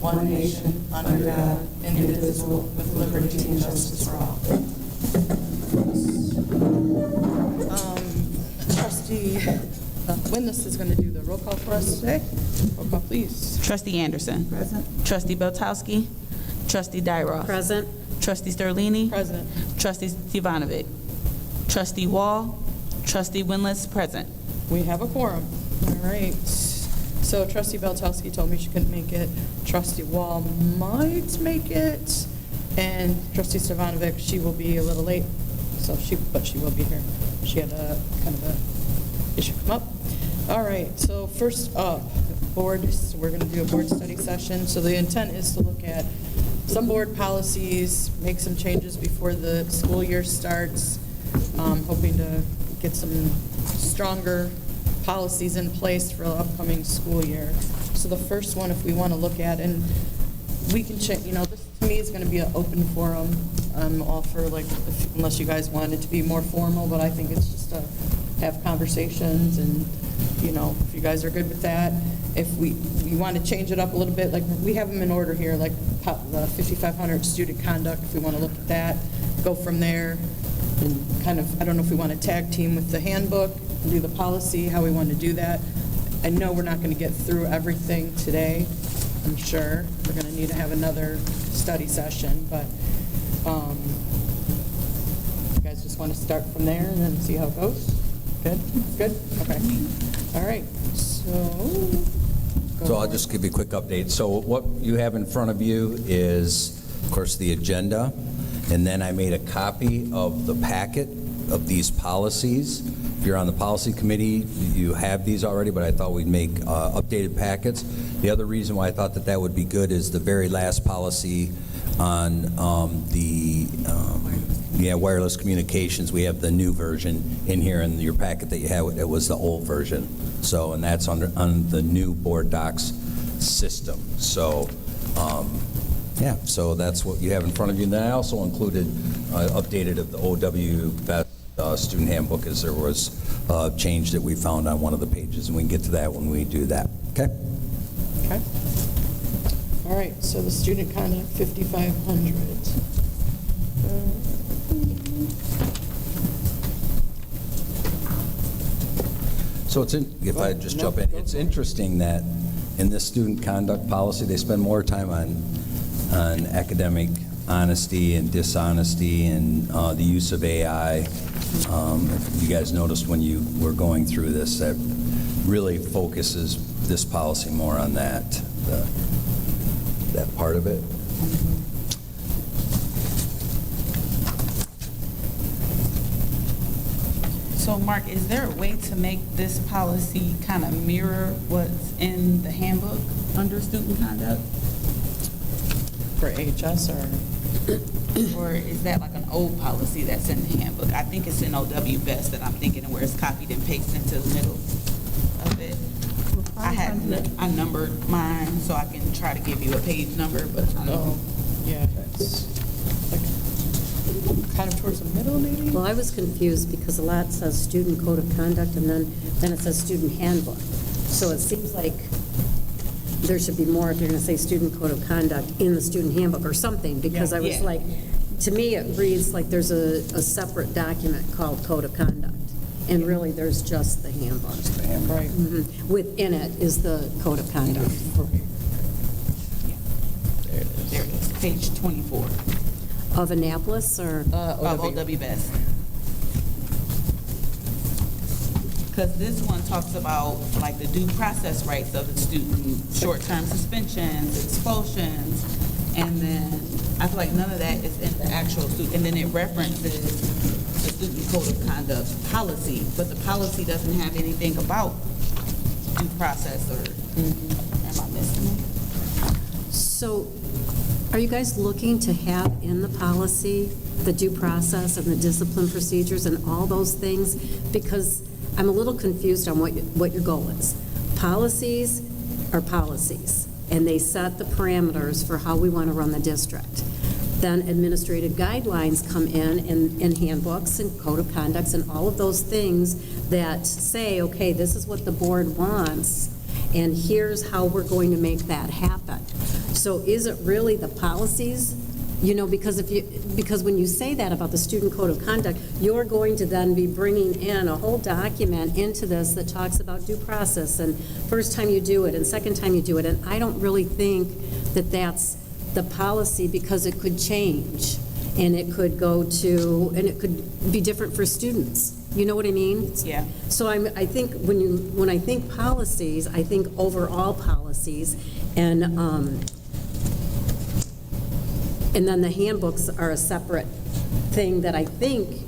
one nation, under God, indivisible, with liberty and justice for all. Trustee Witness is going to do the roll call for us today. Roll call, please. Trustee Anderson. Present. Trustee Beltowski. Trustee Dyroff. Present. Trustee Sterlini. Present. Trustee Stevanovic. Trustee Wall. Trustee Winless. Present. We have a quorum. All right. So Trustee Beltowski told me she couldn't make it. Trustee Wall might make it. And Trustee Stevanovic, she will be a little late, but she will be here. She had a kind of a issue come up. All right, so first up, board, so we're going to do a board study session. So the intent is to look at some board policies, make some changes before the school year starts, hoping to get some stronger policies in place for the upcoming school year. So the first one, if we want to look at, and we can check, this to me is going to be an open forum. I'm all for, unless you guys want it to be more formal, but I think it's just to have conversations, and, if you guys are good with that. If we want to change it up a little bit, we have them in order here, like the 5,500 student conduct, if we want to look at that, go from there, and kind of, I don't know if we want to tag team with the handbook, and do the policy, how we want to do that. I know we're not going to get through everything today, I'm sure. We're going to need to have another study session, but you guys just want to start from there and then see how it goes? Good? Good? Okay. All right. So I'll just give you a quick update. So what you have in front of you is, of course, the agenda, and then I made a copy of the packet of these policies. If you're on the policy committee, you have these already, but I thought we'd make updated packets. The other reason why I thought that would be good is the very last policy on wireless communications. We have the new version in here in your packet that you had. It was the old version. So, and that's on the new board docs system. So, so that's what you have in front of you. And then I also included updated of the OW Best student handbook, as there was a change that we found on one of the pages, and we can get to that when we do that. Okay? Okay. All right, so the student conduct 5,500. So if I just jump in, it's interesting that in this student conduct policy, they spend more time on academic honesty and dishonesty and the use of AI. If you guys noticed when you were going through this, that really focuses this policy more on that part of it. So, Mark, is there a way to make this policy kind of mirror what's in the handbook under student conduct? For AHS Or is that like an old policy that's in the handbook? I think it's in OW Best that I'm thinking of, where it's copied and pasted into the middle of it. I numbered mine, so I can try to give you a page number, but I don't know. Yeah, it's kind of towards the middle, maybe? Well, I was confused because a lot says student code of conduct, and then it says student handbook. So it seems like there should be more if you're going to say student code of conduct in the student handbook or something, because I was like, to me it reads like there's a separate document called code of conduct, and really there's just the handbook. Right. Within it is the code of conduct. There it is, page 24 Of Annapolis or? of OW Best. Because this one talks about like the due process rights of the student, short-term suspensions, expulsions, and then I feel like none of that is in the actual student, and then it references the student code of conduct policy, but the policy doesn't have anything about due process, or am I missing it? So are you guys looking to have in the policy the due process and the discipline procedures and all those things? Because I'm a little confused on what your goal is. Policies are policies, and they set the parameters for how we want to run the district. Then administrative guidelines come in handbooks and code of conducts and all of those things that say, okay, this is what the board wants, and here's how we're going to make that happen. So is it really the policies? You know, because when you say that about the student code of conduct, you're going to then be bringing in a whole document into this that talks about due process and first time you do it and second time you do it. And I don't really think that that's the policy, because it could change and it could go to, and it could be different for students. You know what I mean? Yeah. So I think when I think policies, I think overall policies, and then the handbooks are a separate thing that I think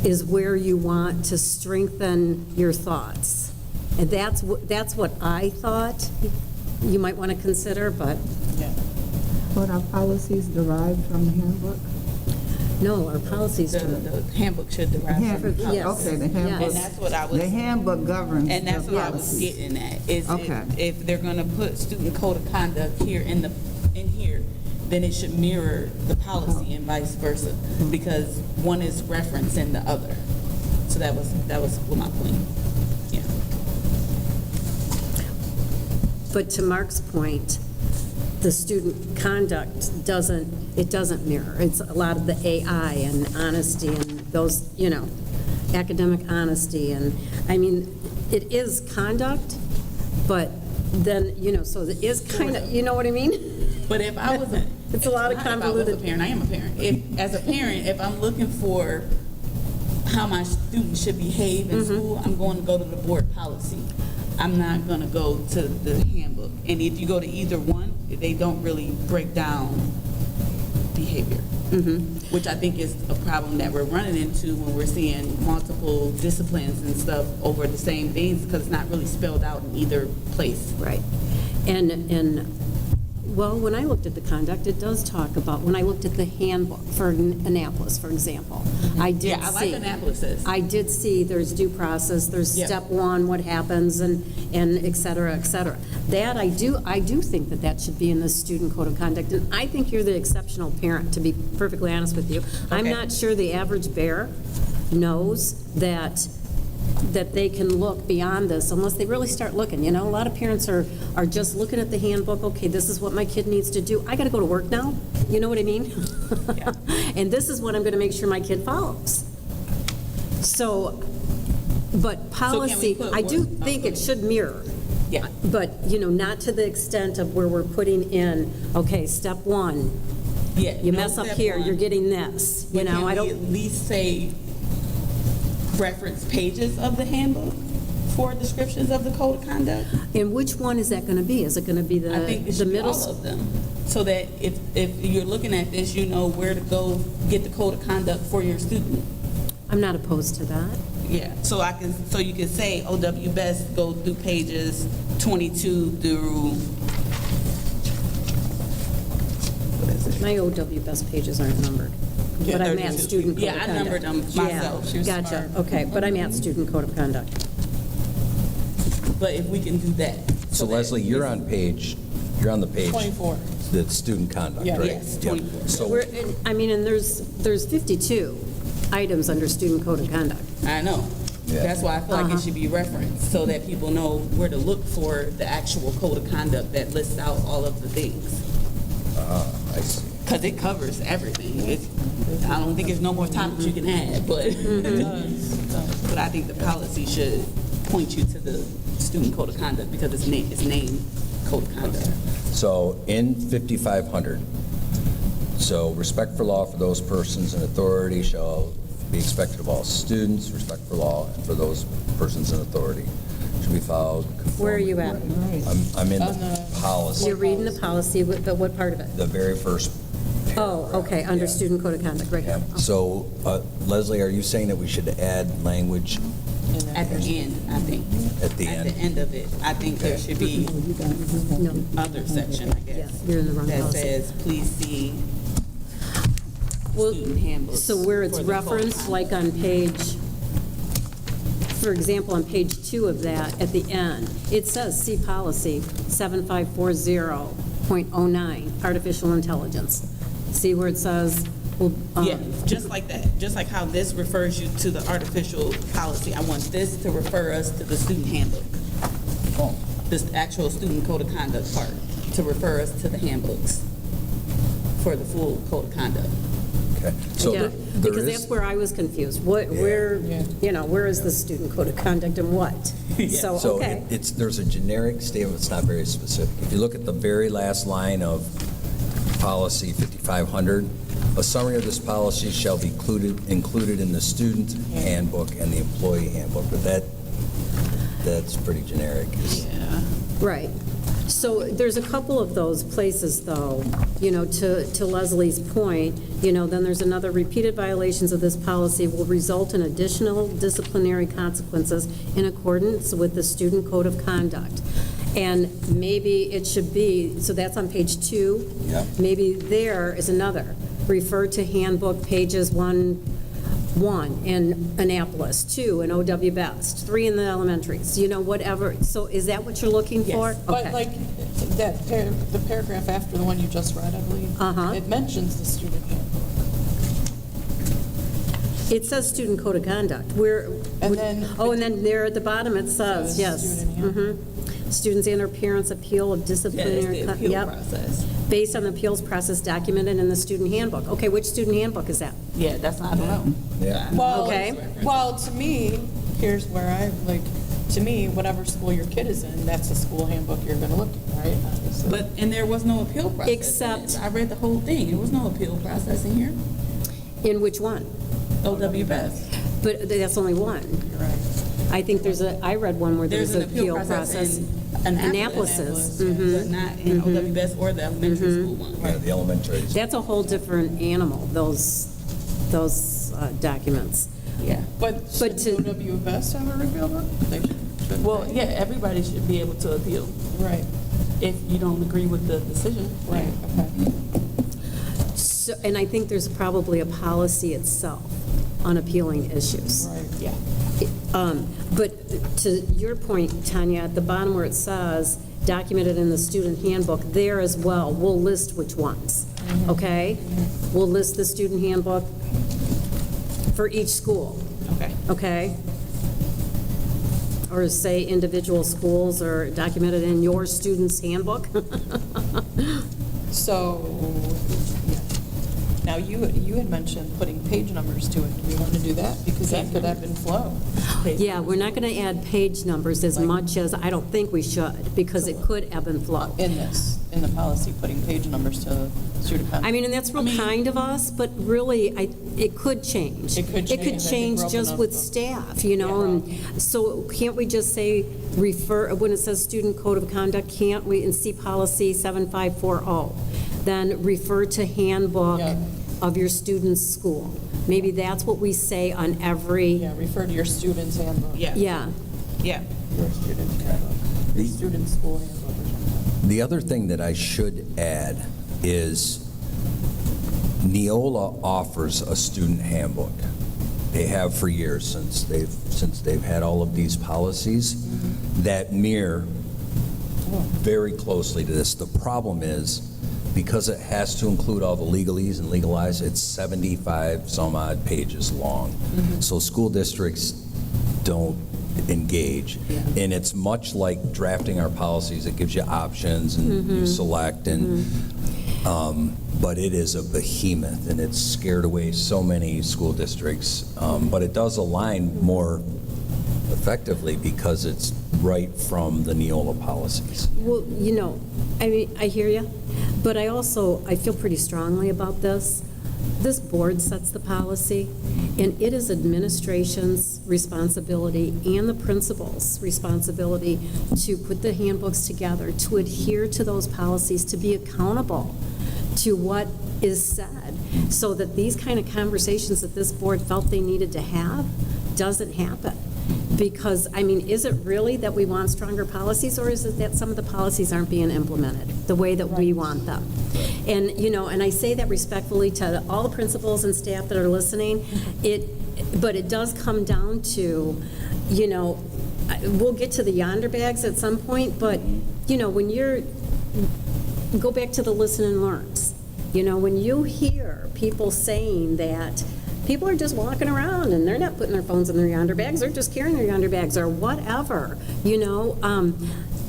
is where you want to strengthen your thoughts. And that's what I thought you might want to consider, but But our policies derived from the handbook? no, our policies The do. handbook should derive from the policy. Yes. Okay, the handbook. And that's what I was. The handbook governs And that's the what I was policies. getting at, is Okay. if they're gonna put student code of conduct here in here, then it should mirror the policy and vice versa, because one is referencing the other. So that was my point, yeah. But to Mark's point, the student conduct doesn't mirror. It's a lot of the AI and honesty and those, academic honesty. And, I mean, it is conduct, but then, so it is kind of, you know what I mean? But if I wasn't. It's a lot of not if I was convoluted- a parent, I am a parent. As a parent, if I'm looking for how my students should behave Mm-hmm. in school, I'm going to go to the board policy. I'm not going to go to the handbook. And if you go to either one, they don't really break down behavior, Mm-hmm. which I think is a problem that we're running into when we're seeing multiple disciplines and stuff over the same things, because it's not really spelled out in either place. Right. And well, when I looked at the conduct, it does talk about, when I looked at the handbook for Annapolis, for example, I did see. Yeah, I like Annapolis's. I did see there's due process, there's Yep. step one, what happens, and et cetera, et cetera. That I do think that should be in the student code of conduct, and I think you're the exceptional parent, to be perfectly honest with you. I'm Okay. not sure the average bear knows that they can look beyond this unless they really start looking. A lot of parents are just looking at the handbook, okay, this is what my kid needs to do. I got to go to work now. You know what I mean? Yeah. And this is what I'm going to make sure my kid follows. So, but policy, put I do what- think it should mirror. Yeah. But, not to the extent of where we're putting in, okay, step one, Yeah. you no mess up step here, one. you're getting this. But can I we don't. at least say reference pages of the handbook for descriptions of the code of conduct? And which one is that going to be? Is it going to be I think it the should be middle? all of them, so that if you're looking at this, you know where to go get the code of conduct for your student. I'm not opposed to that. Yeah, so you can say OW Best, go through pages 22 through, what is it? My OW Best pages aren't numbered, Yeah, but I'm at 32. student code of Yeah, I conduct. numbered them myself. She Yeah, was gotcha, smart. okay, but I'm at student code of conduct. But if we can do that. So that Leslie, you're on the page, 24. the student conduct, Yeah. right? Yes, Yep. 24. So, And there's 52 items under student code of conduct. I know. Yeah. That's why I feel like it should be referenced, so that people know where to look for the actual code of conduct that lists out all of the things. I see. Because it covers everything. I don't think there's no more topics you can add, but it does. But I think the policy should point you to the student code of conduct, because it's named code of conduct. So in 5500, so respect for law for those persons in authority shall be expected of all students, respect for law and for those persons in authority should be followed. Where are you at? I'm in On the the- policy, You're reading the policy, but what part of it? the very first. Oh, okay, under Yeah. student code of conduct, right here. Yeah. So Leslie, are you saying that we should add language At the end, I think. at the At the end? end of it, I think there should be No, other section, I yeah, guess, you're in the wrong that policy. says, please see Well, student handbooks. so where it's for the code of referenced, conduct. like on page, for example, on page 2 of that, at the end, it says, see policy 7540.09, artificial intelligence. See where it says, well, Yeah, just like that, just like how this refers you to the artificial policy. I want this to refer us to the student handbook, Oh, this actual student code of conduct part. to refer us to the handbooks for the full code of conduct. Okay. So Yeah, there because is- that's where I was confused. Where, Yeah. you know, where is the student code of conduct and what? So, So okay. there's a generic statement, it's not very specific. If you look at the very last line of policy 5500, a summary of this policy shall be included in the student handbook and the employee handbook, but that's pretty generic. Yeah. Right. So there's a couple of those places, though, you know, to Leslie's point, you know, then there's another, repeated violations of this policy will result in additional disciplinary consequences in accordance with the student code of conduct. And maybe it should be, so that's on page 2. Yeah. Maybe there is another, refer to handbook pages 1 in Annapolis, 2 in O.W. Best, 3 in the elementaries, you know, whatever. So is that what you're looking for? But Okay. like, the paragraph after the one you just read, I believe, Uh-huh. it mentions the student handbook. It says student code of conduct. Where? And then- Oh, and then there at the bottom it says, Says yes. student handbook. Mhm. Students and their parents appeal of Yeah, it's disciplinary. the appeal Yep. process. Based on the appeals process documented in the student handbook. Okay, which student handbook is that? Yeah, that's, I don't know. Yeah. Well, Okay. well, to me, here's where I, like, to me, whatever school your kid is in, that's the school handbook you're gonna look at, right? Obviously. But, and there was no appeal process. in Except- it. I read the whole thing. There was no appeal process in here. In which one? O.W. Best. But that's only one. You're right. I think I read one where there's There's an an appeal process in Annapolis's. but not in O.W. Best or the elementary school one. Yeah, the elementary. That's a whole different animal, those documents. Yeah. But But should to- OW Best have a repeal book? They should. Well, yeah, everybody should be able to appeal Right, if you don't agree with the decision. right, okay. So, and I think there's probably a policy itself on appealing issues. Right. Yeah. But to your point, Tanya, at the bottom where it says documented in the student handbook, there as well, we'll list which ones, okay? We'll list the student handbook for each school, Okay. okay? Or say individual schools are documented in your student's handbook. So, yeah. Now, you had mentioned putting page numbers to it. Do we want to do that? Because that could ebb and flow. Yeah, we're not going to add page numbers as much as, I don't think we should, because it could ebb and flow. In the policy, putting page numbers to student conduct. I mean, and that's real kind of us, but really, it could change. It could change. I think change we're open just up with to- staff, you know? And so can't we just say, refer, when it says student code of conduct, can't we, and see policy 7540, then refer to handbook Yeah. of your student's school? Maybe that's what we say on every, Yeah, refer to your student's handbook. Yeah. yeah. Yeah. Your student's handbook. Your student's school handbook or something. The other thing that I should add is Neola offers a student handbook. They have for years, since they've had all of these policies that mirror very closely to this. The problem is, because it has to include all the legalese and legalize, it's 75 some odd pages long. So school districts don't engage. And it's much like drafting our policies. It gives you options and you select, and but it is a behemoth, and it's scared away so many school districts. But it does align more effectively because it's right from the Neola policies. Well, you know, I mean, I hear you, but I feel pretty strongly about this. This board sets the policy, and it is administration's responsibility and the principal's responsibility to put the handbooks together, to adhere to those policies, to be accountable to what is said, so that these kind of conversations that this board felt they needed to have doesn't happen. Because, I mean, is it really that we want stronger policies, or is it that some of the policies aren't being implemented the way that we want them? And, you know, and I say that respectfully to all the principals and staff that are listening, but it does come down to, you know, we'll get to the yonder bags at some point, but, you know, when go back to the listen and learns. You know, when you hear people saying that people are just walking around and they're not putting their phones in their yonder bags, they're just carrying their yonder bags or whatever, you know,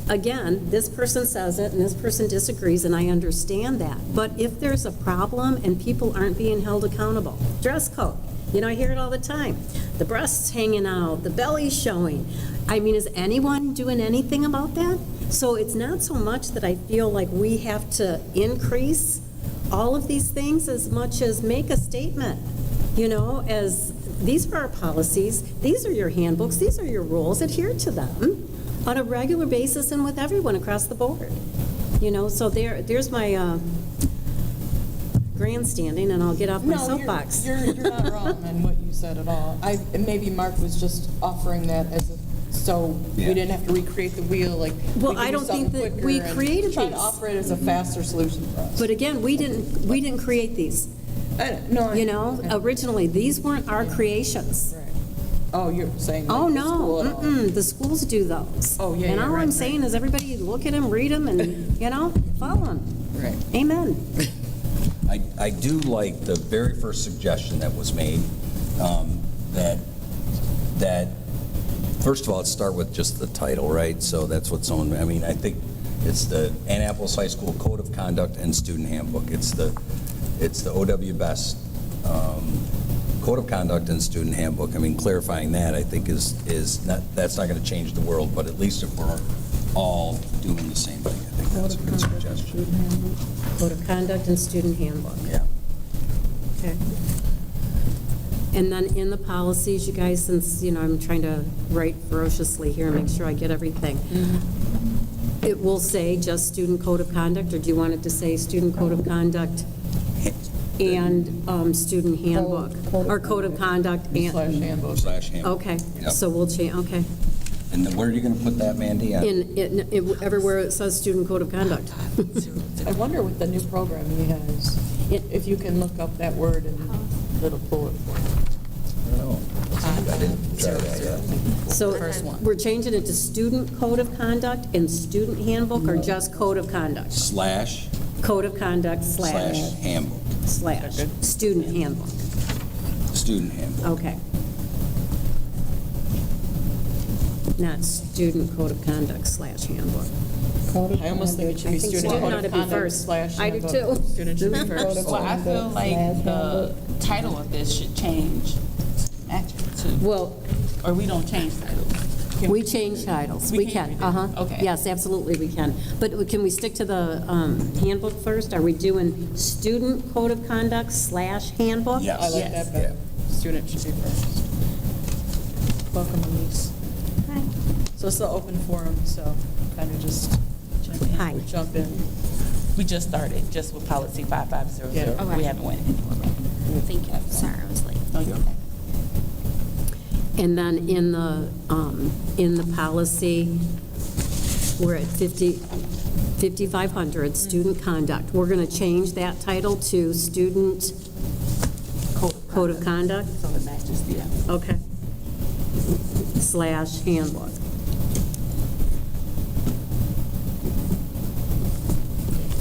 again, this person says it and this person disagrees, and I understand that. But if there's a problem and people aren't being held accountable, dress code, I hear it all the time. The breasts hanging out, the belly's showing. I mean, is anyone doing anything about that? So it's not so much that I feel like we have to increase all of these things as much as make a statement, as these are our policies, these are your handbooks, these are your rules, adhere to them on a regular basis and with everyone across the board. So there's my grandstanding, and I'll get off my No, soapbox. you're not wrong in what you said at all. And maybe Mark was just offering that so we Yeah. didn't have to recreate the wheel, like. Well, we could I do don't think something that we quicker and created Try to these. offer it as a faster solution for us. But again, we didn't create these. Originally, these weren't our creations. Right. Oh, you're saying. Oh, like the no, school and all. the schools do those. Oh, yeah, And yeah, all right, I'm right. saying is everybody look at them, read them, and, follow them. Right. Amen. I do like the very first suggestion that was made, that, first of all, let's start with just the title, right? So that's what I think it's the Annapolis High School Code of Conduct and Student Handbook. It's the OW Best Code of Conduct and Student Handbook. I mean, clarifying that, I think, is not, that's not going to change the world, but at least if we're all doing the same thing, I think that's a good suggestion. Code of Conduct and Student Handbook. Yeah. Okay. And then in the policies, you guys, since, I'm trying to write ferociously here and make sure I get everything, it will say just Student Code of Conduct, or do you want it to say Student Code of Conduct and Student Handbook? Or Code of Conduct and, Slash handbook. Slash handbook. okay, Yep. so we'll change, okay. And then where are you going to put that, Mandy? Everywhere it says Student Code of Conduct. I wonder with the new program he has, if you can look up that word and it'll pull it for you. I don't know. I didn't try that yet. So First one. we're changing it to Student Code of Conduct and Student Handbook, or just Code of Conduct? Slash Code of Conduct slash handbook, slash Student Handbook. student handbook. Okay. Not Student Code of Conduct slash handbook. I almost think it should be I think student student code ought of to be conduct first. slash I do handbook. too. Student should be first. Well, I feel like the title of this should change, actually, to, Well, or we don't change titles. we change titles. We We can can, do that. uh-huh. Okay. Yes, absolutely, we can. But can we stick to the handbook first? Are we doing Student Code of Conduct slash handbook? Yes. I like Yes. that better. Student should be first. Welcome, Elise. Hi. So it's the open forum, so kind of just Hi. jump in. We just started, just with policy 5500. Yeah. We haven't went anywhere. Thank you. Sorry, I was late. No, you're okay. And then in the policy, we're at 5,500, student conduct. We're going to change that title to Student Code of Conduct? So it matches, yeah. Okay. Slash handbook.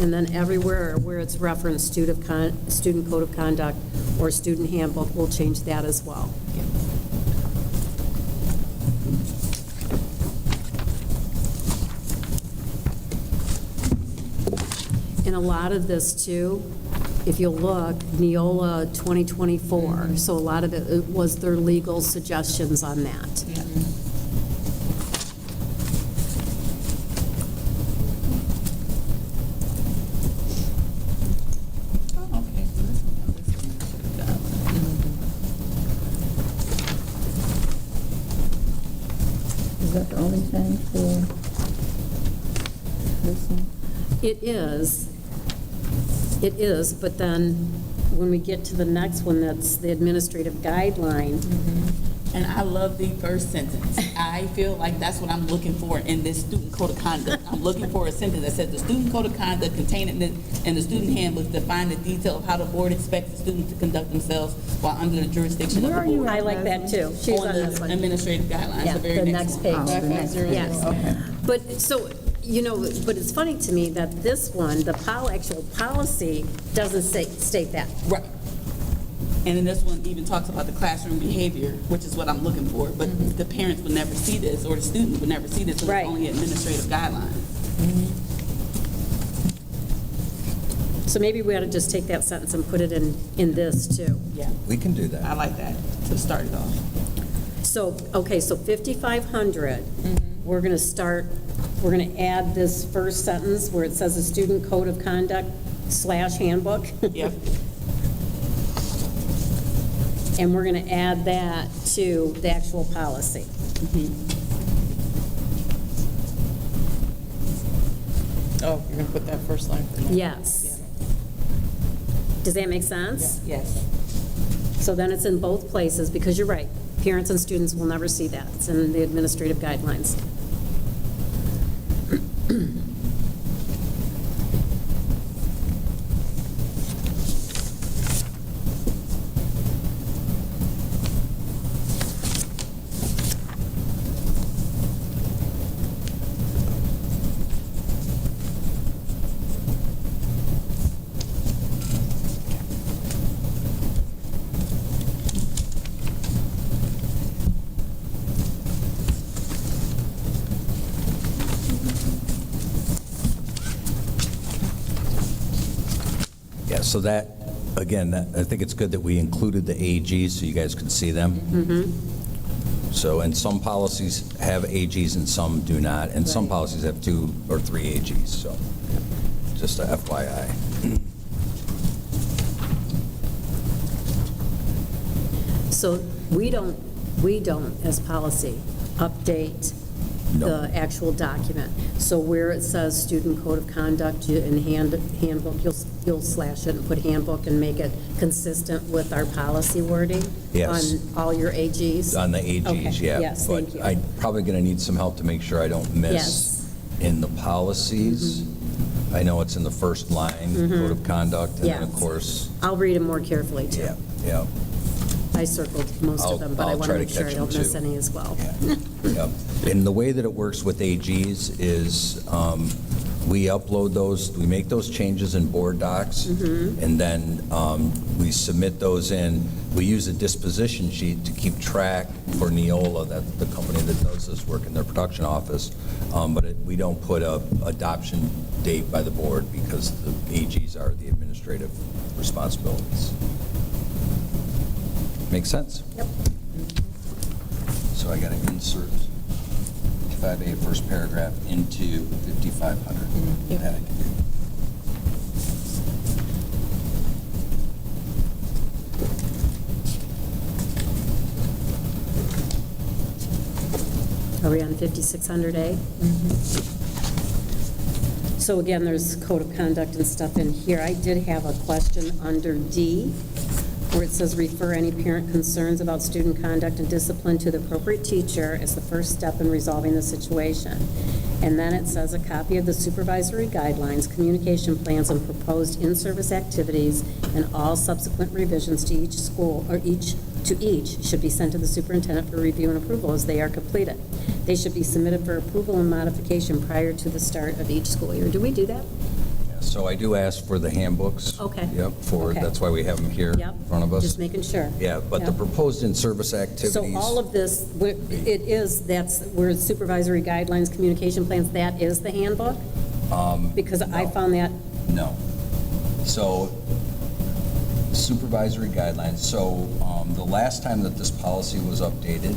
And then everywhere where it's referenced Student Code of Conduct or Student Handbook, we'll change that as well. And a lot of this too, if you'll look, Neola 2024, so a lot of it was their legal suggestions on that. Yeah. Oh, okay. So this one we should have done. Is that the only change for this one? It is, but then when we get to the next one, that's the administrative guideline. And I love the first sentence. I feel like that's what I'm looking for in this student code of conduct. I'm looking for a sentence that says the student code of conduct contained in the student handbook define the detail of how the board expects the students to conduct themselves while under the jurisdiction of Where the are you board. I like that too. She's on this the one. administrative guidelines, Yeah, the very next one. page. Oh, the next 5500. Yes. Okay. But, so, but it's funny to me that this one, the actual policy doesn't state that. Right. And then this one even talks about the classroom behavior, which is what I'm looking for, but the parents would never see this, or the students would never see this, so Right. it's only administrative guidelines. So maybe we ought to just take that sentence and put it in this too. Yeah, We can do I that. like that to start it off. So, okay, so 5,500, we're going to start, we're going to add this first sentence where it says a student code of conduct / handbook. Yep. And we're going to add that to the actual policy. Oh, you're going to put that first line for that? Yes. Does that make sense? Yes. So then it's in both places, because you're right, parents and students will never see that. It's in the administrative guidelines. Yeah, so that, again, I think it's good that we included the AGs so you guys could see them. So, and some policies have AGs and some do not, and some policies have 2 or 3 AGs, so just a FYI. So we don't, as policy, update No. the actual document. So where it says student code of conduct in handbook, you'll slash it and put handbook and make it consistent with our policy wording? Yes. On all your AGs? On the AGs, Okay, yeah. yes, thank you. But I'm probably going to need some help to make sure I don't miss Yes. in the policies. I know it's in the first line, code of conduct, and then, of Yes. course, I'll read them more carefully, too. yeah. I circled most I'll- of them, but I I'll want try to to make sure I catch don't them, miss too. any as well. Yep. And the way that it works with AGs is we upload those, we make those changes in board docs, and then we submit those in. We use a disposition sheet to keep track for Neola, the company that does this work in their production office, but we don't put a adoption date by the board because the AGs are the administrative responsibilities. Make sense? Yep. So I got to insert 5A first paragraph into 5,500. Yep. That I can do. Are we on 5600A? So again, there's code of conduct and stuff in here. I did have a question under D, where it says refer any parent concerns about student conduct and discipline to the appropriate teacher as the first step in resolving the situation. And then it says a copy of the supervisory guidelines, communication plans, and proposed in-service activities, and all subsequent revisions to each school, or each should be sent to the superintendent for review and approval as they are completed. They should be submitted for approval and modification prior to the start of each school year. Do we do that? Yeah, so I do ask for the handbooks. Okay. Yep, Okay. that's why we have them here Yep. in front of us. Just making sure. Yeah, but the Yep. proposed in-service activities. So all of this, that's where supervisory guidelines, communication plans, that is the handbook? Because I no. found that, No. So supervisory guidelines, so the last time that this policy was updated,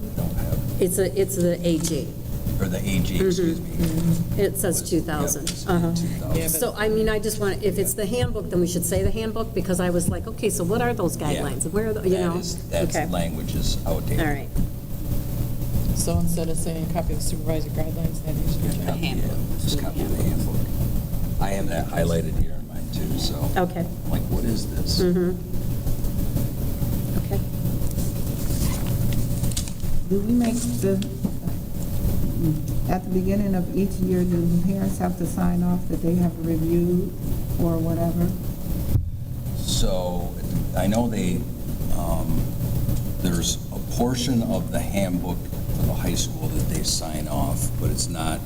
we don't have, it's the AG. or the AG, excuse me. It says 2000. Yep, Uh-huh. 2000. Yeah, So, I mean, I just want, if it's the handbook, then we should say the handbook, because I was like, okay, so what are those guidelines? Where are, you know? That's Okay. language is outdated. All right. So instead of saying copy of the supervisor guidelines, that needs to be The changed. handbook. Yeah, just copy the handbook. I have that highlighted here in mine too, so. Okay. I'm like, what is this? Okay. Do we make at the beginning of each year, do parents have to sign off that they have reviewed or whatever? So I know there's a portion of the handbook for the high school that they sign off, but it's not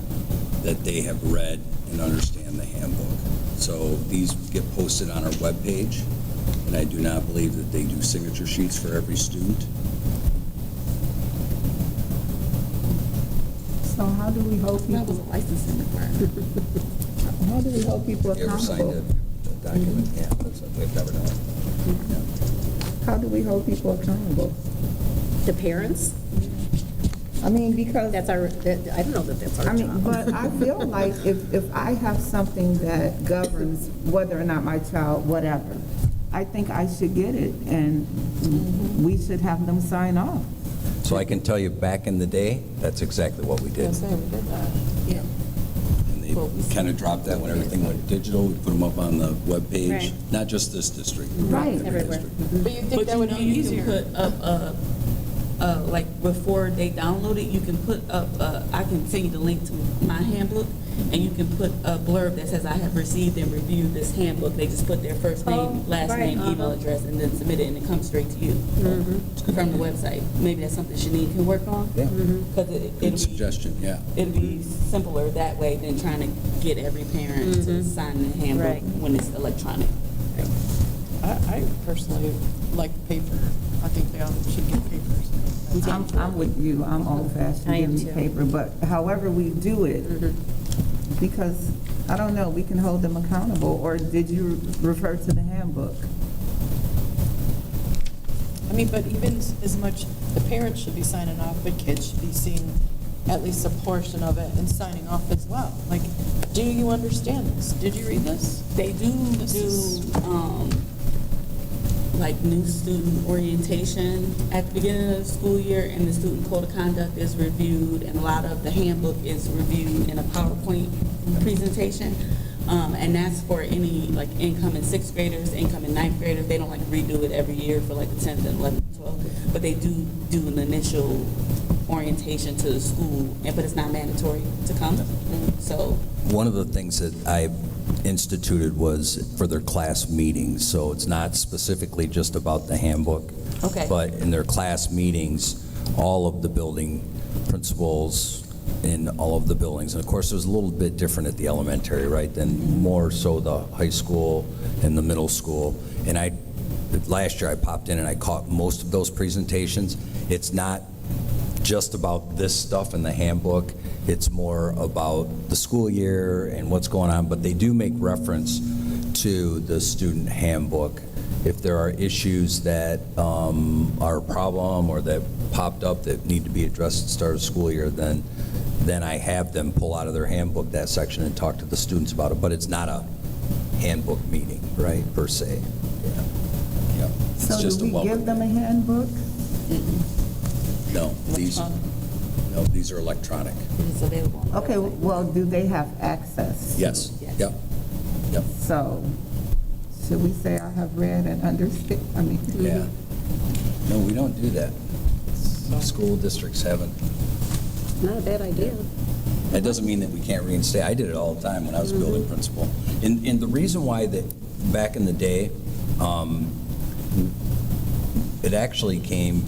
that they have read and understand the handbook. So these get posted on our webpage, And I do not believe that they do signature sheets for every student. So how do we hold That was people, a licensing requirement. how do we hold people You ever signed a accountable? document? Yeah, that's, we've never done it. How do we hold people accountable? The parents, I mean, because. I don't know that that's I our mean, job. but I feel like if I have something that governs whether or not my child, whatever, I think I should get it, and we should have them sign off. So I can tell you, back in the day, that's exactly what we did. Yes, we did that. Yeah. And they kind of dropped that when everything went digital. We put them up on the webpage, Right. not just this district. Right. every Everywhere. district. But you think But that you would know, be you easier? can put up like before they download it, you can put up, I can send you the link to my handbook, and you can put a blurb that says, I have received and reviewed this handbook. They just put their first name, Oh, last right, name, email address, and then submit it, and it comes straight to you from the website. Maybe that's something Shanine can work on. Yeah. Because Good it'll be, suggestion, yeah. it'll be simpler that way than trying to get every parent to sign the handbook Right. when it's electronic. I personally like paper. I think they all should get papers. I'm with you, I'm old-fashioned, I am give me too. paper, but however we do it, because, I don't know, we can hold them accountable, or did you refer to the handbook? I mean, but even as much, the parents should be signing off, but kids should be seeing at least a portion of it and signing off as well. Like, do you understand this? Did you read this? They do This is- like new student orientation at the beginning of the school year, and the student code of conduct is reviewed, and a lot of the handbook is reviewed in a PowerPoint presentation. And that's for any like incoming sixth graders, incoming ninth graders. They don't like redo it every year for like the 10th and 11th, 12th, but they do an initial orientation to the school, but it's not mandatory to come. So One of the things that I instituted was for their class meetings, so it's not specifically just about the handbook. Okay. But in their class meetings, all of the building principals in all of the buildings, and of course, it was a little bit different at the elementary, right, than more so the high school and the middle school. And last year I popped in and I caught most of those presentations. It's not just about this stuff in the handbook. It's more about the school year and what's going on, but they do make reference to the student handbook. If there are issues that are a problem or that popped up that need to be addressed at the start of the school year, then I have them pull out of their handbook that section and talk to the students about it. But it's not a handbook meeting, right, per se. Yeah. It's So just do a we welcome. give them a handbook? No, these are electronic. it's available on the Okay, website. well, do they have access? Yes, Yes. yep, yep, So, should we say I have read and understood, I mean? yeah. No, we don't do that. School districts haven't. Not a bad idea. That doesn't mean that we can't reinstate. I did it all the time when I was a building principal. And the reason why that, back in the day, it actually came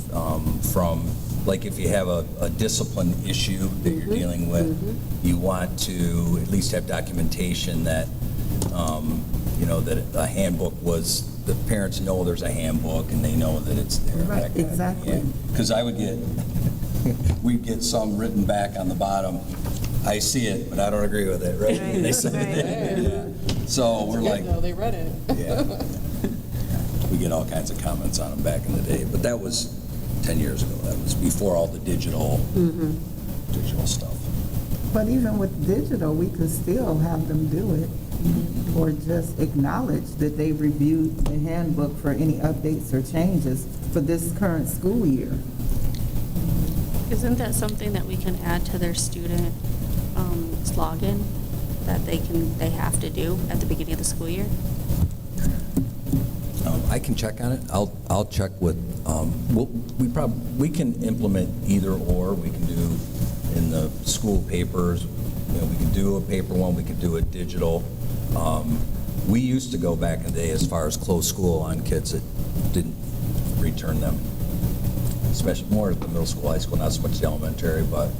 from, like, if you have a discipline issue that you're dealing with, you want to at least have documentation that, that a handbook was, the parents know there's a handbook and they know that it's there. Right, that kind of thing, exactly. yeah. Because we'd get some written back on the bottom, I see it, but I don't agree with it, right? And they said that, yeah. So we're like, No, they read it. yeah. We get all kinds of comments on them back in the day, but that was 10 years ago. That was before all the digital stuff. But even with digital, we could still have them do it, or just acknowledge that they reviewed the handbook for any updates or changes for this current school year. Isn't that something that we can add to their student login that they have to do at the beginning of the school year? I can check on it. I'll check with, we can implement either or. We can do in the school papers, we can do a paper one, we could do a digital. We used to go back in the day as far as close school on kids that didn't return them, especially more at the middle school, high school, not so much the elementary, but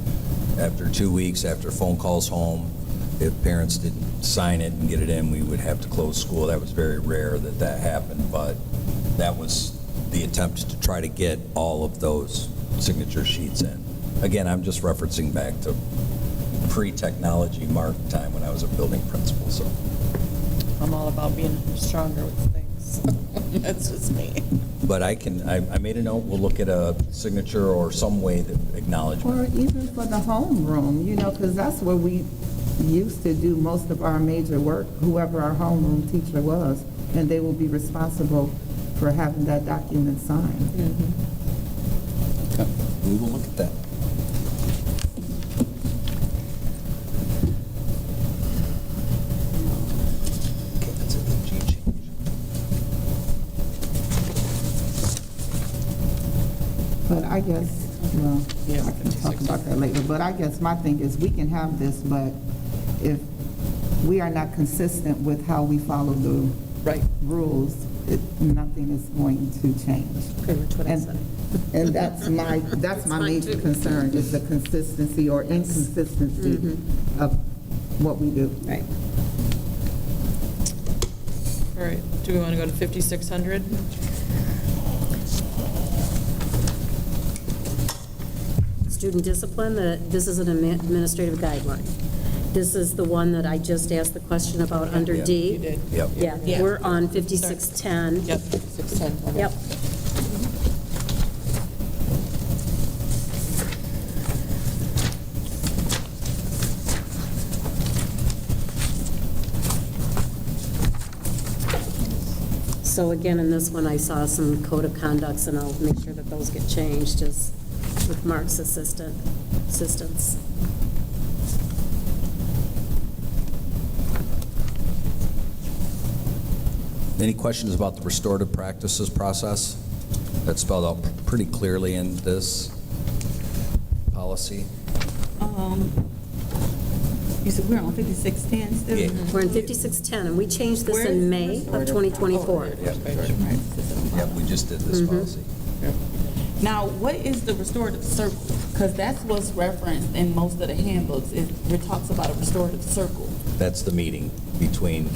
after 2 weeks, after phone calls home, if parents didn't sign it and get it in, we would have to close school. That was very rare that that happened, but that was the attempt to try to get all of those signature sheets in. Again, I'm just referencing back to pre-technology Mark time when I was a building principal, so. I'm all about being stronger with things. That's just me. But I made a note, we'll look at a signature or some way that Or acknowledgement. even for the homeroom, because that's where we used to do most of our major work, whoever our homeroom teacher was, and they will be responsible for having that document signed. Okay, we will look at that. Okay, that's it, the G change. But I guess, well, Yeah, I can talk about that later, but I guess my thing is, we can have this, but if we are not consistent with how we follow the Right. rules, nothing is going to change. Pretty much what I And- said. And that's my major concern, is the consistency or inconsistency of what we do. Right. All right, do we want to go to 5,600? Student discipline, this is an administrative guideline. This is the one that I just asked the question about under Yeah. D. You did. Yep. Yeah, Yeah. we're on 5610. Yep, 610. Yep. So again, in this one, I saw some code of conducts, and I'll make sure that those get changed as with Mark's assistance. Any questions about the restorative practices process? That's spelled out pretty clearly in this policy. You said we're on 5610 still? Yeah. We're in 5610, and we changed this Where in is May of 2024. Yep, we just did this policy. Now, what is the restorative circle? Because that's what's referenced in most of the handbooks, it talks about a restorative circle. That's the meeting between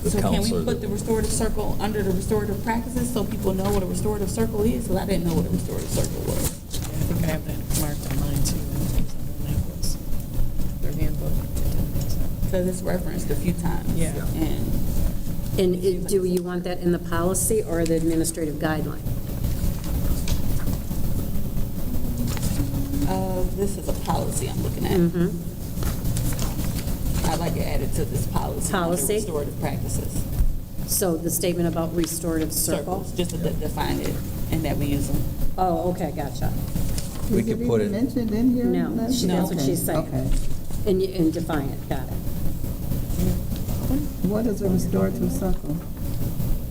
the So can counselor. we put the restorative circle under the restorative practices so people know what a restorative circle is? Because I didn't know what a restorative circle was. I think I have that marked on mine too. I think it's under Naples. Their handbook. Because it's referenced a few times. Yeah. And Do you want that in the policy or the administrative guideline? this is a policy I'm looking at. Mm-hmm. I'd like it added to this policy. under Policy? Restorative practices. So the statement about restorative circle? Circles, just to define it and that we use them. Oh, okay, gotcha. We Is could it put even it, mentioned in here? No, Leslie? that's what Okay, she's saying. Okay. And define it, got it. What is a restorative circle?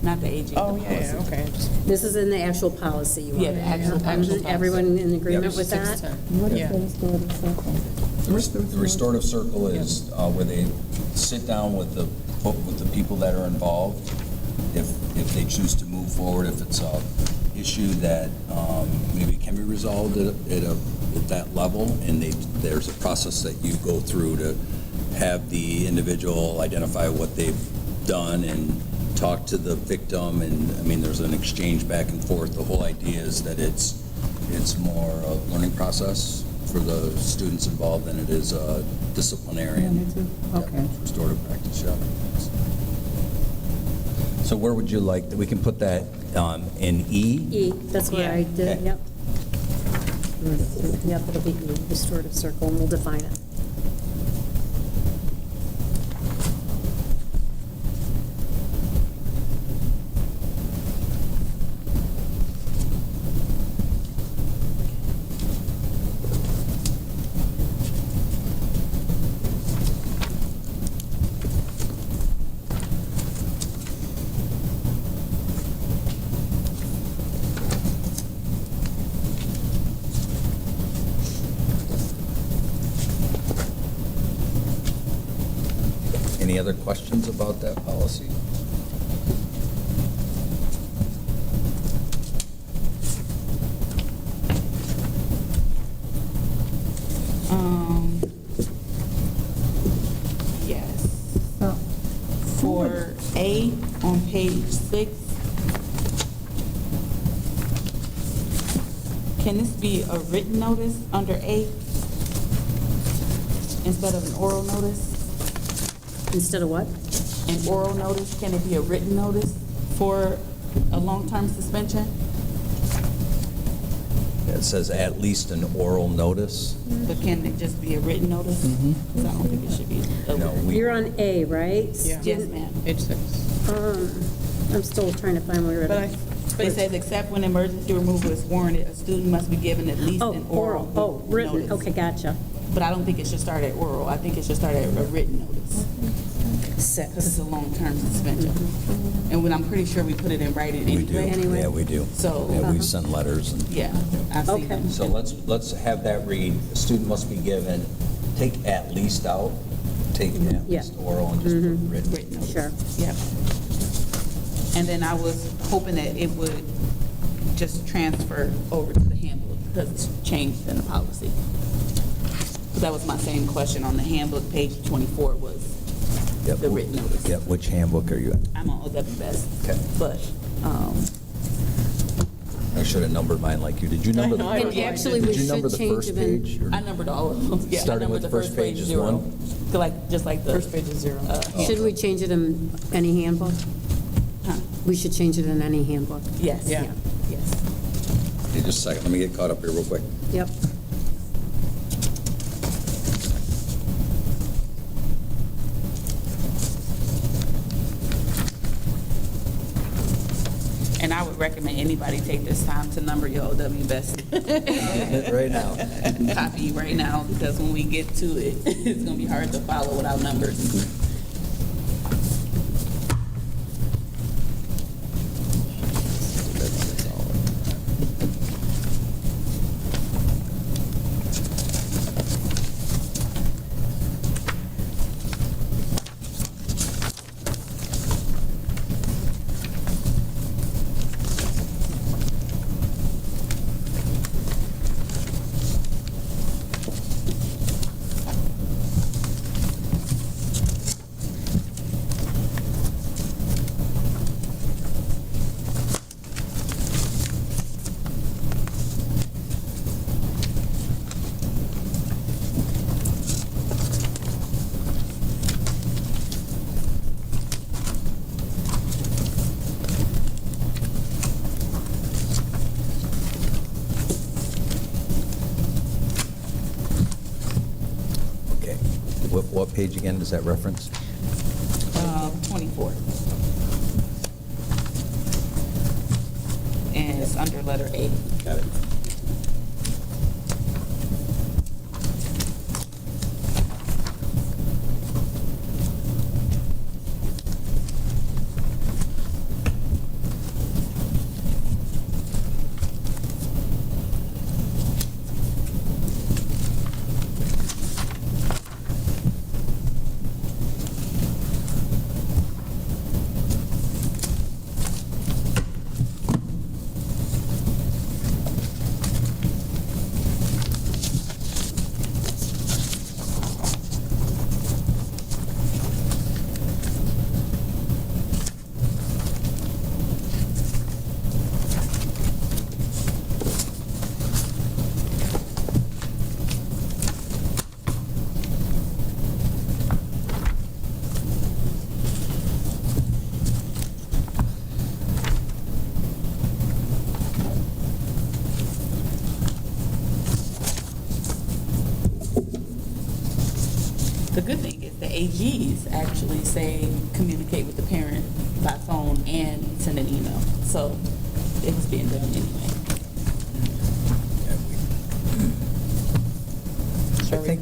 Not the AG. Oh, the yeah, policy. okay. This is in the actual policy you want. Yeah, the actual policy. Everyone in agreement with that? 610. What is Yeah. the restorative circle? the restorative circle is where they sit down with the people that are involved. If they choose to move forward, if it's a issue that maybe can be resolved at that level, and there's a process that you go through to have the individual identify what they've done and talk to the victim, and I mean, there's an exchange back and forth. The whole idea is that it's more a learning process for the students involved than it is a disciplinarian. Okay. Yeah, restorative practice, yeah. So where would you like, we can put that in E? E, that's where I did, Okay. yep. Yep, it'll be E, restorative circle, and we'll define it. Any other questions about that policy? For A on page 6, can this be a written notice under A instead of an oral notice? Instead of what? An oral notice, can it be a written notice for a long-term suspension? It says at least an oral notice. But can it just be a written notice? Because I don't think it should be a No, written. we- You're on A, right? Yeah. Yes, ma'am. Page 6. I'm still trying to find where it But I, is. It says, except when emergency removal is warranted, a student must be given at least Oh, an oral, oral written, notice. okay, gotcha. But I don't think it should start at oral. I think it should start at a written notice. Because it's a long-term suspension. And when I'm pretty sure we put it in writing We do, anyway. Anyway. yeah, we do. So- Yeah, we send letters and. Yeah, I've seen Okay. them. So let's have that read, the student must be given, take at least out, take at Yeah. least oral and just put written. Written notice. Sure. Yep. And then I was hoping that it would just transfer over to the handbook because it's changed in the policy. Because that was my same question on the handbook, page 24 was Yep. the written notice. Yep, which handbook are you at? I'm on OWBest. Okay. But, I should have numbered mine like you. Did you number the? I know, And actually, we Did you number should the change first them in. page? or- I numbered all of them. Yeah, I Starting numbered with the first page is 0. one? Just like the. first page is 0. Should we change it in any handbook? Huh? We should change it in any handbook. Yes. Yeah. Yes. Hey, just a second, let me get caught up here real quick. Yep. And I would recommend anybody take this time to number your OWBest Right now. copy right now, because when we get to it, it's gonna be hard to follow without numbers. Okay. What page again does that reference? 24. And it's under letter A. Got it. The good thing is the AGs actually say communicate with the parent by phone and send an email. So it was being done anyway.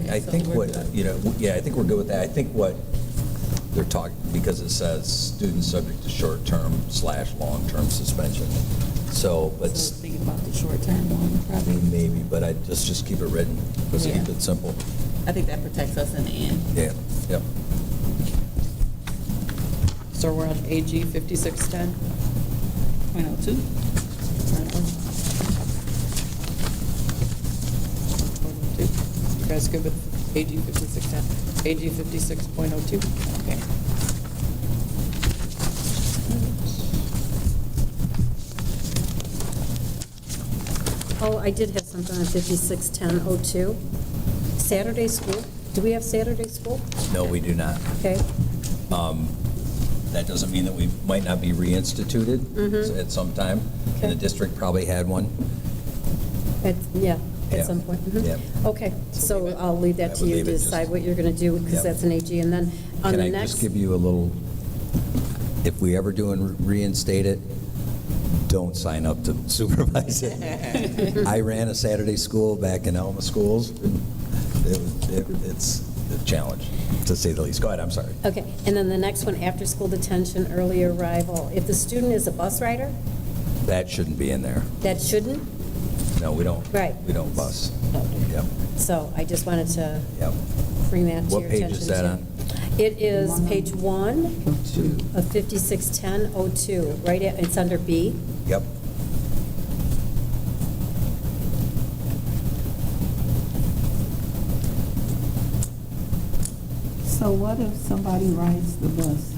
I think what, I think we're good with that. I think what they're talking, because it says students subject to short-term/long-term suspension. So, So let's, thinking about the short-term one, probably. maybe, but just keep it written. Just keep Yeah. it simple. I think that protects us in the end. Yeah, yep. So we're on AG 5610. 0.02. You guys good with AG 5610? AG 56.02? Okay. Oh, I did have something on 561002. Saturday school. Do we have Saturday school? No, we do not. Okay. That doesn't mean that we might not be reinstituted at some time. And Okay. the district probably had one. Yeah, Yeah. at some point. Mhm. Yeah. Okay, so I'll leave that I to would you leave to it just- decide what you're going to do, because Yep. that's an AG. And then on Can the I next. just give you a little, if we ever do and reinstate it, don't sign up to supervise it. I ran a Saturday school back in Alma Schools. It's a challenge, to say the least. Go ahead, I'm sorry. Okay, and then the next one, after-school detention, early arrival. If the student is a bus rider, That shouldn't be in there. that shouldn't? No, we don't. Right. We don't bus. Yep, So I just wanted to yep. bring that to What your page attention. is that too. on? It is page 1 of 561002, right at, it's under B. Yep. So what if somebody rides the bus?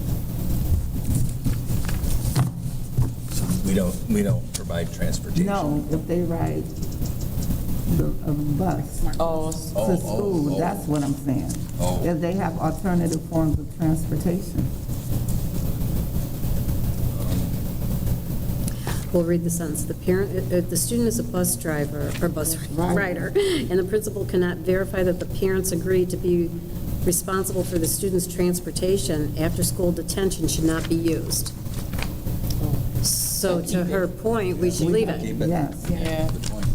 We don't provide transportation. No, if they ride a bus Oh, to school, oh. that's what I'm saying. Oh. If they have alternative forms of transportation. We'll read the sentence. The parent, if the student is a bus driver, or bus Right. rider, and the principal cannot verify that the parents agree to be responsible for the student's transportation, after-school detention should not be used. So to her point, we should leave it. Keep it. Yes. yeah. Good point.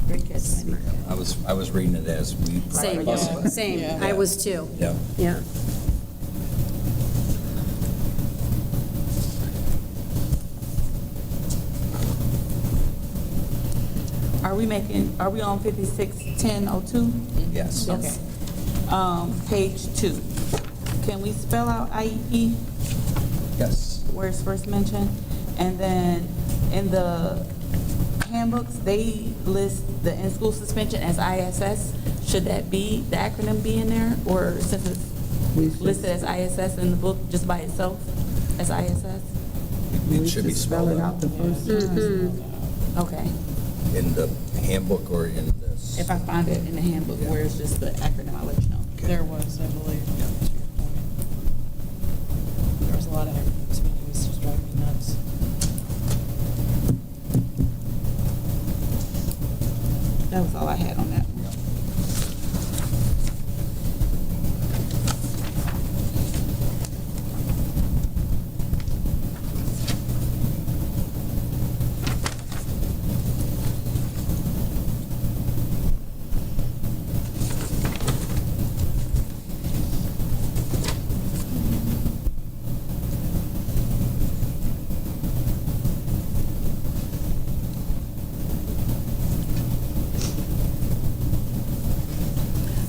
Great catch, Wendy. I was reading it as we. Same, bus it. same. Yeah. I was too. Yeah. Yeah. Are we on 561002? Yes. Okay. Page 2. Can we spell out IEP Yes. where it's first mentioned? And then in the handbooks, they list the in-school suspension as ISS. Should that be, the acronym be in there? Or since We it's should- listed as ISS in the book, just by itself as ISS? It should be spell spelled it out out the first time. Okay. in the handbook or in this. If I find it in the handbook where it's just the acronym, I'll let you know. There was, I believe, to your point. There was a lot of acronyms, but it was just driving me nuts. That was all I had on that.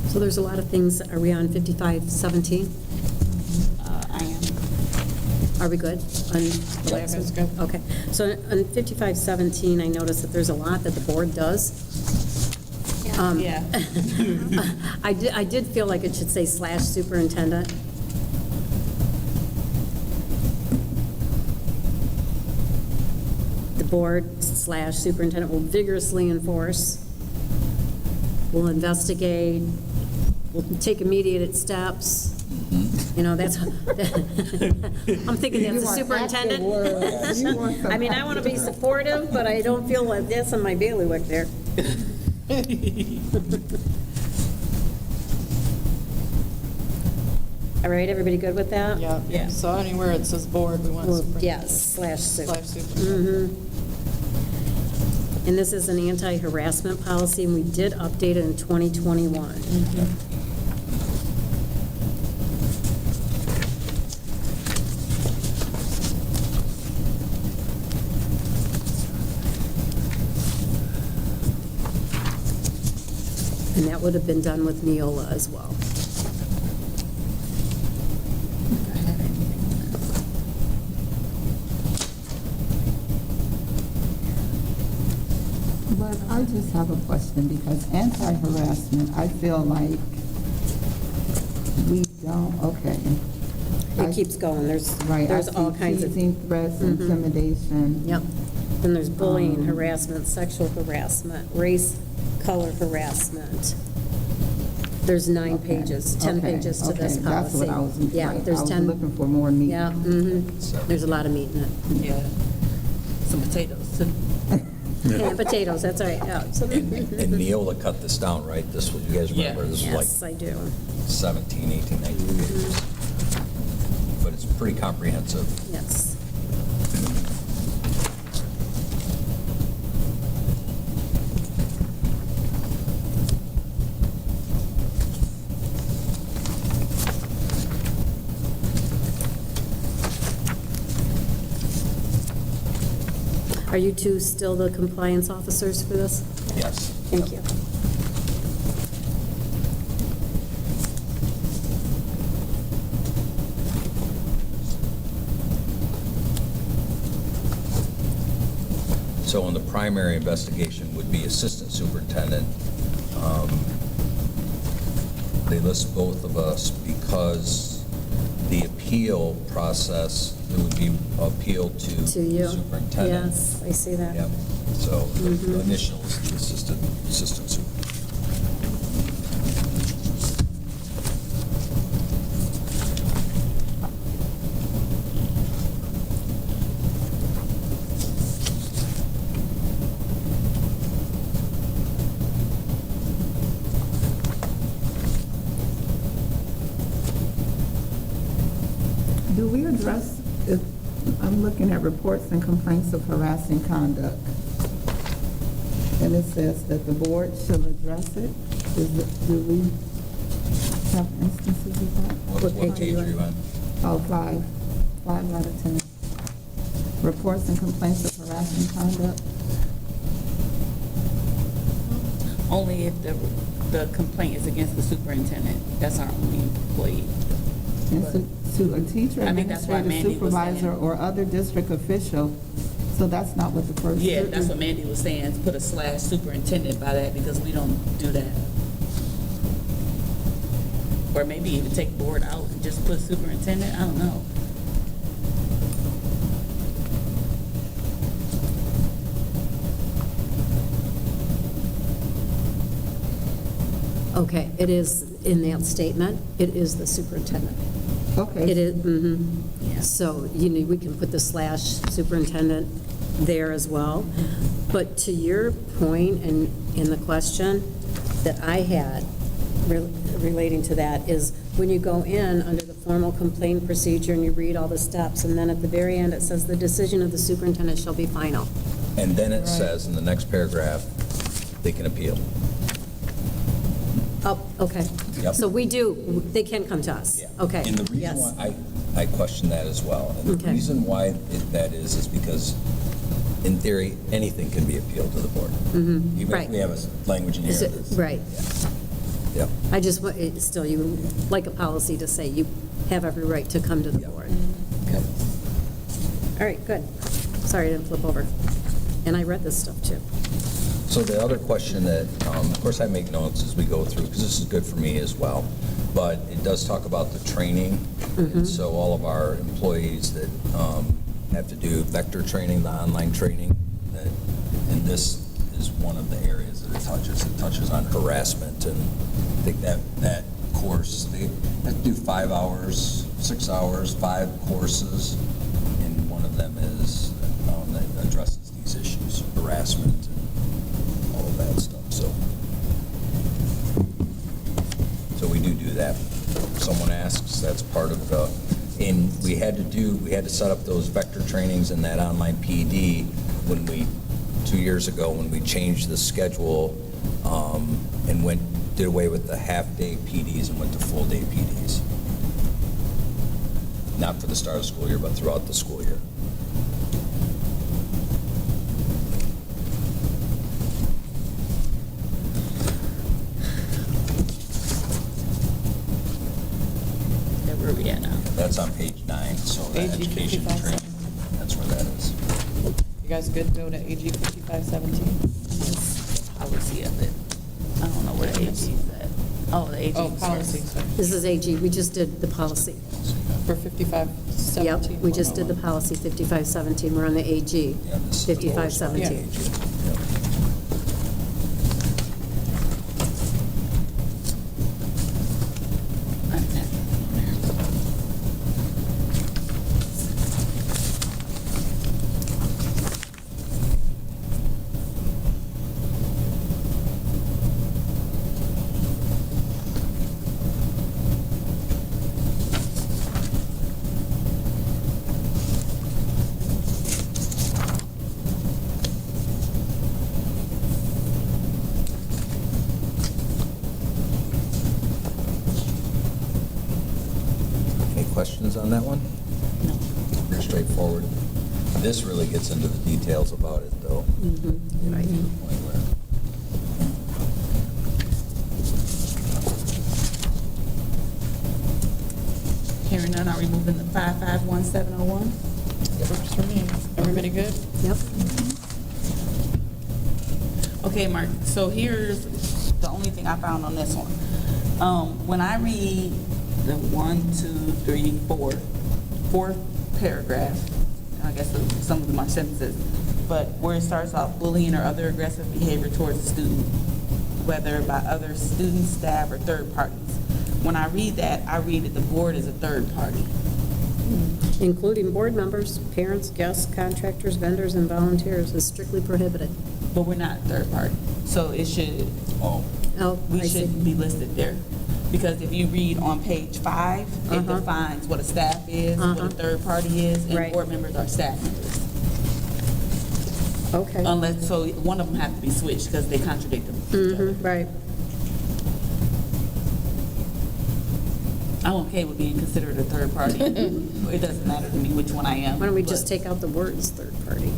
So there's a lot of things. Are we on 5517? I am. Are we good? On the last That's one? good. Okay. So on 5517, I noticed that there's a lot that the board does. Yeah. I did feel like it should say / superintendent. The board / superintendent will vigorously enforce, will investigate, will take immediate steps. You know, that's, I'm thinking that's the superintendent. I mean, I want to be supportive, but I don't feel like that's on my bailiwick there. All right, everybody good with that? Yeah, Yeah. so anywhere it says board, we want Well, super. yes, / super. Slash super. And this is an anti-harassment policy, and we did update it in 2021. And that would have been done with Neola as well. But I just have a question, because anti-harassment, I feel like we don't, okay. It keeps going, Right, I there's all see kinds of, teasing, threats, intimidation. yep. Then there's bullying, harassment, sexual harassment, race, color harassment. There's 9 pages, 10 Okay, pages to this okay, policy. That's what I was, Yeah, right, there's I was 10. looking for more meat. Yeah, there's a lot of meat in it. Yeah. Some potatoes. And potatoes, that's all right, yeah. And Neola cut this down, right? This was, you guys remember, Yeah. this was Yes, like I do. 17, 18, 19 pages. But it's pretty comprehensive. Yes. Are you two still the compliance officers for this? Yes. Thank you. So in the primary investigation would be assistant superintendent. They list both of us because the appeal process, it would be appeal to To you? superintendent. Yes, I see that. Yep. So the initial is the assistant super. Do we address, if, I'm looking at reports and complaints of harassing conduct. And it says that the board shall address it. Do we have instances of that? What page are you on? Oh, 5 out of 10. Reports and complaints of harassing conduct. Only if the complaint is against the superintendent. That's our only employee. And to a teacher, I think that's what administrative Mandy was supervisor, saying. or other district official. So that's not what the first. Yeah, that's what Mandy was saying, put a / superintendent by that because we don't do that. Or maybe even take board out and just put superintendent, I don't know. Okay, it is in that statement, it is the superintendent. Okay. It is, Yeah. So, we can put the / superintendent there as well. But to your point and in the question that I had relating to that is when you go in under the formal complaint procedure and you read all the steps, and then at the very end, it says the decision of the superintendent shall be final. And then it says in the next paragraph, they can appeal. Oh, okay. Yep. So we do, they can come to us? Yeah. Okay. And the reason Yes. why, I question that as well. And the Okay. reason why that is because, in theory, anything can be appealed to the board. Even if Right. we have a language in here Is it- that's. Right. Yep. I just, still, you like a policy to say you have every right to come to the Yep. board. Yep. All right, good. Sorry I didn't flip over. And I read this stuff too. So the other question that, of course, I make notes as we go through, because this is good for me as well, but it does talk about the training. And so all of our employees that have to do vector training, the online training, and this is one of the areas that it touches. It touches on harassment, and I think that course, they have to do 5 hours, 6 hours, 5 courses, and one of them is, that addresses these issues, harassment and all of that stuff, so we do that. If someone asks, that's part of the, and we had to set up those vector trainings and that online PD when 2 years ago, when we changed the schedule, and did away with the half-day PDs and went to full-day PDs. Not for the start of the school year, but throughout the school year. Yeah, where are we at now? That's on page 9, so the AG education and 55. training, that's where that is. You guys good to go to AG 5517? Policy of it. I don't know where the AG is at. Oh, the AG. Oh, is policy, first. sorry. This is AG, we just did the policy. For 5517. Yep, we just did the policy 5517, we're on the AG, Yeah, this is the lowest one. 5517. Yep. Any questions on that one? No. Pretty straightforward. This really gets into the details about it, though. Right. To the point where- Hearing none, are we moving to 551701? Works for me. Everybody good? Yep. Okay, Mark, so here's the only thing I found on this one. When I read the 1, 2, 3, 4, fourth paragraph, I guess some of my sentences, but where it starts off, bullying or other aggressive behavior towards a student, whether by other students, staff, or third parties. When I read that, I read that the board is a third party. Including board members, parents, guests, contractors, vendors, and volunteers is strictly prohibited. But we're not a third party, so it should, Oh, Oh, I we see. shouldn't be listed there. Because if you read on page 5, it Uh-huh. defines what a staff is, what a Uh-huh. third party is, and Right. board members are staff members. Okay. Unless, so one of them have to be switched because they contradict them. Right. I'm okay with being considered a third party. It doesn't matter to me which one I am. Why don't we just but- take out the words "third party"?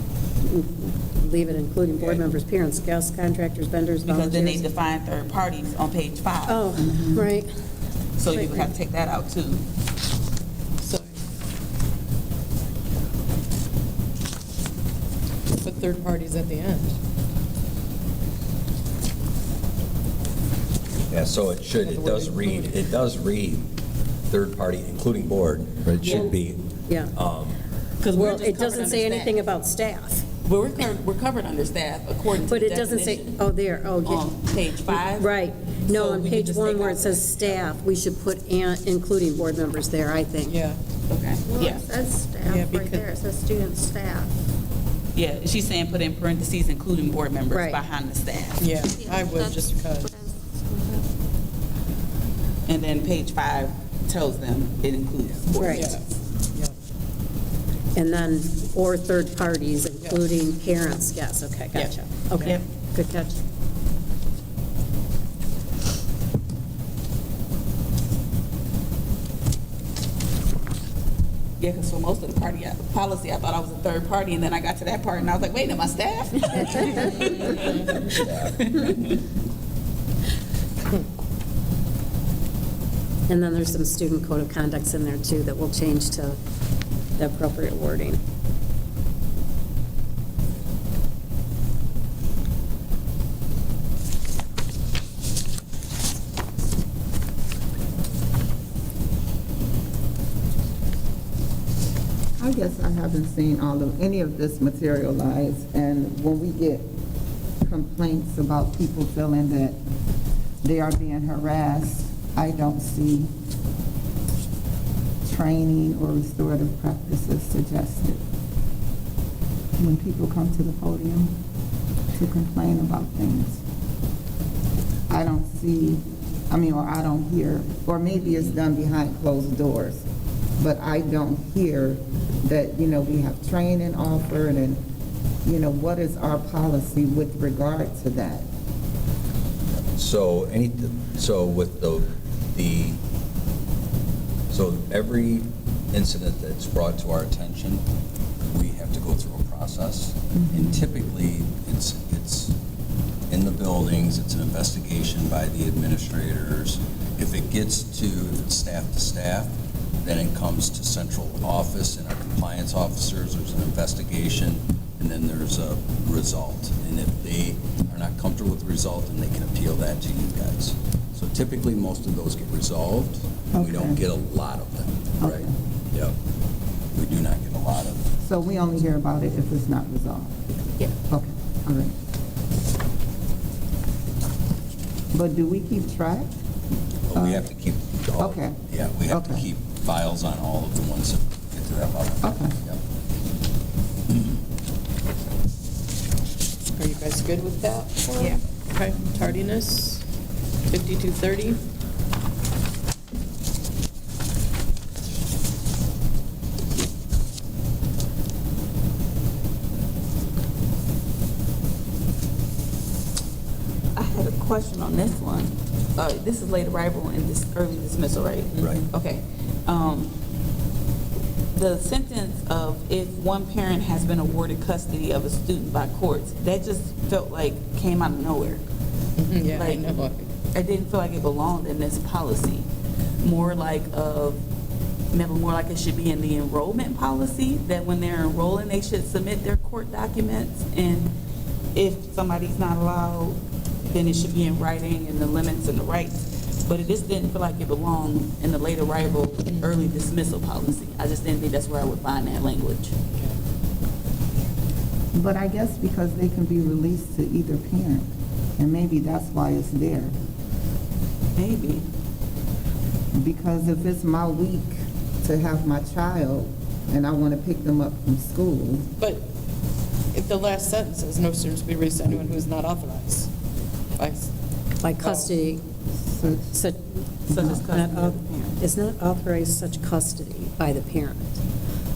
Leave it including board Okay. members, parents, guests, contractors, vendors, Because then they volunteers. define third parties on page 5. Oh, right. So you would have to take that out too. So. Put third parties at the end. yeah, so it should, it does read third party, including board, but it should be, Yeah. Because we're Well, just it covered doesn't under say staff. anything about staff. But we're covered under staff according to But the it doesn't say, definition. oh, there, oh. yeah. On page 5? Right. No, So on we could page just 1 take where out it says staff, we should put including board members there, I think. Yeah. Okay, Well, yeah. it says Yeah, staff right because- there, it says student staff. Yeah, she's saying put in parentheses, including board members Right. behind the staff. Yeah, I would, That's just because. what I was- And then page 5 tells them it includes board Right. members. Yeah. And then, or third parties, including parents, yes, okay, gotcha. Okay, Yep. good catch. Yeah, because for most of the policy, I thought I was a third party, and then I got to that part, and I was like, wait, am I staff? And then there's some student code of conducts in there too that will change to the appropriate wording. I guess I haven't seen any of this materialize, and when we get complaints about people feeling that they are being harassed, I don't see training or restorative practices suggested. When people come to the podium to complain about things, I don't see, or I don't hear, or maybe it's done behind closed doors, but I don't hear that, we have training offered, and, what is our policy with regard to that? so so every incident that's brought to our attention, we have to go through a process. And typically, it's in the buildings, it's an investigation by the administrators. If it's staff to staff, then it comes to central office and our compliance officers, there's an investigation, and then there's a result. And if they are not comfortable with the result, then they can appeal that to you guys. So typically, most of those get resolved, and we don't Okay. get a lot of them, right? Okay. Yep. We do not get a lot of, So we only hear about it if it's not resolved? Yeah. Okay, all right. But do we keep track? but we have to keep all, Okay. yeah, we have to Okay. keep files on all of the ones that get to that level. Okay. Yep. Are you guys good with that? Yeah. Okay, tardiness, 5230. I had a question on this one. This is late arrival and this early dismissal, right? Right. Okay. The sentence of if one parent has been awarded custody of a student by courts, that just felt like came out of nowhere. Yeah, I Like, know. I didn't feel like it belonged in this policy. More like it should be in the enrollment policy, that when they're enrolling, they should submit their court documents. And if somebody's not allowed, then it should be in writing and the limits and the rights. But it just didn't feel like it belonged in the late arrival, early dismissal policy. I just didn't think that's where I would find that language. But I guess because they can be released to either parent, and maybe that's why it's there. Maybe. Because if it's my week to have my child, and I want to pick them up from school, But if the last sentence says no students will be released to anyone who is not authorized by, By custody, so such, Such as custody of the parent. is not authorized such custody by the parent.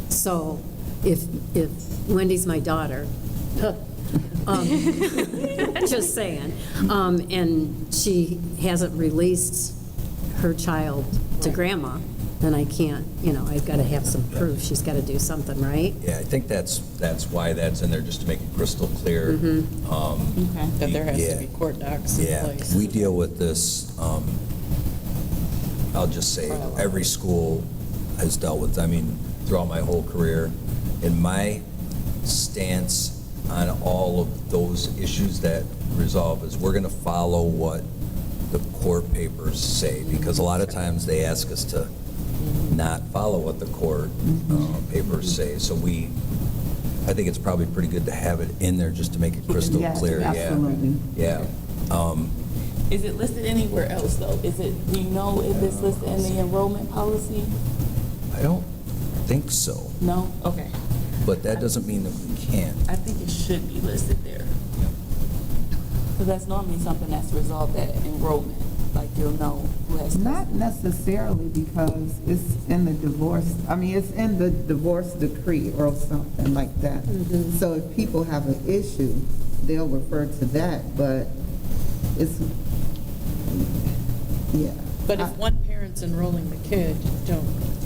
So if Wendy's my daughter, just saying, and she hasn't released her child to grandma, then I can't, I've got to have some proof. She's got to do something, right? Yeah, I think that's why that's in there, just to make it crystal clear. Okay. that there has to Yeah. be court docs in Yeah, place. we deal with this, I'll just say, every school has dealt with, throughout my whole career. And my stance on all of those issues that resolve is we're going to follow what the court papers say, because a lot of times they ask us to not follow what the court papers say. So I think it's probably pretty good to have it in there just to make it crystal Yes, clear. Yeah. absolutely. Yeah. Is it listed anywhere else, though? Do you know if it's listed in the enrollment policy? I don't think so, No? Okay. but that doesn't mean that we can't. I think it should be listed there. Because that's normally something that's resolved at enrollment, like you'll know who has not custody. necessarily because it's in the divorce, it's in the divorce decree or something like that. So if people have an issue, they'll refer to that, but it's, yeah. But if one parent's enrolling the kid,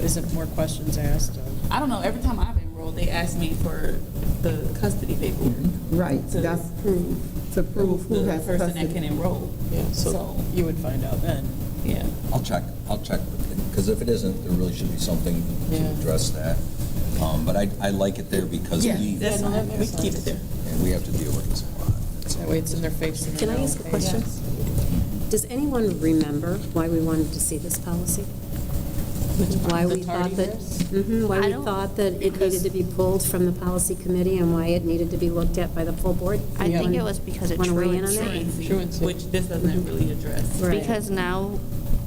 isn't more questions asked of? I don't know, every time I've enrolled, they ask me for the custody paperwork. Right, To that's prove to prove who the has person that can custody. enroll. Yeah, so So, you would find out then. yeah. I'll check, because if it isn't, there really should be something to Yeah. address that. But I like it there because Yeah, we, that's no, that fine. We makes can keep it sense. there. and we have to deal with this a lot. That's all. That way it's in their face. and they Can I know. ask a question? Does anyone remember why we wanted to see this policy? Why The we thought that, tardiness? why I we don't- thought that it because- needed to be pulled from the policy committee and why it needed to be looked at by the full board? I think it was because of Wanna weigh in on that? truancy. Truancy. Which this doesn't really address. Right. Because now,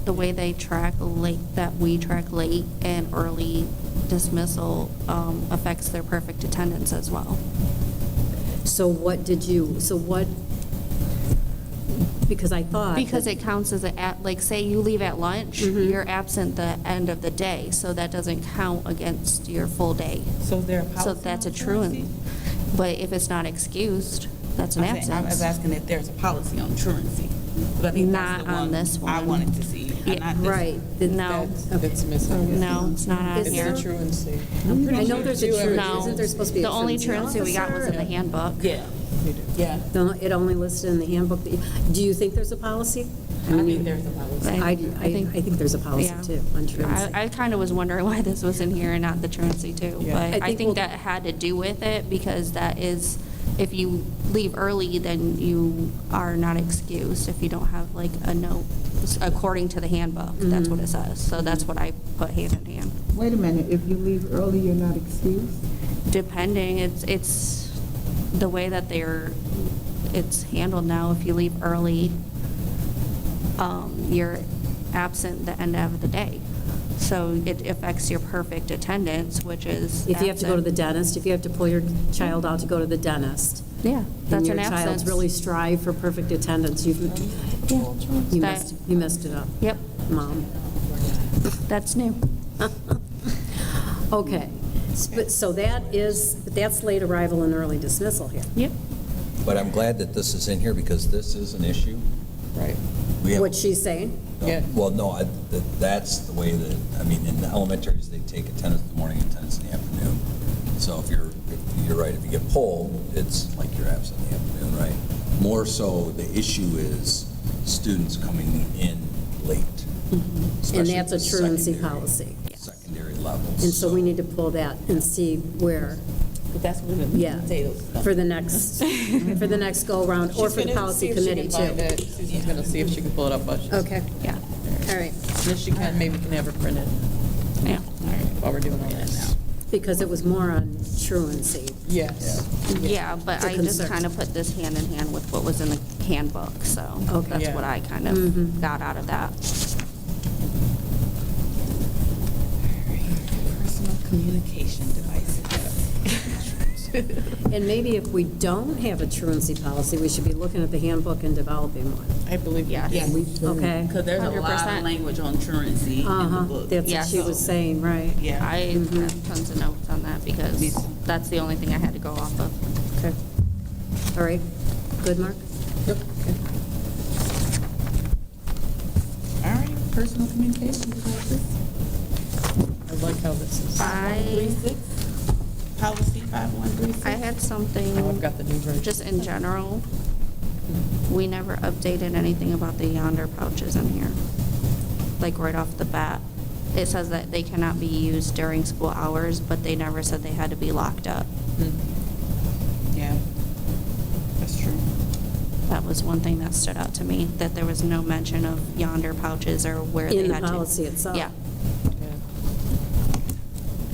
the way they track late, that we track late and early dismissal affects their perfect attendance as well. So what, because I thought. Because that- it counts as like, say you leave at lunch, you're absent the end of the day, so that doesn't count against your full day. So is there a policy? So that's a on truancy. But if it's not excused, that's an I'm saying- I was absence. asking if there's a policy on truancy. But I think that's Not the on this I one. wanted to see. Yeah, not this Right. one. No, That's missing. no, it's not on Is It's here. the truancy. I know there's a truancy, No. isn't there supposed to be a The only truancy truancy we got was in the officer? handbook. Yeah, You do. yeah. It only listed in the handbook. Do you think there's a policy? I think there's a policy. I think there's a policy Yeah. too on truancy. I kind of was wondering why this was in here and not the truancy too. Yeah. But I I think think we'll- that had to do with it because that is, if you leave early, then you are not excused if you don't have like a note, according to the handbook. That's what it says. So that's what I put hand in hand. Wait a minute, if you leave early, you're not excused? Depending, it's the way that it's handled now. If you leave early, you're absent the end of the day. So it affects your perfect attendance, which is If you have to go to the absent. dentist, if you have to pull your child out to go to the dentist. Yeah, that's an And your absence. child's really strive for perfect attendance, you That- messed it up, Yep, Mom. that's new. Okay, so that's late arrival and early dismissal here. Yep. But I'm glad that this is in here because this is an issue. Right. We have- What she's saying? No, Yeah. Well, no, that's the way that, I mean, in the elementaries, they take attendance in the morning, attendance in the afternoon. So if you're right, if you get pulled, it's like you're absent in the afternoon, right? More so, the issue is students coming in late. And especially that's a the truancy secondary- policy. Secondary levels. And so we need to pull that and see where, But that's what the yeah, potatoes. for the next go-around, or She's for the gonna policy see if she committee, can find too. it. Susan's gonna see if she can pull it up while she's. Okay, Yeah, all right, And if she can, maybe we can have her print it yeah. while we're doing all that now. because it was more on truancy. Yes. Yeah, but The I just concern. kind of put this hand in hand with what was in the handbook, so Okay. that's Yeah. what I kind Mhm. of got out of that. Personal communication devices. And maybe if we don't have a truancy policy, we should be looking at the handbook and developing one, I believe. Yes. Yes. okay? Because there's a lot of 100%. language on truancy in the Uh-huh, book. that's what Yeah, she so- was saying, right? Yeah. I have tons of notes on that because Me too. that's the only thing I had to go off of. Okay. All right, good, Mark? Yep. All right, personal communication devices. I like how this is. 5136, policy 5136. I had Oh, I've something, got the new version. just in general, we never updated anything about the yonder pouches in here, like right off the bat. It says that they cannot be used during school hours, but they never said they had to be locked up. Yeah, that's true. That was one thing that stood out to me, that there was no mention of yonder pouches or where they In had the to. policy itself? Yeah,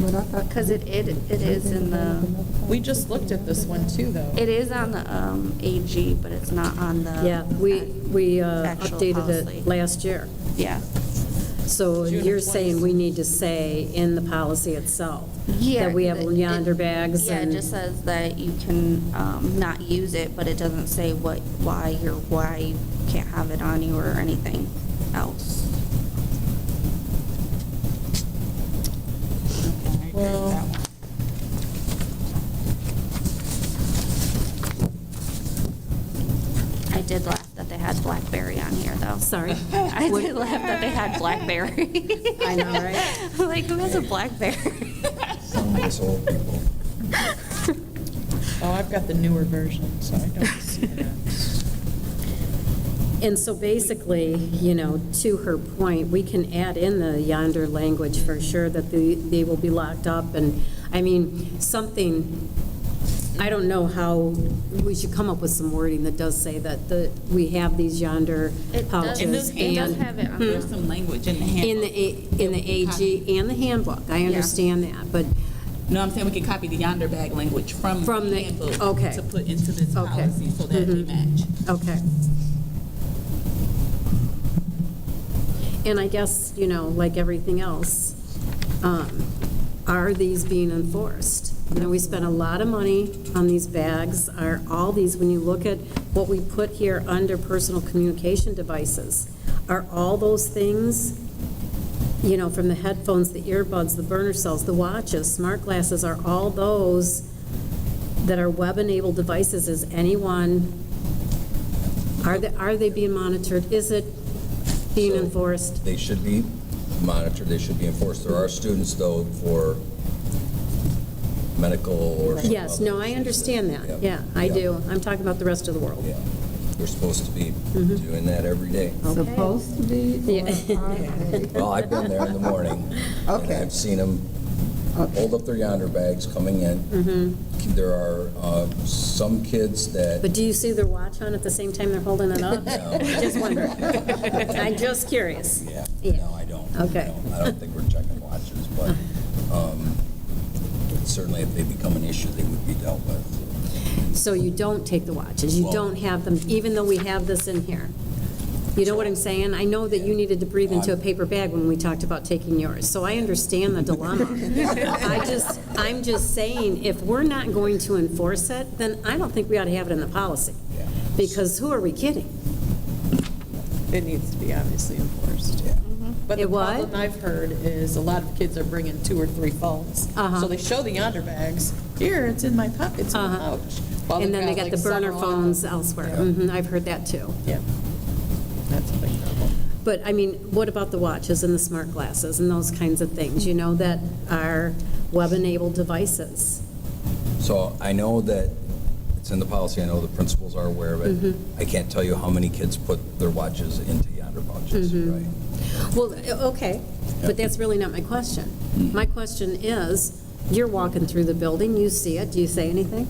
But I thought. because it is in the, We just looked at this one too, though. it is on the AG, but it's not on the. Yeah, we Actual updated policy. it last year. Yeah. So June of you're saying 20. we need to say in the policy itself? Yeah. That we have it- yonder bags Yeah, and? it just says that you can not use it, but it doesn't say why you can't have it on you or anything else. Okay, I agree with Well- that one. I did laugh that they had Blackberry on here, though. Sorry? I What- did laugh that they had Blackberry. I know, right? Like, who has a Blackberry? Some of us old people. Oh, I've got the newer version, so I don't see that. And so basically, you know, to her point, we can add in the yonder language for sure that they will be locked up. And, I mean, something, I don't know how, we should come up with some wording that does say that we have these yonder It does- pouches. it does and- have it on There's some language in the handbook. In the AG and the handbook, I understand that, but, No, I'm saying we can copy the yonder bag language from From the the- handbook okay. to put into this Okay. policy so that they match. okay. And I guess, you know, like everything else, are these being enforced? You know, we spent a lot of money on these bags, are all these, when you look at what we put here under personal communication devices, are all those things, you know, from the headphones, the earbuds, the burner cells, the watches, smart glasses, are all those that are web-enabled devices, is anyone, are they being monitored? Is it being So, enforced? They should be monitored, they should be enforced. There are students, though, for medical or some Yes, no, other I issues understand that, yeah, I Yeah. do. I'm talking about the rest of the world. Yeah, they're supposed to be Mm-hmm. doing that every day. Okay. Supposed to be, or Yeah. are they? Well, I've been there in the morning. And Okay. I've seen them hold up their yonder bags coming in. There are some kids that, But do you see their watch on at the same time they're holding it up? No. Just wondering. I'm just curious. yeah, Yeah. no, I don't. Okay. I don't think we're checking watches, but certainly if they become an issue, they would be dealt with. So you don't take the watches, you Well- don't have them, even though we have this in here? You know what I'm saying? I know that you needed to breathe into a paper bag when we talked about taking yours, so I understand the dilemma. I'm just saying, if we're not going to enforce it, then I don't think we ought to have it in the policy. Yeah. Because who are we kidding? It needs to be obviously enforced. Yeah. But the It what? problem I've heard is a lot of kids are bringing 2 or 3 phones. Uh-huh. So they show the yonder bags, here, it's in my pocket, it's in my Uh-huh. pouch. While And they've then they got like the burner 7 on phones them. elsewhere. Yeah. Mhm, I've heard that too. Yeah, that's a big problem. But, I mean, what about the watches and the smart glasses and those kinds of things, you know, that are web-enabled devices? So I know that it's in the policy, I know the principals are aware of it. I can't tell you how many kids put their watches into yonder pouches, right? Well, okay, but that's really not my question. My question is, you're walking through the building, you see it, do you say anything?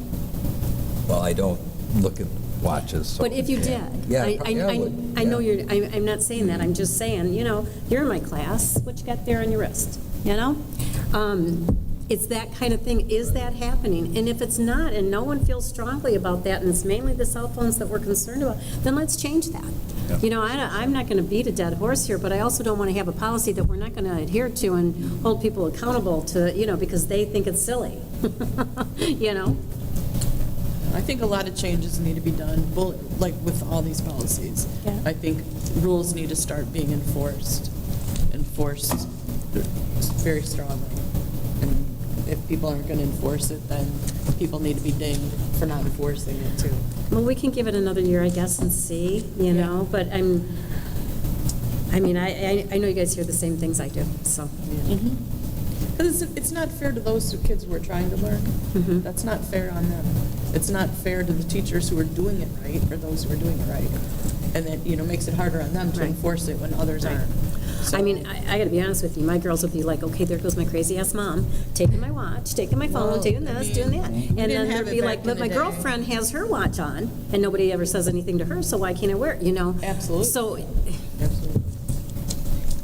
Well, I don't look at watches, so. But if you did, Yeah, I would, I know yeah. I'm not saying that, I'm just saying, you know, you're in my class, what you got there on your wrist, you know? It's that kind of thing, is that happening? And if it's not, and no one feels strongly about that, and it's mainly the cell phones that we're concerned about, then let's change that. Yeah. You know, I'm not going to beat a dead horse here, but I also don't want to have a policy that we're not going to adhere to and hold people accountable to, you know, because they think it's silly, you know? I think a lot of changes need to be done, well, like with all these policies. Yeah. I think rules need to start being enforced very strongly. And if people aren't going to enforce it, then people need to be dinged for not enforcing it too. Well, we can give it another year, I guess, and see, you know, but I know you guys hear the same things I do, so. Because it's not fair to those kids who are trying to learn. That's not fair on them. It's not fair to the teachers who are doing it right, or those who are doing it right. And it, you know, makes it harder on them to Right. enforce it when others Right. aren't. I mean, I gotta be honest with you, my girls would be like, okay, there goes my crazy-ass mom, taking my watch, taking my phone, Well, doing I this, mean, doing that. we And didn't then have they'd it be back like, in but the my day." girlfriend has her watch on, and nobody ever says anything to her, so why can't I wear it, you know? Absolutely. So, Absolutely.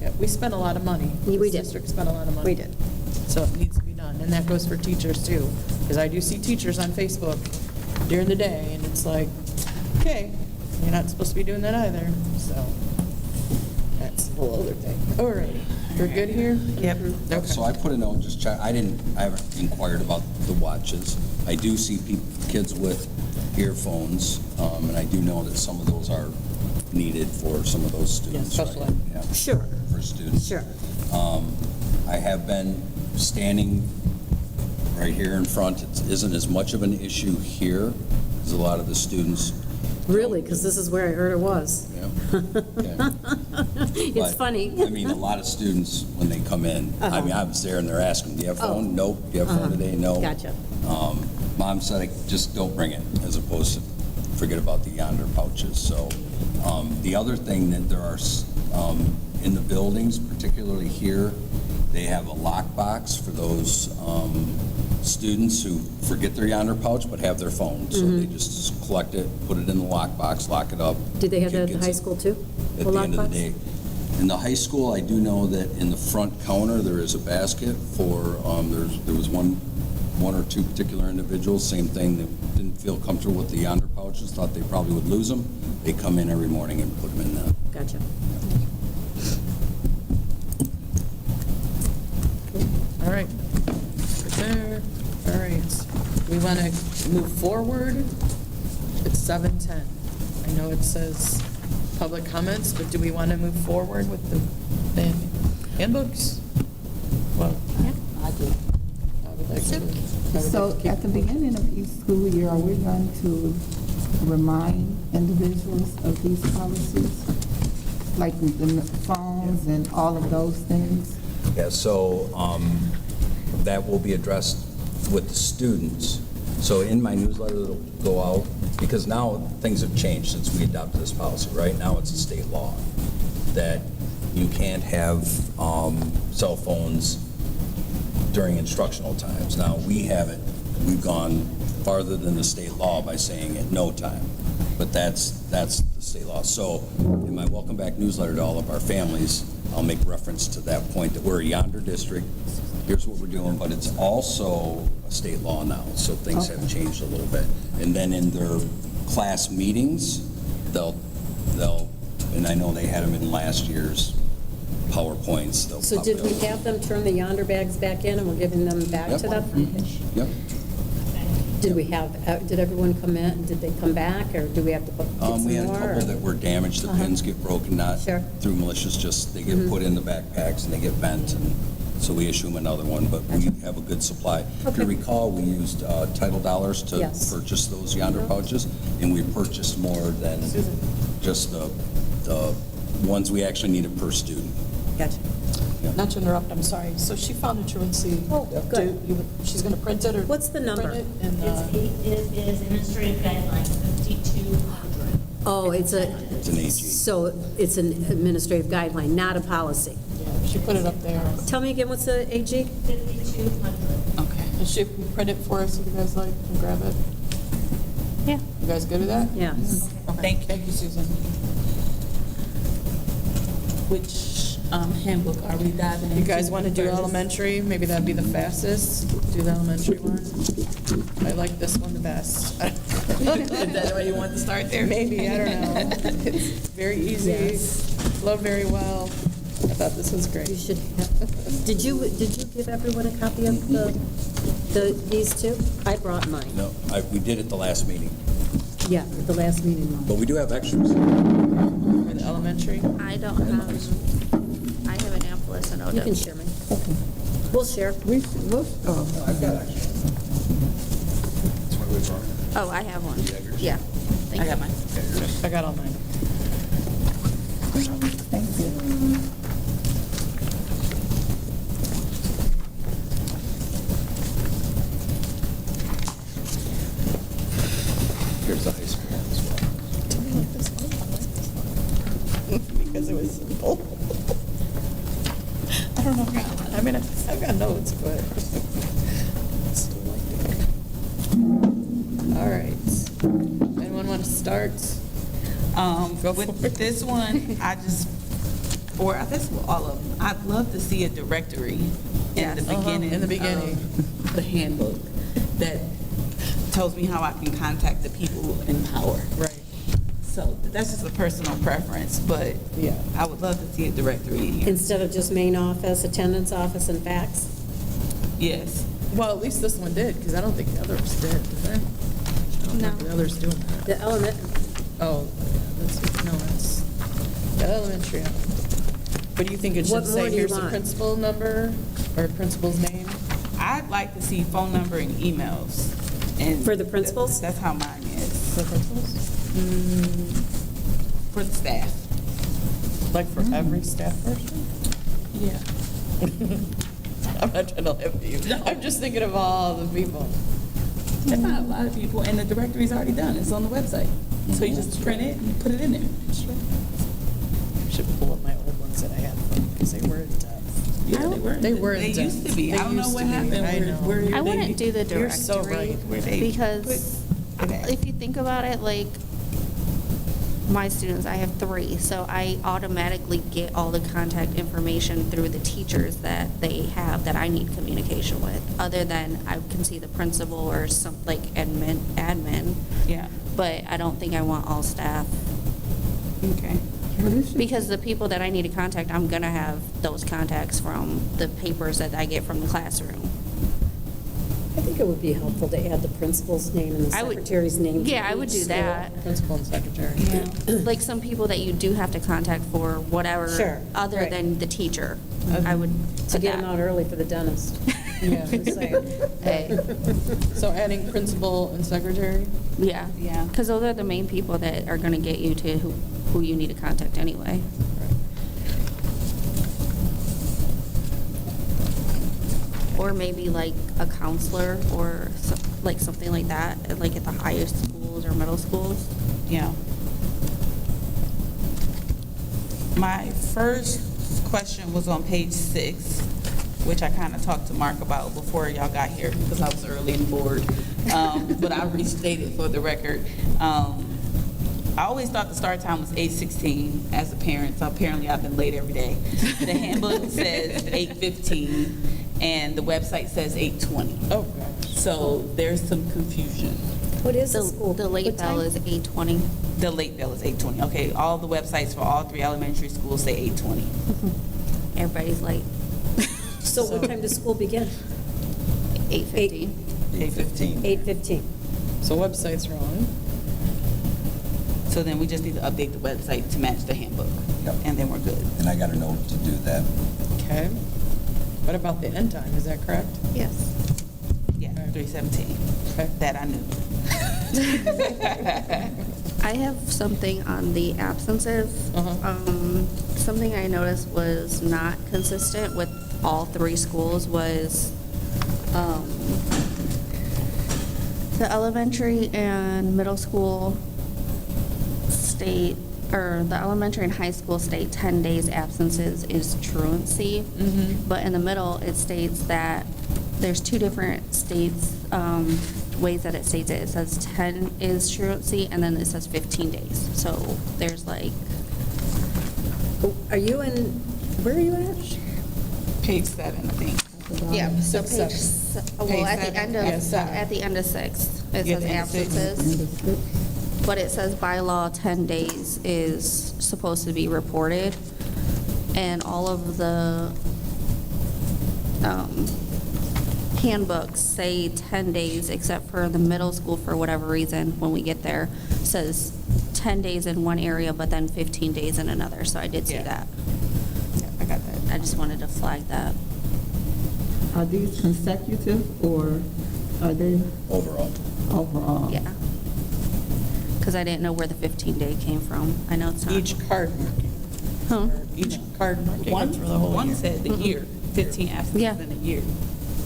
Yeah, we spent a lot of money. We This did. district spent a lot of money. we did. So it needs to be done, and that goes for teachers too. Because I do see teachers on Facebook during the day, and it's like, okay, you're not supposed to be doing that either, so that's a whole other thing. All right, we're good here? Yep. Okay. So I put a note, just check, I haven't inquired about the watches. I do see kids with earphones, and I do know that some of those are needed for some of those students. Yeah, special right? ed. Yeah, Sure. For students. Sure. I have been standing right here in front. It isn't as much of an issue here, because a lot of the students. Really, because this is where I heard it was. Yeah. Yeah. It's But, funny. I mean, a lot of students, when they come in, I mean, I was there and they're asking, do you have a phone? Oh. Nope. Do you have a phone today? No. Gotcha. Mom said, just don't bring it, as opposed to forget about the yonder pouches. So the other thing that there are in the buildings, particularly here, they have a lockbox for those students who forget their yonder pouch but have their phone. So they just collect it, put it in the lockbox, lock it up. Did they have Kid that at the gets high it school too? at the end of the day. In the high school, I do know that in the front counter, there is a basket for, there was one or two particular individuals, same thing, that didn't feel comfortable with the yonder pouches, thought they probably would lose them. They come in every morning and put them in the. Gotcha. All right. Right there. All right. We want to move forward. It's 7:10. I know it says public comments, but do we want to move forward with the handbooks? Well, Yeah. I would like to. I would like So to keep- at the beginning of each school year, are we going to remind individuals of these policies? Like with the phones and all of those things? Yeah, so that will be addressed with the students. So in my newsletter that'll go out, because now things have changed since we adopted this policy, right? Now it's a state law that you can't have cell phones during instructional times. Now, we've gone farther than the state law by saying at no time, but that's the state law. So in my Welcome Back newsletter to all of our families, I'll make reference to that point, that we're a yonder district, here's what we're doing, but it's also a state law now, so things have changed a little bit. And then in their class meetings, they'll, and I know they had them in last year's PowerPoints. They'll So pop did it we up. have them turn the Yonder bags back in and we're giving them back Yep. to them? Yep. Did we have, did everyone come in, did they come back, or do we have to get some more? We had a couple or- that were damaged, the Uh-huh. pins get broken, not Sure. Mm-hmm. through malicious, just they get put in the backpacks and they get bent, and so we issue them another one, but we have a good supply. If you Okay. recall, we used title dollars to Yes. purchase those Yonder pouches, and we purchased more than just the ones we actually needed per student. Gotcha. Not to interrupt, I'm sorry. So she found a truancy. Oh, good. She's going to print it or? What's the number? print it and, It is administrative guidelines 5200. Oh, it's a, It's an AG. so it's an administrative guideline, not a policy. yeah, she put it up there. Tell me again, what's the AG? 5200. Okay. And she can print it for us if you guys like, and grab it. Yeah. You guys good with that? Yes. Thank you. Thank you, Susan. Which handbook are we diving into? You guys want to do first? elementary? Maybe that'd be the fastest. Do the elementary one. I like this one the best. Is that the way you want to start there? Maybe, I don't know. It's very easy, flow very well. I thought this was great. You should have, did you give everyone a copy of these two? I brought mine. No, we did it the last meeting, Yeah, at the last meeting. but we do have extras. For the elementary. I don't have, I have Annapolis and OW. You can share mine. Okay. We'll share. Oh, I have one. Yeah. Thank I you. got mine. I got all mine. Thank you. Here's the high school one as well. Because it was simple. I don't know. I mean, I've got notes, but. Still like it. All right. Anyone want to start? Go for With it. this one, I just, or I guess with all of them, I'd love to see a directory in the beginning. in the beginning. of the handbook that tells me how I can contact the people in power. Right. So that's just a personal preference, but Yeah. I would love to see a directory in here. Instead of just main office, attendance office, and fax? Yes. Well, at least this one did, because I don't think the others did, did they? I don't No. think the others doing that. The element, Oh, that's the elementary. But do you think it What should more say, do you here's the want? principal number, or principal's name? I'd like to see phone number and emails. And For the principals? That's how mine is, For principals? for the staff. Like for every staff person? Yeah. I'm not trying to laugh at you. I'm just thinking of all the people. That's not a lot of people, and the directory's already done, it's on the website. So you just print it and put it in there. Should pull up my old ones that I had, because they were in depth. Yeah, they were. They were They in used to depth. be. They I don't know used what to be. happened. I know. Where I they- wouldn't do the You're so directory right. Where they because put it at. if you think about it, like my students, I have 3, so I automatically get all the contact information through the teachers that they have that I need communication with, other than I can see the principal or some, like admin, Yeah, but I don't think I want all staff. okay. Because the people that I need to contact, I'm gonna have those contacts from the papers that I get from the classroom. I think it would be helpful to add the principal's name and the I would- secretary's name. Yeah, for I would each do school. that. Principal and secretary. Yeah. Like some people that you do have to contact for whatever, Sure, other right. than the teacher. I would To put get them that. out early for the dentist. Yeah. Just saying. Hey, So adding principal and secretary? yeah. Yeah. Because those are the main people that are gonna get you to who you need to contact anyway. Or maybe like a counselor or like something like that, like at the higher schools or middle schools. Yeah. My first question was on page 6, which I kind of talked to Mark about before y'all got here because I was early and bored. But I restated for the record. I always thought the start time was 8:16 as a parent, so apparently I've been late every day. The handbook says 8:15 and the website says 8:20. Oh, gosh. So there's some confusion. What is the school? The late What bell time? is 8:20. The late bell is 8:20. Okay, all the websites for all 3 elementary schools say 8:20. Everybody's late. So what time does school begin? 8:50. 8:15. 8:15. So website's wrong. So then we just need to update the website to match the handbook. Yep. And then we're good. And I got a note to do that. Okay. What about the end time? Is that correct? Yes. Yeah, 3:17. Okay. That I knew. I have something on the absences. Something I noticed was not consistent with all 3 schools was the elementary and middle school state, or the elementary and high school state 10 days absences is truancy. But in the middle, it states that there's 2 different states, ways that it states it. It says 10 is truancy, and then it says 15 days. So there's like, Are you in, where are you at? Page 7, I think. yeah, so Six, page, seven. well, Page at the seven. end Yeah, of, seven. at the end of 6, it Yeah, says the end of six. absences. But it says by law, 10 days is supposed to be reported. And all of the handbooks say 10 days, except for the middle school, for whatever reason, when we get there, says 10 days in one area, but then 15 days in another. So I did see Yeah. that. Yeah, I got that. I just wanted to flag that. Are these consecutive or are they Overall. overall? Yeah. Because I didn't know where the 15-day came from. I know it's not. Each card marking. Huh? Or each card marking One, for the whole one year. said the year, 15 absences Yeah. in a year.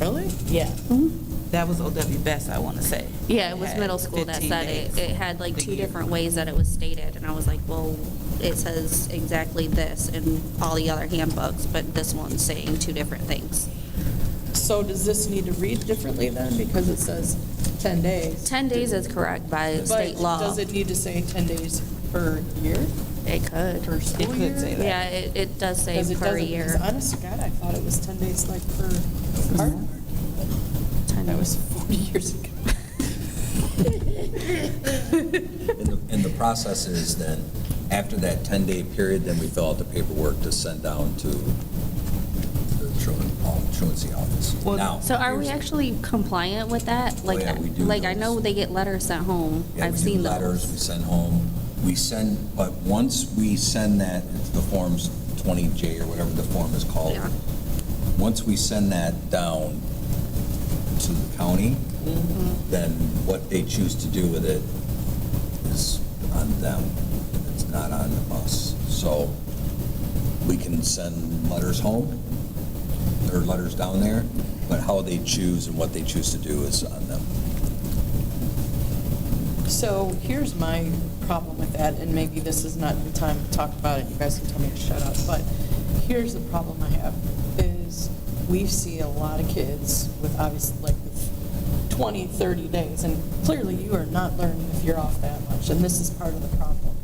Really? Yeah. Mhm. That was OW Best, I want to say. Yeah, it was had middle school that 15 said it. days. It had like The 2 year. different ways that it was stated, and I was like, well, it says exactly this in all the other handbooks, but this one's saying 2 different things. So does this need to read differently then, because it says 10 days? 10 days is correct by state But law. does it need to say 10 days per year? It could. Per It school could year? say that. Yeah, it does say Because it per doesn't, year. because honest to God, I thought it was 10 days like per card. 10 That was days. 40 years ago. And the process is then, after that 10-day period, then we fill out the paperwork to send down to the truancy office. Well, Now, So are we here's- actually compliant with that? Like, yeah, we do like I those. know they get letters sent home. Yeah, I've we do seen letters, we those. send home, but once we send that, it's the Forms 20J or whatever the form is called. Yeah. Once we send that down to the county, then what they choose to do with it is on them. It's not on us. So we can send letters home, or letters down there, but how they choose and what they choose to do is on them. So here's my problem with that, and maybe this is not the time to talk about it, you guys can tell me to shut up, but here's the problem I have, is we see a lot of kids with obviously like with 20, 30 days, and clearly you are not learning if you're off that much, and this is part of the problem.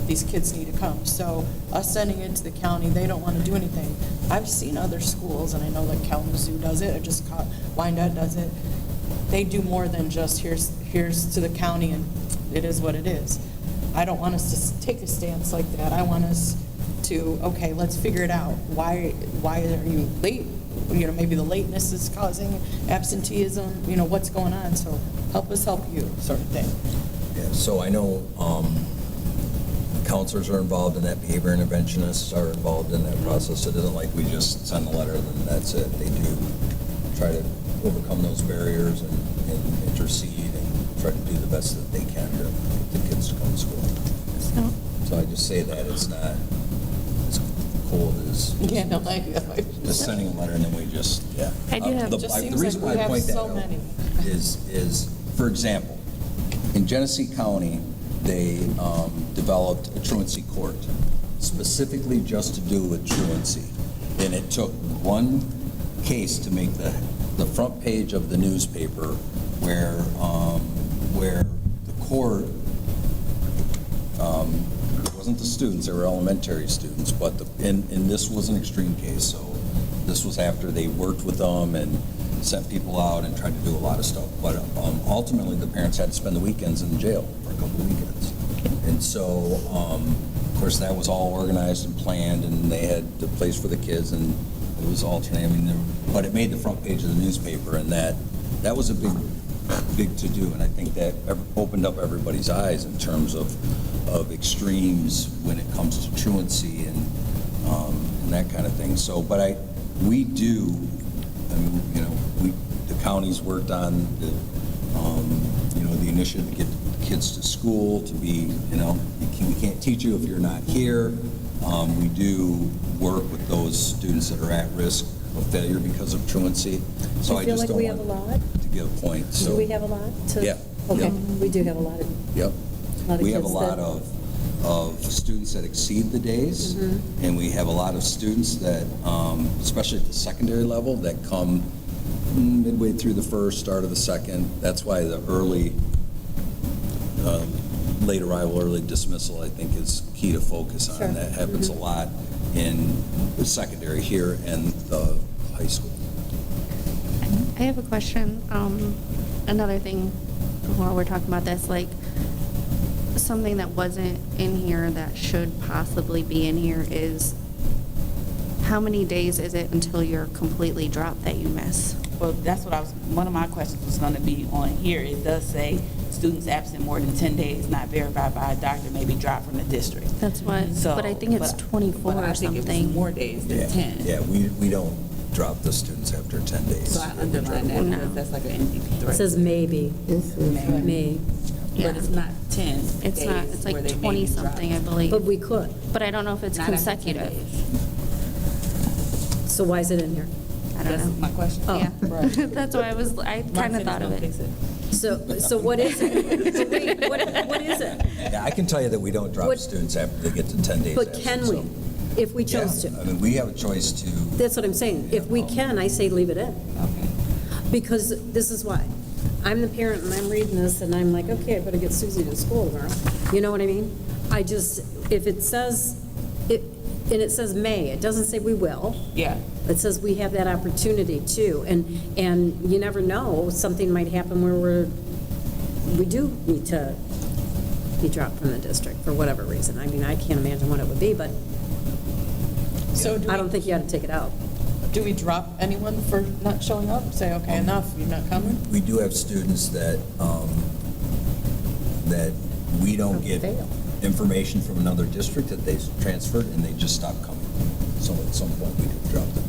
These kids need to come. So us sending it to the county, they don't want to do anything. I've seen other schools, and I know like Kalamazoo does it, or just Wyandotte does it. They do more than just here's to the county and it is what it is. I don't want us to take a stance like that. I want us to, okay, let's figure it out. Why are you late? You know, maybe the lateness is causing absenteeism, you know, what's going on? So help us help you, sort of thing. Yeah, so I know counselors are involved in that, behavior interventionists are involved in that process. It isn't like we just send a letter and that's it. They do try to overcome those barriers and intercede and try to do the best that they can to get the kids to come to school. So, So I just say that it's not as cold as Yeah, no, just sending a letter and then we just, yeah. I do have- The It just the seems reason like we why I have point that so out many. is, for example, in Genesee County, they developed a truancy court specifically just to do with truancy. And it took one case to make the front page of the newspaper where the court, it wasn't the students, they were elementary students, but and this was an extreme case, so this was after they worked with them and sent people out and tried to do a lot of stuff. But ultimately, the parents had to spend the weekends in jail for a couple of weekends. And so, of course, that was all organized and planned, and they had the place for the kids, and it was alternating. I mean, but it made the front page of the newspaper, and that was a big to-do, and I think that opened up everybody's eyes in terms of extremes when it comes to truancy and that kind of thing. So, but we do, I mean, you know, the county's worked on the, you know, the initiative to get kids to school, to be, you know, we can't teach you if you're not here. We do work with those students that are at risk of failure because of truancy. So I feel just like don't we have a want lot? to give a point. So Do we have a lot? Yeah. Okay, Yep. we do have a lot of. Yep. lot of We have a kids lot that- of students that exceed the days, Mm-hmm. and we have a lot of students that, especially at the secondary level, that come midway through the first, start of the second. That's why the early, late arrival, early dismissal, I think, is key to focus on. Sure. That happens a lot in the secondary here and the high school. I have a question. Another thing while we're talking about this, like something that wasn't in here that should possibly be in here is how many days is it until you're completely dropped that you miss? Well, that's what one of my questions was going to be on here. It does say students absent more than 10 days not verified by a doctor may be dropped from the district. That's what, So, but I think it's 24 but I or think it was something. more days than 10. Yeah, we don't drop the students after 10 days. So I underline that No. because that's like an NDP It threat. says maybe, This is, may, But it's not 10 It's not, days it's where like they may be 20-something, I dropped. believe. but we could. But I don't know if it's Not after 10 consecutive. days. So why is it in here? I don't That's know. my question. Oh. Yeah, Right. that's why I kind Mark of said thought he's of gonna it. fix it. So what is it? So wait, what is it? Yeah, I can tell you that we don't drop What- students after they get to 10 days. But absent, can so- we, if we chose Yeah, to? I mean, we have a choice to, That's what I'm saying. If we can, I say leave it in. Okay. Because this is why. I'm the parent and I'm reading this and I'm like, okay, I better get Susie to school tomorrow. You know what I mean? I just, if it says, and it says may, it doesn't say we will. Yeah. It says we have that opportunity too. And you never know, something might happen where we do need to be dropped from the district for whatever reason. I mean, I can't imagine what it would be, but So I don't think you ought to take it out. do we drop anyone for not showing up? Say, okay, enough, you're not coming? we do have students that, that we don't get Fail. information from another district that they transferred and they just stop coming. So at some point, we do drop them.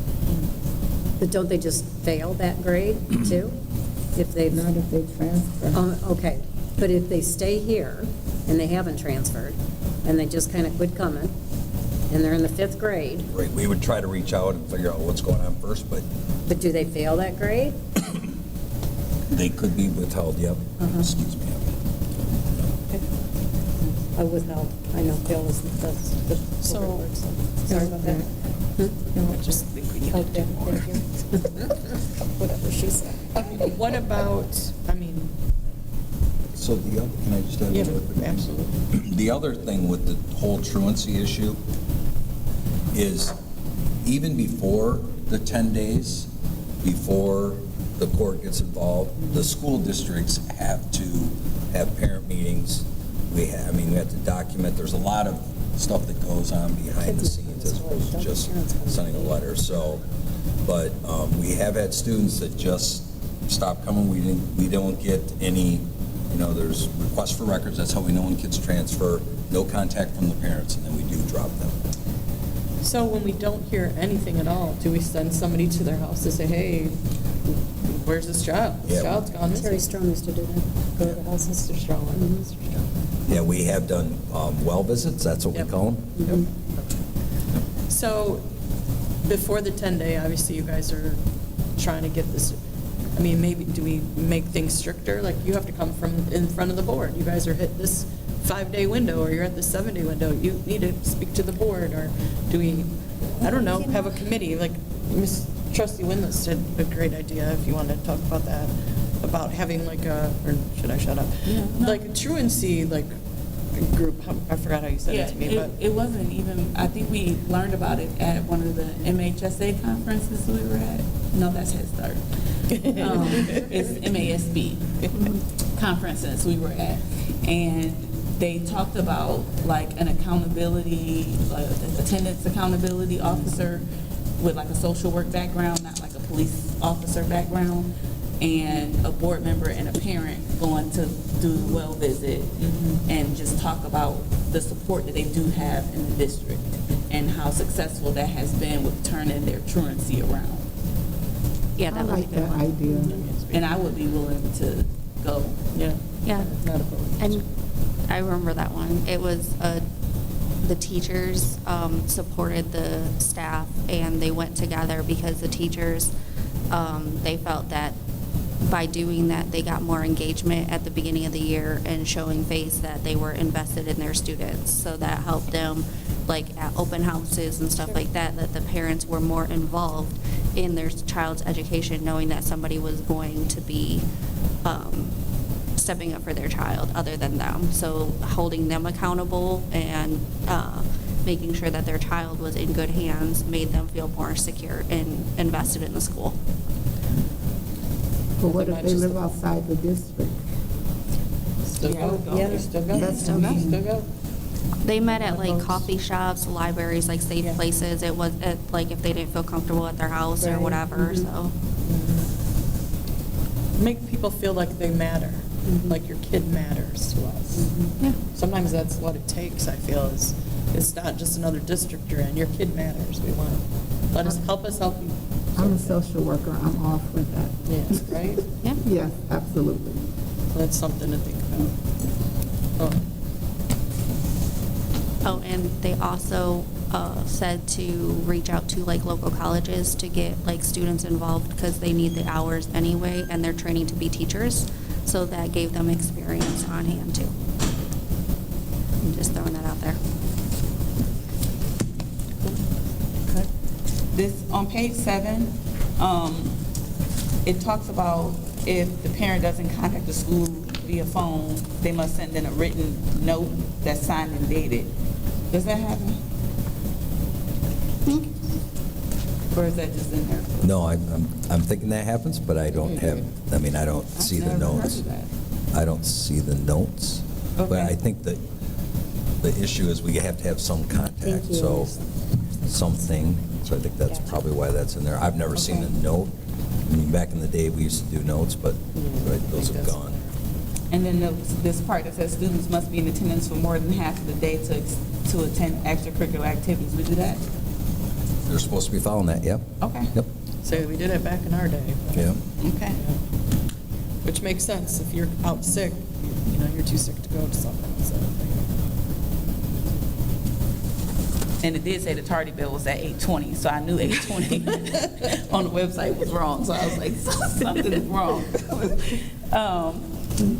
But don't they just fail that grade too? If they've not if they transfer. Okay, but if they stay here and they haven't transferred, and they just kind of quit coming, and they're in the 5th grade, Right, we would try to reach out and figure out what's going on first, but but do they fail that grade? they could be withheld, yep. Excuse me. I withheld, I know fail is the So- word, so sorry about that. Just Okay, thank you. Whatever she said. what about, I mean, So the other, can I just add yeah, one quick thing? absolutely. The other thing with the whole truancy issue is even before the 10 days, before the court gets involved, the school districts have to have parent meetings. We have to document, there's a lot of stuff that goes on behind the scenes as opposed to just sending a letter. So, but we have had students that just stop coming. We don't get any, there's requests for records. That's how we know when kids transfer. No contact from the parents, and then we do drop them. So when we don't hear anything at all, do we send somebody to their house to say, hey, where's this child? This Yeah. child's gone Terry missing. Strong used to do that, go to the house. Mr. Strong, Mr. Strong. Yeah, we have done well visits. That's what we Yep. call them. So, before the 10-day, obviously you guys are trying to get this, I mean, maybe, do we make things stricter? Like, you have to come from in front of the board. You guys are hit this 5-day window, or you're at the 7-day window. You need to speak to the board, or do we, I don't know, have a committee? Like, Ms. Trustee Winless had a great idea, if you want to talk about that, about having like a, or should I shut up? Yeah, no. Like a truancy, like, group, I forgot how you said it to me, but. It wasn't even, I think we learned about it at one of the MHSA conferences we were at. No, that's Head Start. It's MASB conferences we were at. And they talked about like an accountability, like an attendance accountability officer with like a social work background, not like a police officer background, and a board member and a parent going to do the well visit and just talk about the support that they do have in the district and how successful that has been with turning their truancy around. Yeah, I that would be like good. that idea. And I would be willing to go. Yeah. Yeah. Not opposed. And I remember that one. It was the teachers supported the staff, and they went together because the teachers, they felt that by doing that, they got more engagement at the beginning of the year and showing face that they were invested in their students. So that helped them, like at open houses and stuff like that, that the parents were more involved in their child's education, knowing that somebody was going to be stepping up for their child other than them. So holding them accountable and making sure that their child was in good hands made them feel more secure and invested in the school. But what if they live outside the district? Still go. Yeah. They still go. That's Still go. Still go. They met at like Opposed. coffee shops, libraries, like safe Yeah. places. It was like if they didn't feel comfortable at their house or Right. whatever, so. Make people feel like they matter, like your kid matters to us. Yeah. Sometimes that's what it takes, I feel, is it's not just another district you're in. Your kid matters. We want, let us, help us help you. I'm a social worker, I'm off with that. Yes, right? Yeah. Yes, absolutely. That's something to think about. Oh. Oh, and they also said to reach out to like local colleges to get like students involved because they need the hours anyway, and they're training to be teachers. So that gave them experience on hand too. I'm just throwing that out there. Okay. This, on page 7, it talks about if the parent doesn't contact the school via phone, they must send in a written note that's signed and dated. Does that happen? Or is that just in there? No, I'm thinking that happens, but I don't have, I mean, I don't see the I've never heard notes. of that. I don't see the notes. But Okay. I think that the issue is we have to have some contact, so something, so I think that's probably why that's in there. I've never seen a note. I mean, back in the day, we used to do notes, but right, those have gone. And then this part that says students must be in attendance for more than half of the day to attend extracurricular activities. We do that? They're supposed to be following that, yep. Okay. Yep, So we did it back in our day. yeah. Okay. Which makes sense. If you're out sick, you know, you're too sick to go to something, so. And it did say the tardy bill was at 8:20, so I knew 8:20 on the website was wrong, so I was like, something is wrong.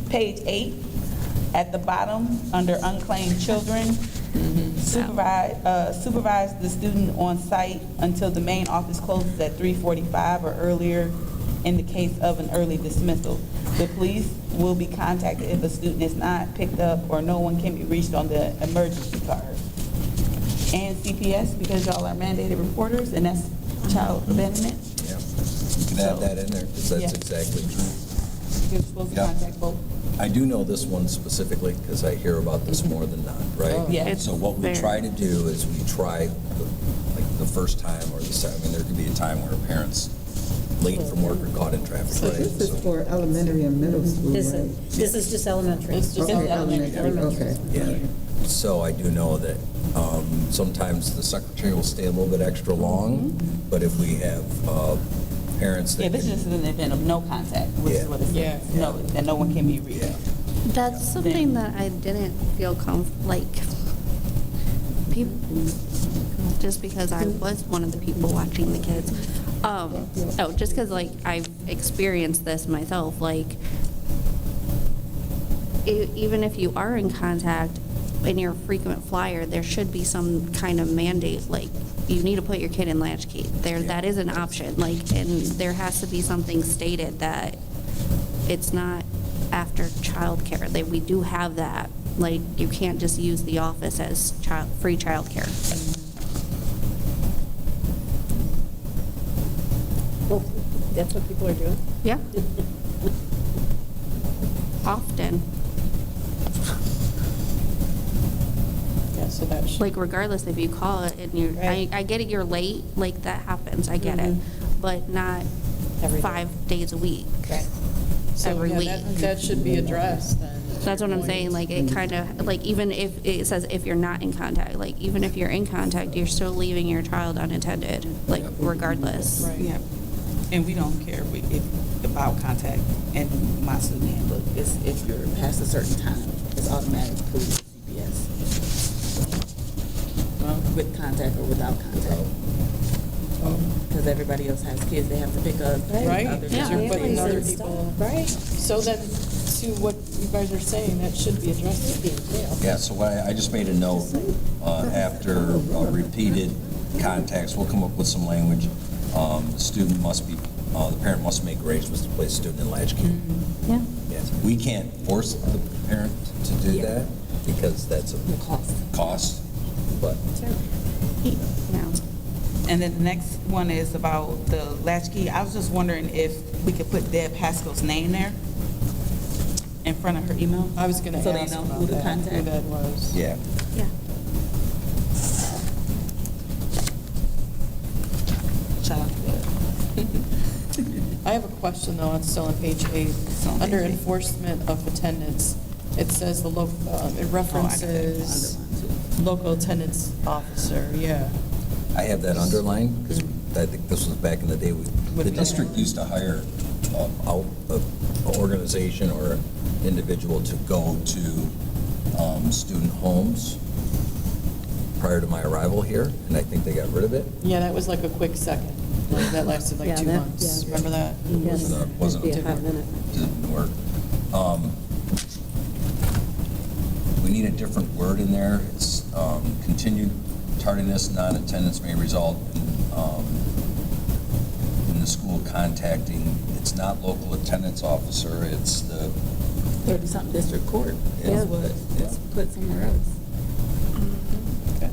Page 8, at the bottom, under unclaimed children, supervise the student on site until the main office closes at 3:45 or earlier in the case of an early dismissal. The police will be contacted if a student is not picked up or no one can be reached on the emergency card. And CPS, because y'all are mandated reporters, and that's child abandonment. Yeah. You can add that in there, because that's Yeah. exactly true. You're supposed to Yeah. contact both. I do know this one specifically, because I hear about this more than not, right? Yeah. So what we It's try to do is we try, like, the first time or the second, I mean, there could be a time where a parent's late from work or caught in traffic, So right? this is So- for elementary and middle school, This right? is just elementary. It's just Okay, elementary. okay. Yeah, so I do know that sometimes the secretary will stay a little bit extra long, but if we have parents Yeah, that this can, is an event of no contact, which is Yeah. what it Yeah. says. No, that no one can be reached. yeah, That's something that I didn't feel people, just because I was one of the people watching the kids. Just because like I've experienced this myself, like even if you are in contact and you're a frequent flyer, there should be some kind of mandate, like you need to put your kid in latchkey. That is an option, like, and there has to be something stated that it's not after childcare. That we do have that. Like, you can't just use the office as free childcare. Well, That's what people are doing? Yeah. Often. Yeah, so that should. Like regardless if you call it and you're, Right. I get it, you're late, like that happens, I get it. But not Every day. 5 days a week. Right. So, every yeah, week. That should be addressed then. That's what I'm saying, like, it kind of, like, even if, it says if you're not in contact, like, even if you're in contact, you're still leaving your child unattended, like, regardless. Right. Yeah, and we don't care about contact in my student handbook. It's if you're past a certain time, it's automatic approved with CPS. With contact or without contact. Because everybody else has kids they have to pick up. Right, Other because you're families putting and other stuff. people. Right. So then, to what you guys are saying, that should be addressed. Yeah, so I just made a note, after repeated contacts, we'll come up with some language. The student must be, the parent must make arrangements to place student in latchkey. Yeah. Yes, we can't force the parent to do that, because that's a cost, but Yeah. And then the next one is about the latchkey. I was just wondering if we could put Deb Haskell's name there in front of her email. I was gonna So they ask know about who the that, who contact. that was. yeah. Yeah. Child. I have a question, though, it's still on page 8. on Under page 8. enforcement of attendance, it says it Oh, I got that references underlined too. local attendance officer, yeah. I have that underlined, because I think this was back in the day, the district used to hire an organization or an individual to go to student homes prior to my arrival here, and I think they got rid of it. Yeah, that was like a quick second. Like, that lasted like Yeah, 2 that- months. yeah. Remember that? Yes. Wasn't It'd be a hot minute. Didn't work. We need a different word in there. It's continued tardiness, non-attendance may result in the school contacting, it's not local attendance officer, it's the, 30-something district court Yeah. is what it's put somewhere else. Okay.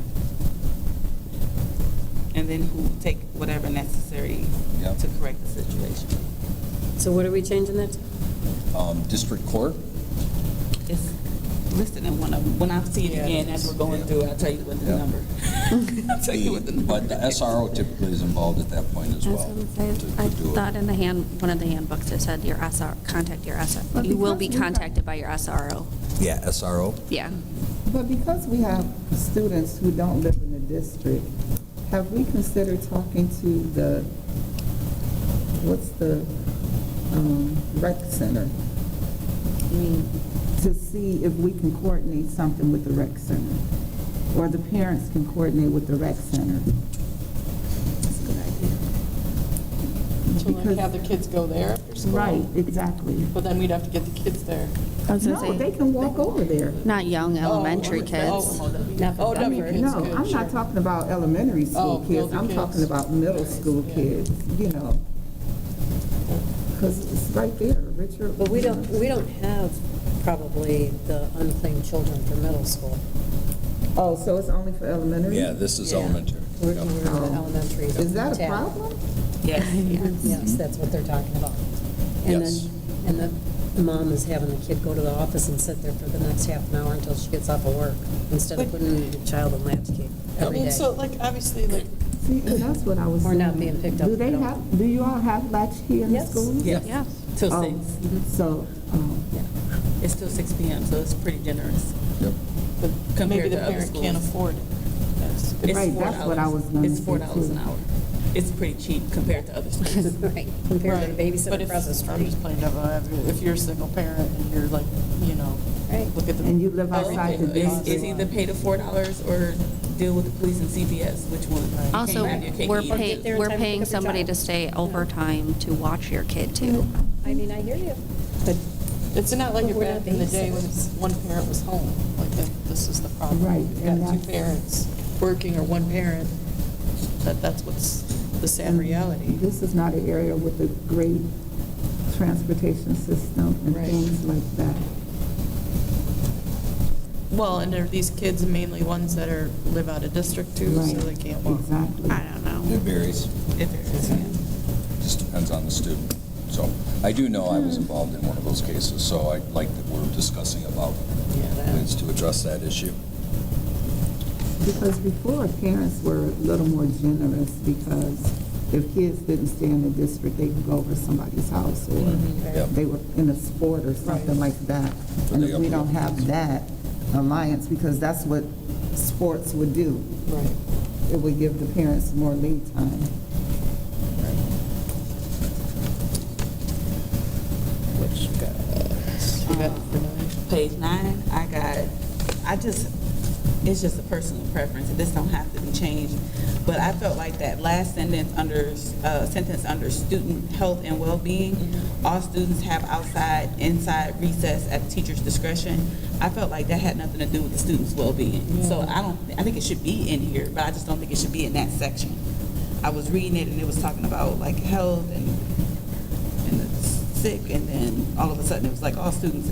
And then who will take whatever necessary Yep. to correct the situation. So what are we changing that to? district court. It's listed in one of them. When I see it Yeah, again, it as is. we're going Yeah. through, I'll tell you what the Yeah. number. I'll tell you what the number. But the SRO typically is involved at that point as I was well. gonna say, to I do it. thought in the one of the handbooks, it said your SR, contact your SR. But You will be because we got- contacted by your SRO. Yeah, SRO. Yeah. But because we have students who don't live in the district, have we considered talking to the, what's the rec center? To see if we can coordinate something with the rec center? Or the parents can coordinate with the rec center? That's a good idea. So like Because- have the kids go there after school? Right, exactly. But then we'd have to get the kids there. I was gonna No, they say, can walk over there. not young elementary kids. Not for Oh, W Dunford. kids, No, good, I'm sure. not talking about elementary Oh, school kids, middle I'm kids. talking about middle school Yeah. kids, you know. Because it's right there, Richard. But we don't have probably the unclaimed children for middle school. Oh, so it's only for elementary? Yeah, this is Yeah. elementary. We're Yep. the elementary. Is that a tab. problem? Yes. Yes, that's what they're talking about. And Yes. then, and the mom is having the kid go to the office and sit there for the next half an hour until she gets off of work, instead of putting the child in latchkey I every mean, day. so like, obviously, like, See, and that's what I was Or saying. not being picked up Do if they they don't. have, do you all have latchkey in the Yes. schools? Yes. Yeah. Till Oh, 6. So, It's till 6 p.m., so it's pretty generous. Yep. but Compared maybe the to other parent can't schools. afford it. That's good. It's Right, that's what I was gonna It's say, $4 too. an hour. It's pretty cheap compared to other schools. Right, compared to the Right. But babysitter if- across the I'm street. just playing devil advocate. If you're a single parent and you're like, you know, Right. look at the. And you live outside the everything. It's either pay the $4 or deal with the police and CPS, which one? You Also, can't have your cake we're and eat it. paying, there in we're time to pick paying up your somebody child. to stay overtime to watch your kid too. I mean, I hear you, but It's not like But it we're back not in the day when babysitters. one parent was home, like this is the problem. Right, You've and got two that's- parents working or one parent, that's what's the sad reality. this is not an area with a great transportation system and Right. things like that. Well, and there are these kids mainly ones that live out of district too, so Right, they can't walk. Exactly. I don't know. It varies. If there is, yeah. Just depends depends on the student. So I do know I was involved in one of those cases, so I like that we're discussing about ways to address that issue. Because before, parents were a little more generous because if kids didn't stay in the district, they could go over to somebody's house or Yep. they were in a sport or something like that. And if we don't have that alliance, because that's what sports would do, Right. it would give the parents more lead time. Which you got for 9? Page 9, it's just a personal preference, this don't have to be changed, but I felt like that last sentence under student health and well-being, all students have outside, inside recess at the teacher's discretion. I felt like that had nothing to do with the student's well-being. So I think it should be in here, but I just don't think it should be in that section. I was reading it and it was talking about like health and the sick, and then all of a sudden it was like all students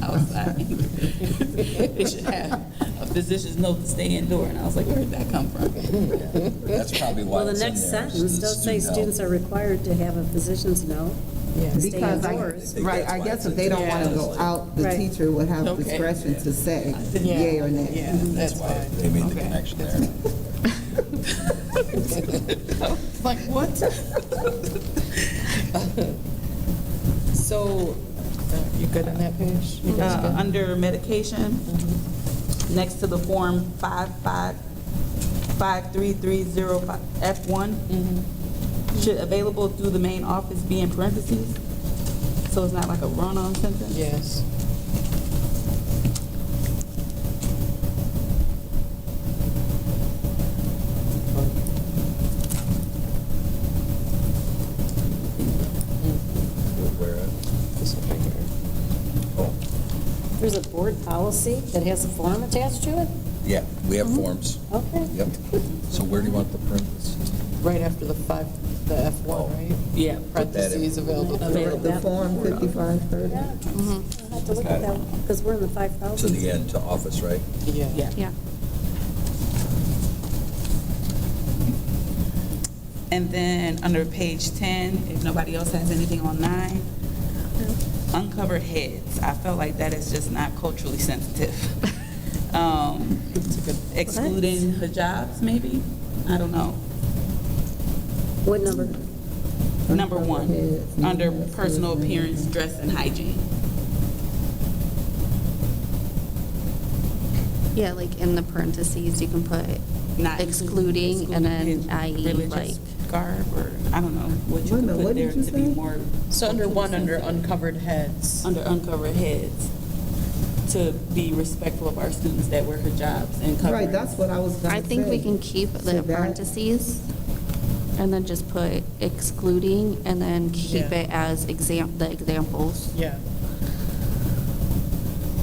outside. They should have a physician's note to stay indoor, and I was like, where did that come from? That's probably why Well, the it's in next there, is sentence the does say student students health. are required to have a physician's note. Yeah. Stay Because indoors. think right, that's I why guess it's if they don't want to go Yeah. out, the Right. teacher would have Okay. discretion to say Yeah. yay or nay. Yeah, that's That's why fine. they made the Okay. connection there. Like, what? So, you good on that page? You guys good? Under medication, next to the form 55330F1, should available through the main office be in parentheses? So it's not like a run-on sentence? Yes. Where at? This one right here. Oh, There's a board policy that has a form attached to it? yeah, we have forms. Okay. Yep. So where do you want the parentheses? Right after the F1, right? Yeah. Parentheses available. The Form 5530. Yeah. I'll have to look at that, because we're in the 5,000. To the end, to office, right? Yeah. Yeah. And then under page 10, if nobody else has anything on 9, uncovered heads. I felt like that is just not culturally sensitive. Excluding hijabs, maybe? I don't know. What number? Number 1, heads, under yes, personal yes, appearance, dress, and hygiene. Yeah, like in the parentheses, you can put Not excluding and then his i.e. religious like, garb, or I don't know what you Wait a could minute, put what there did you to be say? more. So under one, under sensitive. uncovered heads. Under uncovered heads, to be respectful of our students that wear hijabs and coverings. Right, that's what I was going to say. I think we can keep So the that- parentheses and then just put excluding and then keep Yeah. it as the examples. Yeah.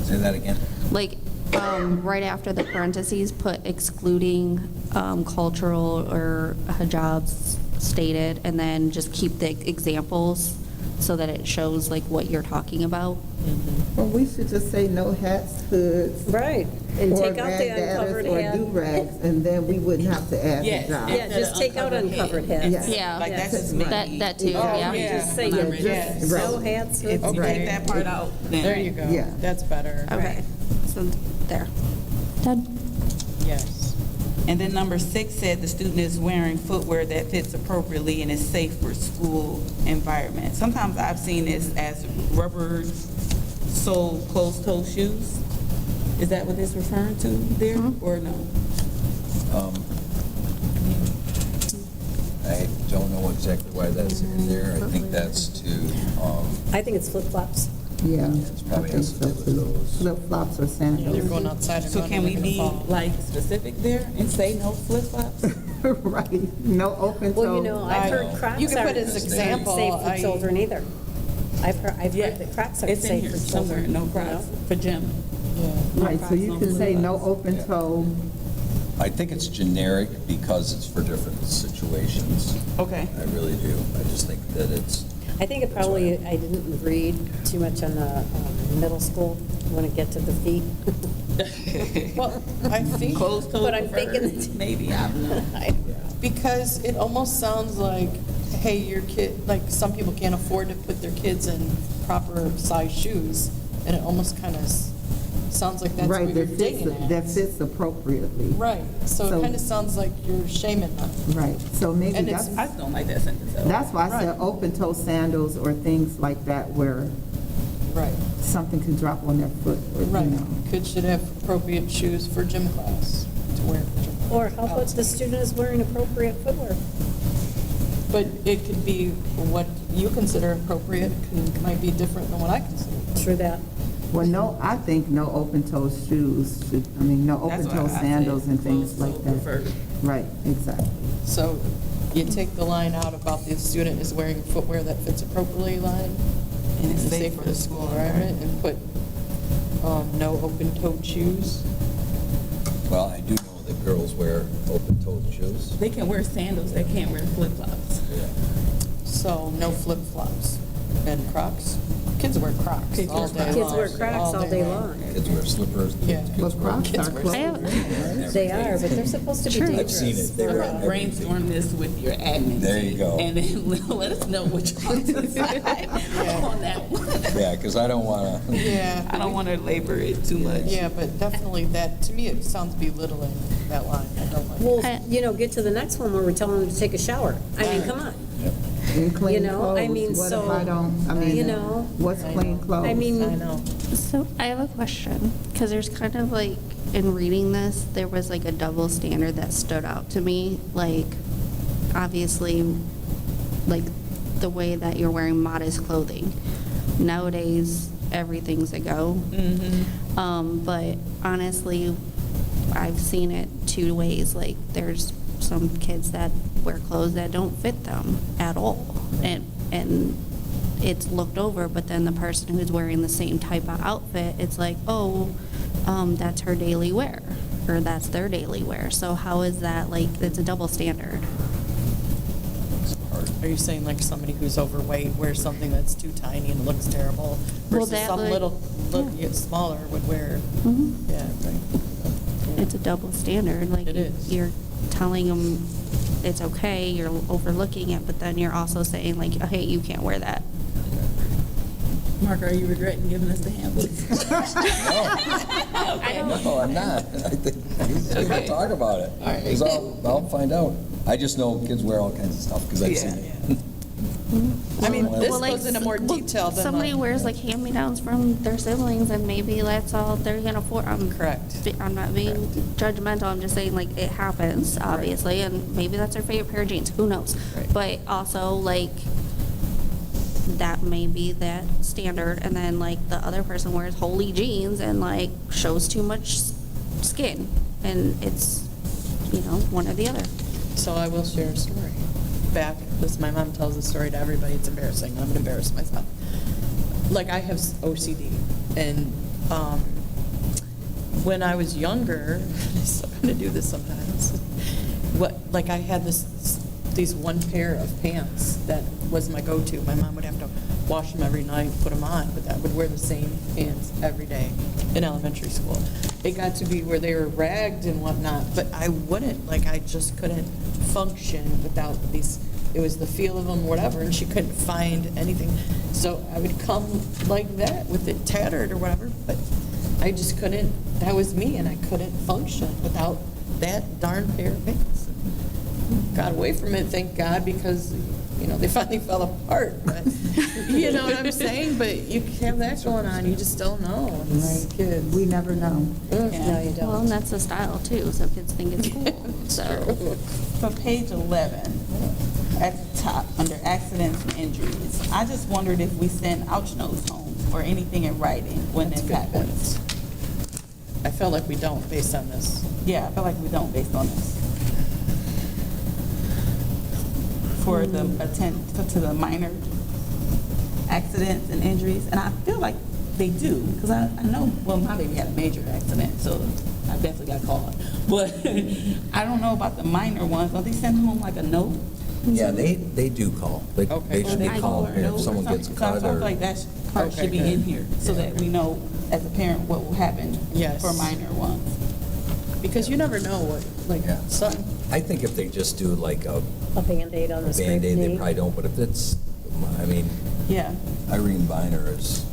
Say that again? Like, right after the parentheses, put excluding cultural or hijabs stated, and then just keep the examples so that it shows like what you're talking about. Well, we should just say no hats, hoods, Right, and or take out the uncovered bandanas, or head. do-rags, and then we wouldn't have to add Yes. hijab. Yeah, just take out uncovered head. Yeah. Yeah. Like that's just me. That too, Oh, yeah. Yeah. Just say When I no read that. no hats, hoods, If you Okay. take that part out, then. There you go. Yeah. That's better. Okay, so there. Done. Yes. And then number 6 said the student is wearing footwear that fits appropriately and is safe for school environment. Sometimes I've seen this as rubber sole closed-toe shoes. Is that what it's referring to there, or no? I don't know exactly why that's in there. I think that's to, I think it's flip-flops. Yeah. It's probably I think has to do with so, too. those. Flip-flops or Yeah, sandals. you're going outside and So going can we in the be fall. like specific there and say no flip-flops? Right, no open toe. Well, you know, I've heard I- Crocs you could put aren't as example, safe for I- children either. I've heard Yeah, that Crocs aren't it's in safe here for somewhere, children. no you Crocs know? for gym. Yeah. Right, so you can say no open toe. I think it's generic because it's for different situations. Okay. I really do. I just think that it's, I think it probably, I didn't read too much on the middle school, when it get to the feet. Well, I think, Closed toe But I'm preferred, thinking that- maybe, I don't know. because it almost sounds like hey, your kid, like, some people can't afford to put their kids in proper size shoes, and it almost kind of sounds like that's Right, what you're that digging fits, that at. fits appropriately. Right, so it So- kind of sounds like you're shaming them. Right, so maybe And it's- that's, I just don't like that sentence though. that's why I said Right. open-toe sandals or things like that where Right, something can drop on their foot, or, you right. know. Kids should have appropriate shoes for gym class, to wear for gym class. Or how about the student is wearing appropriate footwear? But it could be what you consider appropriate, might be different than what I consider. True that. Well, no, I think no open-toe shoes should, no That's why open-toe I said sandals and things closed-toe like that. preferred. Right, exactly. So you take the line out about the student is wearing footwear that fits appropriately line, And it's and safe safe for the school environment, and put no open-toed shoes. Well, I do know that girls wear open-toed shoes. They can wear sandals, they can't wear flip-flops. So no flip-flops and Crocs. Kids wear Crocs Kids all wear day Crocs. long. Kids wear Crocs all day long. Kids wear slippers. Yeah. Kids But wear- Crocs kids are wear closed. They are, but they're supposed to be dangerous. I've seen it. They We're wear gonna everything. brainstorm this with your admin. There you team, go. And then let us know what you want to decide on that one. Yeah, because I don't want to, Yeah. I don't want to labor it too much. Yeah, but definitely that, to me, it sounds belittling, that line. I don't like it. Well, get to the next one where we're telling them to take a shower. I mean, come on. And clean You know, I clothes. mean, What so, if I don't, you know, what's I clean know. clothes? I mean, I know. So I have a question, because there's kind of like, in reading this, there was like a double standard that stood out to me. Like, obviously, like the way that you're wearing modest clothing. Nowadays, everything's a go. But honestly, I've seen it two ways. Like, there's some kids that wear clothes that don't fit them at all. And it's looked over, but then the person who's wearing the same type of outfit, it's like, oh, that's her daily wear, or that's their daily wear. So how is that, like, it's a double standard? Are you saying like somebody who's overweight wears something that's too tiny and looks terrible Well, versus that some would- little, yeah. smaller would wear, Mhm. yeah, right. It's a double standard, like, It is. you're telling them it's okay, you're overlooking it, but then you're also saying like, hey, you can't wear that. Mark, are you regretting giving us the handbook? no, I'm not. I think we can talk about it. All right. 'Cause I'll find out. I just know kids wear all kinds of stuff because I've seen it. I mean, this Well, like, goes into more detail than somebody like. wears like hand-me-downs from their siblings, and maybe that's all they're gonna afford. Correct. I'm not being judgmental, I'm just saying, like, it happens, obviously, and maybe that's their favorite pair of jeans, who knows? Right. But also, like, that may be that standard, and then, like, the other person wears holy jeans and, like, shows too much skin, and it's, one or the other. So I will share a story. My mom tells this story to everybody, it's embarrassing, I'm gonna embarrass myself. Like, I have OCD, and when I was younger, I still kind of do this sometimes, I had these one pair of pants that was my go-to. My mom would have to wash them every night, put them on, but I would wear the same pants every day in elementary school. It got to be where they were ragged and whatnot, but I wouldn't, I just couldn't function without these. It was the feel of them, whatever, and she couldn't find anything. So I would come like that with it tattered or whatever, but I just couldn't, that was me, and I couldn't function without that darn pair of pants. Got away from it, thank God, because, they finally fell apart, but, you know what I'm saying? But you have that going on, you just don't know, these kids. We never know. No, you Well, don't. and that's the style too, so kids think it's cool, so. For page 11, at the top, under accidents and injuries, I just wondered if we send ouch notes home or anything in writing when That's this a good happens. point. I felt like we don't, based on this. Yeah, I feel like we don't based on this. For the to the minor accidents and injuries, and I feel like they do, because I know, well, my baby had a major accident, so I definitely got called. But I don't know about the minor ones. Don't they send home like a note? Yeah, they do call. They Okay. should be They calling call a note if or someone gets something? 'Cause cut I or. feel like that part Okay, should be good. in here, so that we know as a parent what will happen Yes. for minor ones. Because you never know what, like, Yeah. something, I think if they just do like a A Band-Aid on the scraped Band-Aid, they knee. probably don't, but if it's, I mean, yeah. Irene Viner is,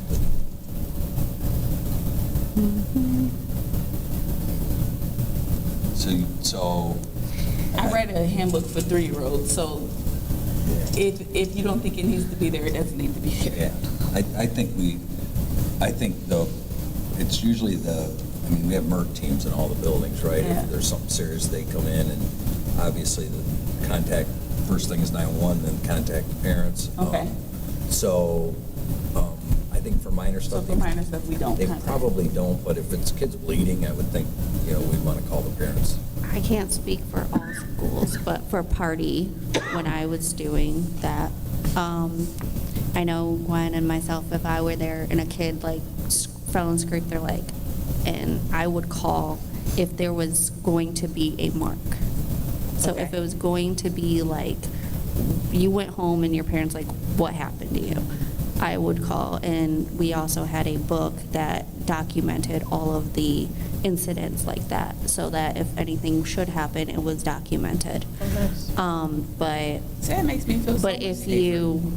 so. I read a handbook for 3-year-olds, so if you don't think it needs to be there, it doesn't need to be there. Yeah, I think it's usually I mean, we have MERT teams in all the buildings, right? Yeah. If there's something serious, they come in, and obviously the contact, first thing is 911, then contact the parents. Okay. So, I think for minor So stuff. for minor stuff, we don't They contact. probably don't, but if it's kids bleeding, I would think, we'd want to call the parents. I can't speak for all schools, but for Party, when I was doing that, I know Gwen and myself, if I were there and a kid like fell and scraped their leg, and I would call if there was going to be a mark. So if Okay. it was going to be like, you went home and your parents like, what happened to you? I would call, and we also had a book that documented all of the incidents like that, so that if anything should happen, it was documented. But So that makes me feel so but much if safer. you,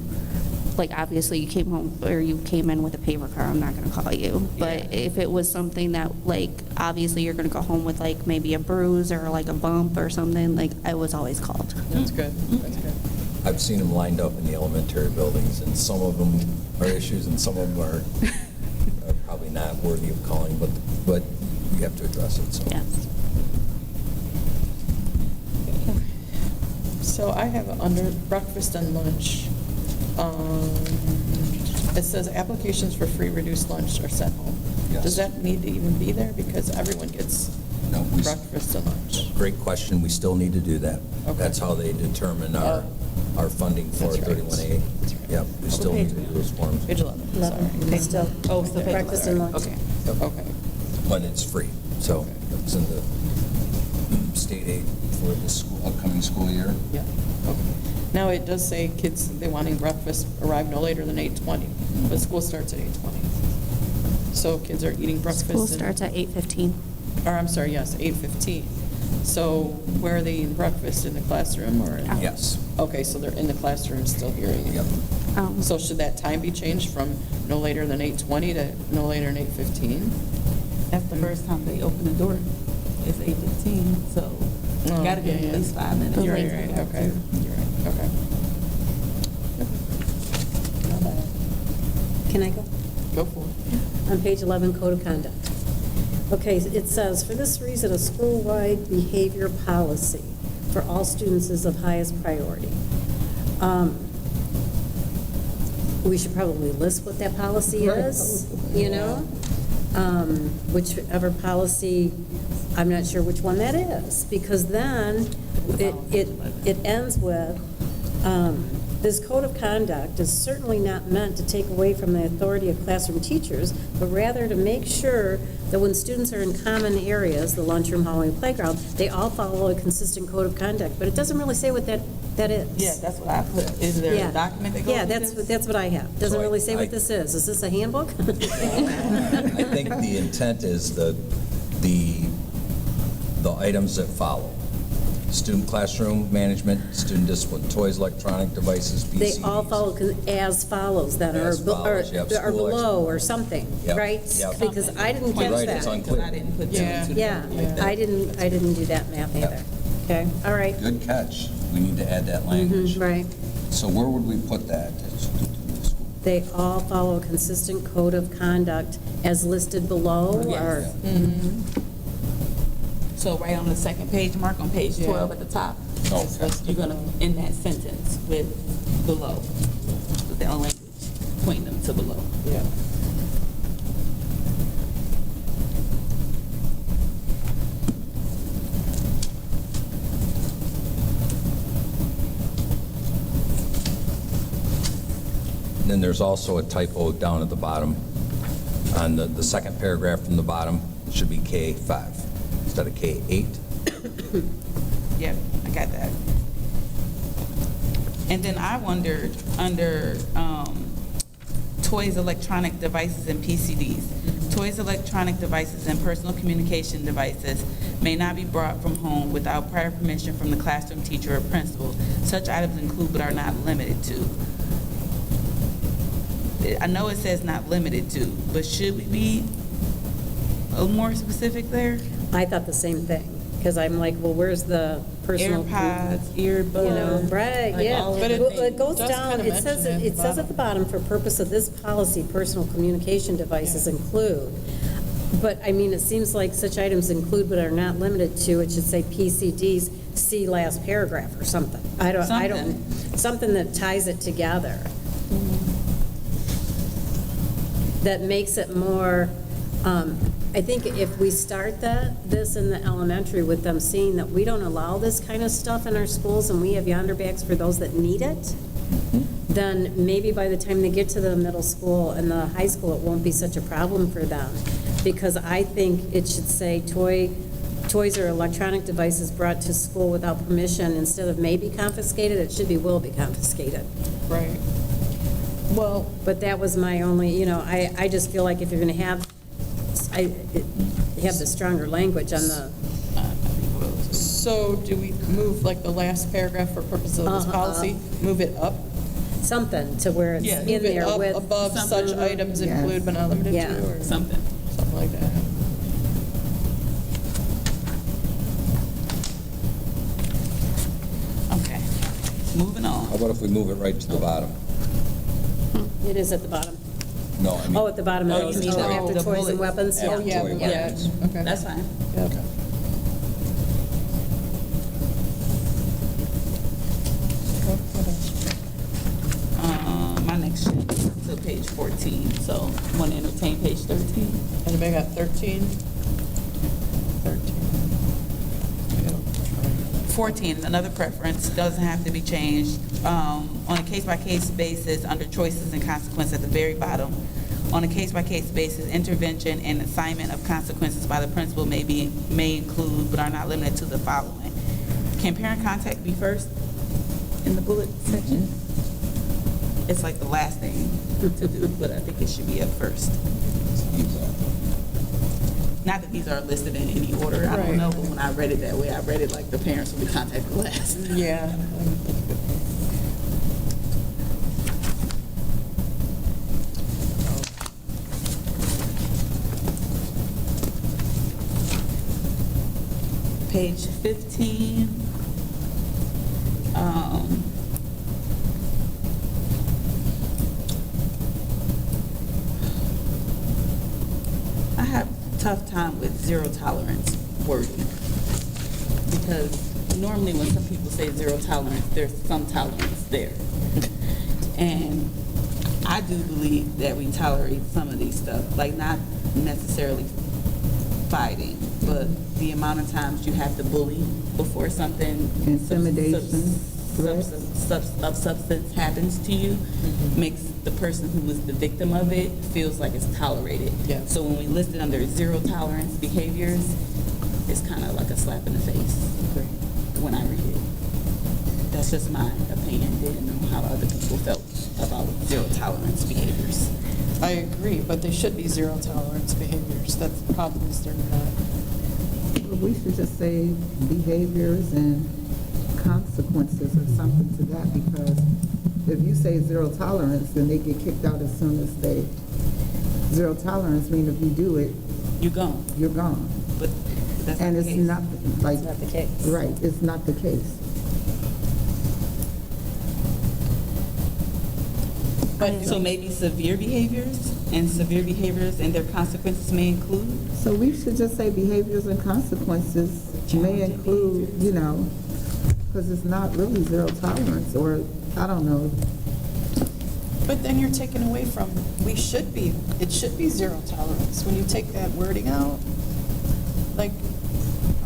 like, obviously you came home, or you came in with a paper car, I'm not gonna call you. But Yeah. if it was something that, like, obviously you're gonna go home with, like, maybe a bruise or like a bump or something, like, I was always called. That's good, that's good. I've seen them lined up in the elementary buildings, and some of them are issues, and some of them are probably not worthy of calling, but you have to address it, so. Yes. So I have under breakfast and lunch, it says applications for free reduced lunch are sent home. Yes. Does that need to even be there? Because everyone gets No, breakfast and lunch. Great question, we still need to do that. Okay. That's how they determine our funding for That's right. 31A. That's right. Yep, we still need to do those forms, Page 11, 11, sorry. still. Oh, still page Breakfast 11. and lunch. Okay. Okay. but it's free, so it's in the state aid for this upcoming school year. Yeah, okay. Now, it does say kids, they wanting breakfast arrive no later than 8:20, but school starts at 8:20. So kids are eating breakfast. School and- starts at 8:15. Or, I'm sorry, yes, 8:15. So where are they eating breakfast, in the classroom or? Yes, Okay, so they're in the classroom still hearing it. yep. So should that time be changed from no later than 8:20 to no later than 8:15? That's the first time they open the door. It's 8:15, so you Oh, gotta be yeah, at yeah. least 5 minutes. You're late. right, okay, you're right, okay. Not bad. Can I go? Go for it. On page 11, Code of Conduct. Okay, it says, for this reason, a school-wide behavior policy for all students is of highest priority. We should probably list what that policy Right. is, whichever policy, I'm not sure which one that is, because then it ends with, this code of conduct is certainly not meant to take away from the authority of classroom teachers, but rather to make sure that when students are in common areas, the lunchroom, hallway, and playground, they all follow a consistent code of conduct. But it doesn't really say what that is. Yeah, that's what I put. Is there Yeah. a document that goes Yeah, with this? that's what I have. Doesn't So really say I- what this is. Is this a handbook? I think the intent is the items that follow. Student classroom management, student discipline, toys, electronic devices, PCs. They all follow as follows then, or As follows, yep, or school below, or extra- something, Yep, right? yep. Because I didn't You're catch right, it's that. unclear. I didn't put two Yeah. and two Yeah, together. I didn't do that math Yep. either. Okay, all right. Good catch. We need to add that language. Right. So where would we put that? They all follow a consistent code of conduct as listed below, or? Yes. So right on the second page, mark on page 12 at the top, Oh, okay. you're gonna end that sentence with below. With that language, point them to below. Yeah. And then there's also a typo down at the bottom. On the second paragraph from the bottom, it should be K5 instead of K8. Yep, I got that. And then I wondered, under toys, electronic devices, and PCDs. Toys, electronic devices, and personal communication devices may not be brought from home without prior permission from the classroom teacher or principal. Such items include but are not limited to. I know it says not limited to, but should we be a little more specific there? I thought the same thing, because I'm like, well, where's the personal? AirPods, earbuds. You know, right, like yeah. all of But the it- Well, things. it goes does down, kinda it says, mention it at it the says at the bottom, for purpose of this policy, personal communication devices include. But, I mean, it seems like such items include but are not limited to, it should say PCDs, see last paragraph or something. I don't, something that ties it together. That makes it more, I think if we start this in the elementary with them seeing that we don't allow this kind of stuff in our schools and we have yonder bags for those that need it, then maybe by the time they get to the middle school and the high school, it won't be such a problem for them. Because I think it should say toys or electronic devices brought to school without permission, instead of may be confiscated, it should be will be confiscated. Right. Well, But that was my only, I just feel like if you're going to have the stronger language on the, so do we move like the last paragraph for purposes of this policy, move it up? something to where it's Yeah. in Move it there up with. above such something. items Yes. include but not limited Yeah. to, or Something. something like that. Okay, moving How on. about if we move it right to the bottom? It is at the bottom. No, I mean. Oh, at the bottom of Oh, you those, mean the- after the toys and bullets. weapons? After Yeah. toy Yeah, weapons. okay. That's fine. Yep. My next sheet to page 14, so want to entertain page 13? Anybody got 13? 14, another preference, doesn't have to be changed. On a case-by-case basis, under choices and consequences at the very bottom, on a case-by-case basis, intervention and assignment of consequences by the principal may include, but are not limited to the following. Can parent contact be first in the bullet section? It's like the last thing to do, but I think it should be up first. Not that these are listed in any order, I Right. don't know, but when I read it that way, I read it like the parents will be contacted last. Yeah. Page 15. I have a tough time with zero tolerance wording. Because normally when some people say zero tolerance, there's some tolerance there. And I do believe that we tolerate some of these stuff, like not necessarily fighting, but the amount of times you have to bully before something. Intimidation, threats. Of substance happens to you, makes the person who was the victim of it feels like it's tolerated. Yeah. So when we list it under zero tolerance behaviors, it's kind of like a slap in the face when I read it. That's just my opinion, didn't know how other people felt about zero tolerance behaviors. I agree, but they should be zero tolerance behaviors. That's the problem, is they're not. Well, we should just say behaviors and consequences or something to that, because if you say zero tolerance, then they get kicked out as soon as they, zero tolerance means if you do it, You're gone, you're gone. but that's not And the it's case. not, like. It's not the case. Right, it's not the case. So maybe severe behaviors and their consequences may include? So we should just say behaviors and consequences may Challenging include, because it's not really zero tolerance, or, I don't know. But then you're taking away from, it should be zero tolerance. When you take that wording out, like,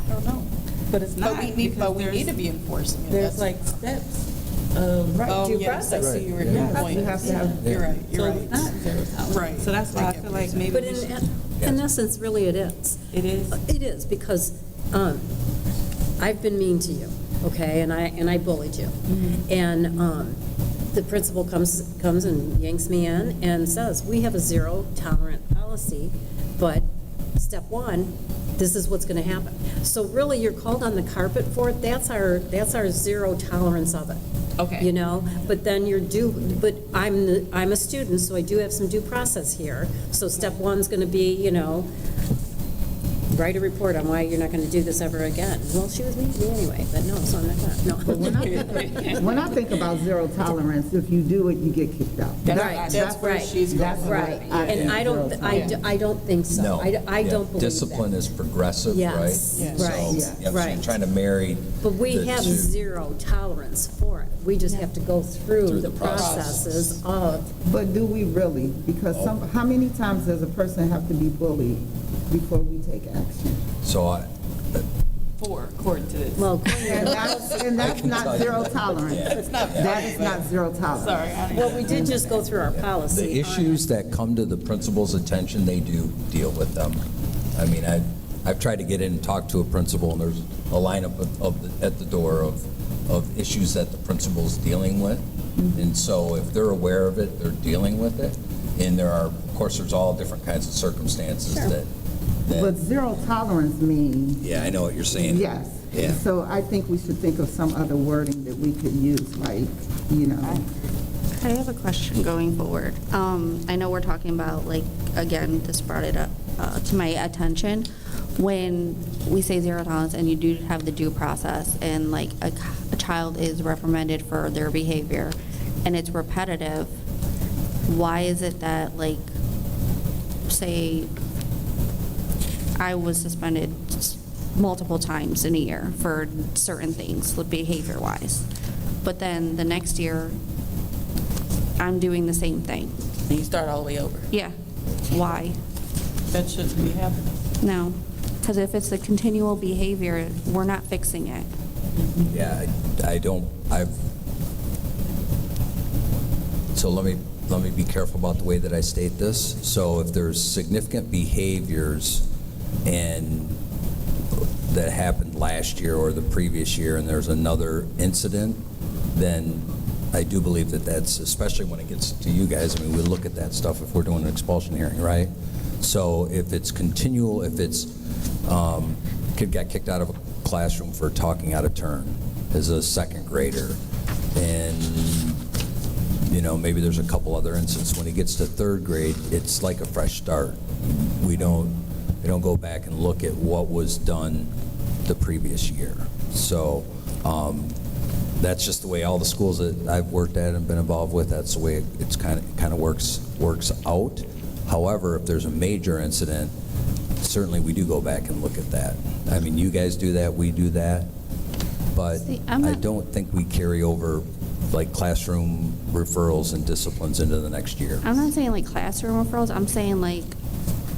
I don't know. But it's not. But we need because to be enforcing it. There's That's- like steps of. Right, Oh, due yes, I process. see your Yeah. point. You have to have- You're right, So you're it's right. not zero tolerance. Right. So that's why I I get feel what like you're maybe But we should. in essence, really it is. It is. It is, because I've been mean to you, okay, and I bullied you. And the principal comes and yanks me in and says, we have a zero tolerant policy, but step one, this is what's going to happen. So really, you're called on the carpet for it. That's our zero tolerance of it. Okay. You know, but then but I'm a student, so I do have some due process here. So step one's going to be, you know, write a report on why you're not going to do this ever again. Well, she was mean to me anyway, but no, so I'm not But going when when I think about zero tolerance, if you do it, you get kicked out. That's where she's going. That's what Right, I and think I don't, zero tolerance. I don't think so. No. I Yeah. don't believe that. Discipline is progressive, right? Yes, Yes. So, right, yep, so right. you're trying to marry But we the have two. zero tolerance for it. We just have to go through Through the the process. processes of, But do we really? Because how many times does a person have to be bullied before we take action? So Four, according to this. well, And that's can not tell you zero that. tolerance. Yeah. It's not That is not zero tolerance. Sorry, I didn't. well, we did just go through our policy. the issues that come to the principal's attention, they do deal with them. I mean, I've tried to get in and talk to a principal, and there's a lineup at the door of issues that the principal's dealing with. And so if they're aware of it, they're dealing with it. And of course, there's all different kinds of circumstances that But zero tolerance means, yeah, I know what you're saying. yes. Yeah. So I think we should think of some other wording that we could use, like, you know. I have a question going forward. I know we're talking about, like, again, this brought it up to my attention. When we say zero tolerance and you do have the due process and like a child is reprimanded for their behavior and it's repetitive, why is it that, like, say, I was suspended multiple times in a year for certain things, behavior-wise, but then the next year, I'm doing the same thing. And you start all the way over. Yeah. Why? That shouldn't be happening. No. Because if it's a continual behavior, we're not fixing it. Yeah, so let me be careful about the way that I state this. So if there's significant behaviors and that happened last year or the previous year and there's another incident, then I do believe that that's, especially when it gets to you guys, I mean, we look at that stuff if we're doing an expulsion hearing, right? So if it's continual, if it's, kid got kicked out of a classroom for talking out of turn as a second grader, and, you know, maybe there's a couple other instances. When he gets to third grade, it's like a fresh start. We don't go back and look at what was done the previous year. So that's just the way all the schools that I've worked at and been involved with, that's the way it's kind of works out. However, if there's a major incident, certainly we do go back and look at that. I mean, you guys do that, we do that, but See, I'm I not- don't think we carry over like classroom referrals and disciplines into the next year. I'm not saying like classroom referrals, I'm saying like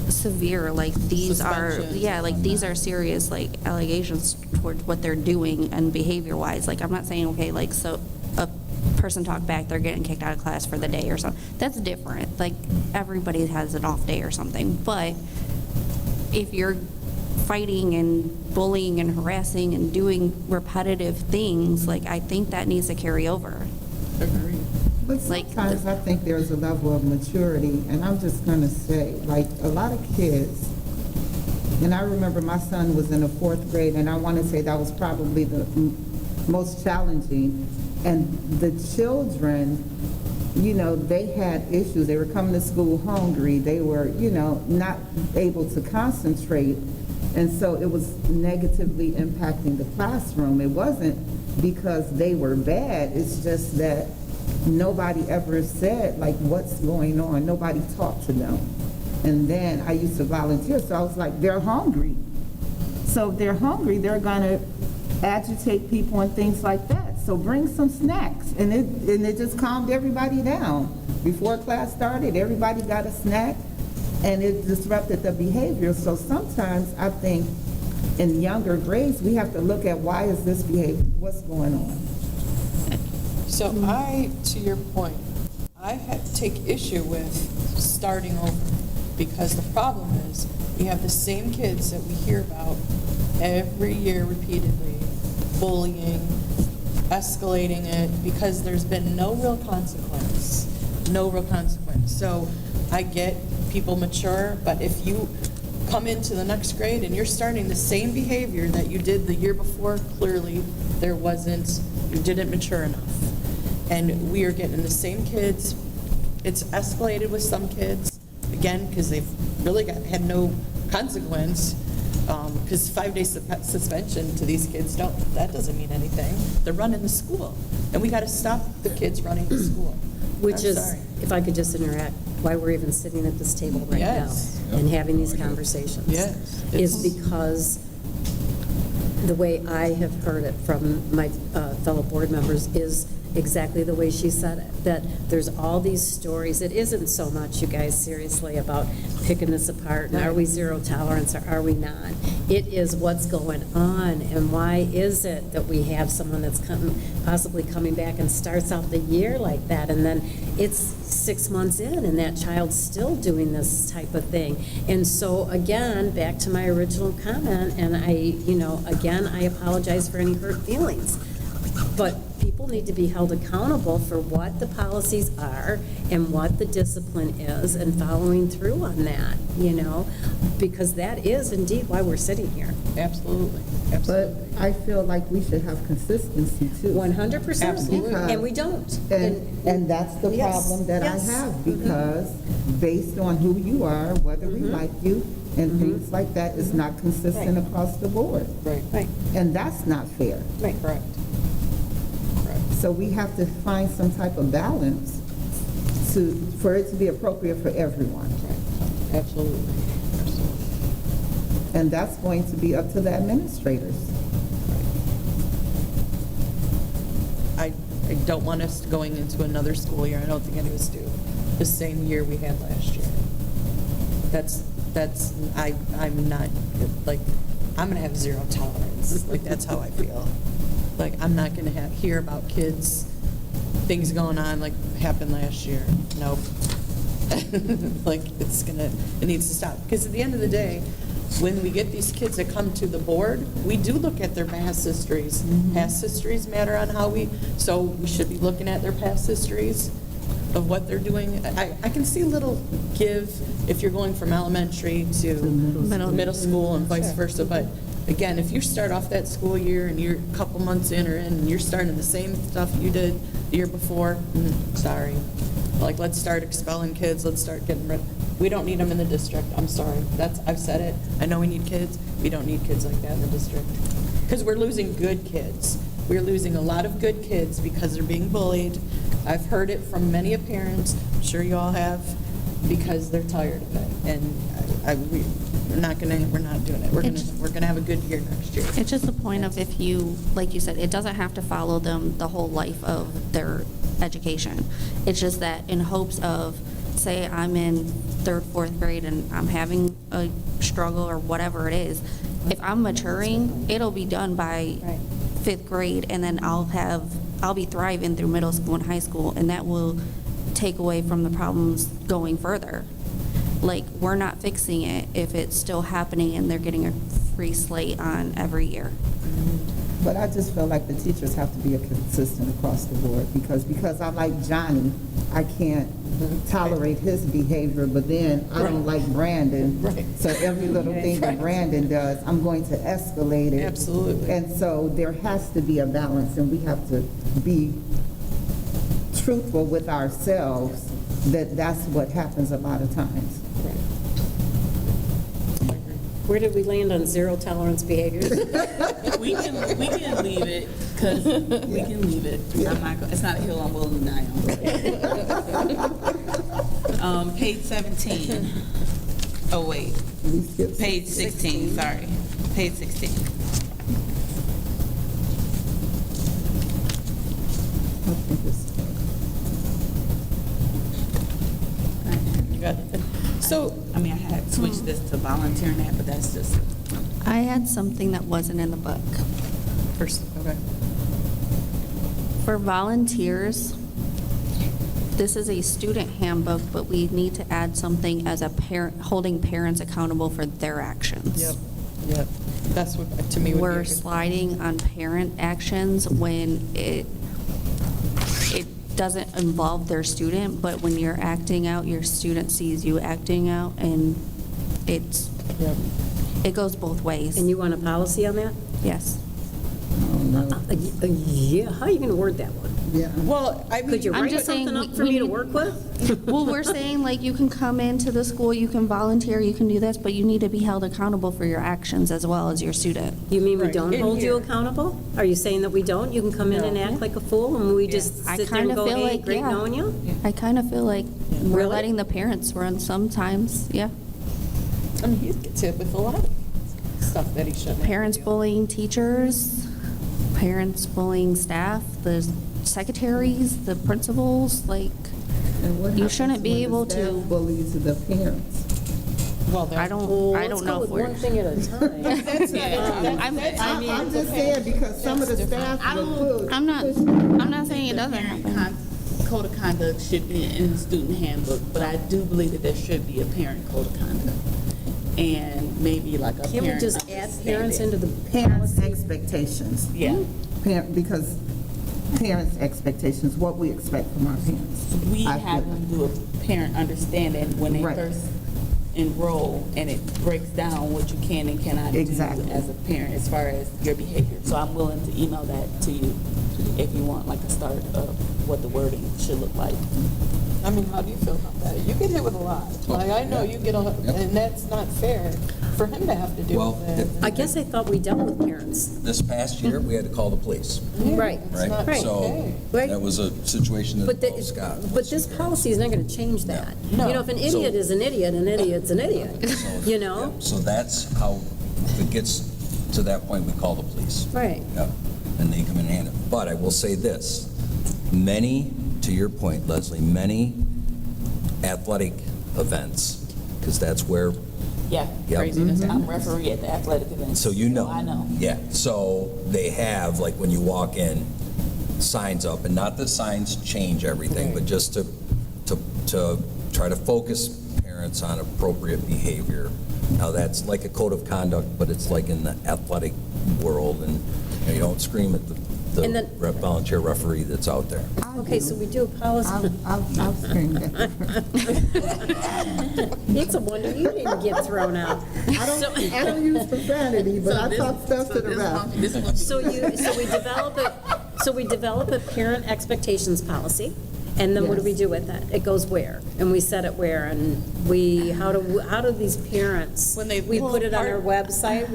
severe, like these are, Suspension. yeah, like these are serious like allegations towards what they're doing and behavior-wise. Like, I'm not saying, okay, like, so a person talked back, they're getting kicked out of class for the day or something. That's different. Like, everybody has an off day or something. But if you're fighting and bullying and harassing and doing repetitive things, like, I think that needs to carry over. Agreed. But Like, sometimes I think there's a level of maturity, and I'm just gonna say, like, a lot of kids, and I remember my son was in the 4th grade, and I wanna say that was probably the most challenging. And the children, you know, they had issues. They were coming to school hungry. They were, you know, not able to concentrate. And so it was negatively impacting the classroom. It wasn't because they were bad. It's just that nobody ever said, like, what's going on. Nobody talked to them. And then I used to volunteer, so I was like, they're hungry. So if they're hungry, they're gonna agitate people and things like that. So bring some snacks. And it just calmed everybody down. Before class started, everybody got a snack, and it disrupted the behavior. So sometimes I think in younger grades, we have to look at why is this behavior, what's going on? So to your point, I take issue with starting over, because the problem is, we have the same kids that we hear about every year repeatedly, bullying, escalating it because there's been no real consequence. No real consequence. So I get people mature, but if you come into the next grade and you're starting the same behavior that you did the year before, clearly you didn't mature enough. And we are getting the same kids. It's escalated with some kids, again, because they've really had no consequence. Because 5-day suspension to these kids, that doesn't mean anything. They're running the school, and we got to stop the kids running the school. Which I'm is, sorry. if I could just interact, why we're even sitting at this table right now Yes. and having these conversations. Yes. Is because the way I have heard it from my fellow board members is exactly the way she said it, that there's all these stories. It isn't so much, you guys, seriously, about picking this apart, and are we zero tolerance or are we not? It is what's going on, and why is it that we have someone that's possibly coming back and starts out the year like that, and then it's 6 months in, and that child's still doing this type of thing. And so, again, back to my original comment, and I apologize for any hurt feelings, but people need to be held accountable for what the policies are and what the discipline is, and following through on that, because that is indeed why we're sitting here. Absolutely. But Absolutely. I feel like we should have consistency too. 100%. Absolutely. And we don't. And that's the Yes, problem that I yes. have, because based on who you are, whether we like you, and things like that, is not consistent Right. across the board. Right. Right, And that's not fair. right. Correct. Correct. So we have to find some type of balance for it to be appropriate for everyone. Right. Absolutely. Absolutely. And that's going to be up to the administrators. I don't want us going into another school year, I don't think any of us do, the same year we had last year. I'm not, like, I'm gonna have zero tolerance, like, that's how I feel. Like, I'm not gonna hear about kids, things going on like happened last year, nope. Like, it needs to stop, because at the end of the day, when we get these kids that come to the board, we do look at their past histories. Past histories matter on so we should be looking at their past histories of what they're doing. I can see a little give if you're going from elementary to middle school and vice versa, but again, if you start off that school year and you're a couple months in and you're starting the same stuff you did the year before, sorry. Like, let's start expelling kids, let's start getting rid. We don't need them in the district, I'm sorry. I've said it. I know we need kids. We don't need kids like that in the district. Because we're losing good kids. We're losing a lot of good kids because they're being bullied. I've heard it from many a parent, I'm sure you all have, because they're tired of it. And we're not doing it. We're gonna have a good year next year. It's just the point of, if you, like you said, it doesn't have to follow them the whole life of their education. It's just that in hopes of, say I'm in 3rd, 4th grade and I'm having a struggle or whatever it is, if I'm maturing, it'll be done by 5th grade, and then I'll be thriving through middle school and high school, and that will take away from the problems going further. Like, we're not fixing it if it's still happening and they're getting a free slate on every year. But I just feel like the teachers have to be consistent across the board, because I like Johnny, I can't tolerate his behavior, but then I don't like Brandon. Right. So every little thing that Brandon does, I'm going to escalate it. Absolutely. And so there has to be a balance, and we have to be truthful with ourselves that that's what happens a lot of times. Where did we land on zero tolerance behaviors? We can leave it, because we can leave it. It's not a hill I'm willing to die on. Page 17. Oh, wait. We skip Page 16, sorry. Page 16. I think it's- You got it. So, I mean, I had switched this to volunteering that, but that's just, I had something that wasn't in the book. first, okay. For volunteers, this is a student handbook, but we need to add something as a parent, holding parents accountable for their actions. Yep. Yeah, that's what, to me, would be a we're good- sliding on parent actions when it doesn't involve their student, but when you're acting out, your student sees you acting out, and Yeah. it goes both ways. And you want a policy on that? Yes. Oh, no. Yeah, how are you going to word that one? Yeah. Well, I mean. Could you I'm write just saying something up we- for we me to need- work with? Well, we're saying, like, you can come into the school, you can volunteer, you can do this, but you need to be held accountable for your actions as well as your student. You mean we Right, don't in hold you here. accountable? Are you saying that we don't? You can come in and act like a fool and we just I sit there kind and of go, feel hey, like, great yeah. knowing you? I kind of feel like we're Really? letting the parents run sometimes, yeah. I mean, he gets hit with a lot of stuff that he shouldn't. have to Parents deal bullying teachers, parents bullying staff, the secretaries, the principals, like, And what You happens shouldn't be when the able to- staff bullies the parents? with. Well, I don't know Let's go with if we're. one thing at a time. That's not, I'm just saying, because some of the staff will push. I'm not saying it doesn't happen. Code of conduct should be in the student handbook, but I do believe that there should be a parent code of conduct. And maybe like a parent. Can't we just add parents into the Parents' expectations. Yeah. Because parents' expectations, what we expect from our parents. We I have feel- them do a parent understanding when they Right. first enroll, and it breaks down what you can and cannot do Exactly. as a parent as far as your behavior. So I'm willing to email that to you if you want like a start of what the wording should look like. I mean, how do you feel about that? You get hit with a lot. Like, I know you get a, and that's not fair for him to have to deal Well, with it. I guess I thought we dealt with parents. This past year, we had to call the police, Right. It's not right? So okay. Right. that was a situation that But involved Scott. but this policy is not going to change that. No. You know, if an idiot is an idiot, an idiot's an idiot, you know? Yeah, so that's how, if it gets to that point, we call the police. Right. Yep, and they come in and hand it. But I will say this, many, to your point, Leslie, many athletic events, because that's where, Yeah. Yep. Craziness. I'm referee at the athletic event. so you know. I know. Yeah, so they have, like, when you walk in, signs up, and not that signs change everything, but just to try to focus parents on appropriate behavior. Now, that's like a code of conduct, but it's like in the athletic world, and you don't scream at the And then- volunteer referee that's out there. Okay, so we do a policy. I'll scream that. It's a wonder you didn't get thrown out. I don't use profanity, but I talk stuff to the ref. So we develop a parent expectations policy, and then what do we do with it? It goes where? And we set it where? And how do these parents? When they- We put it on our website,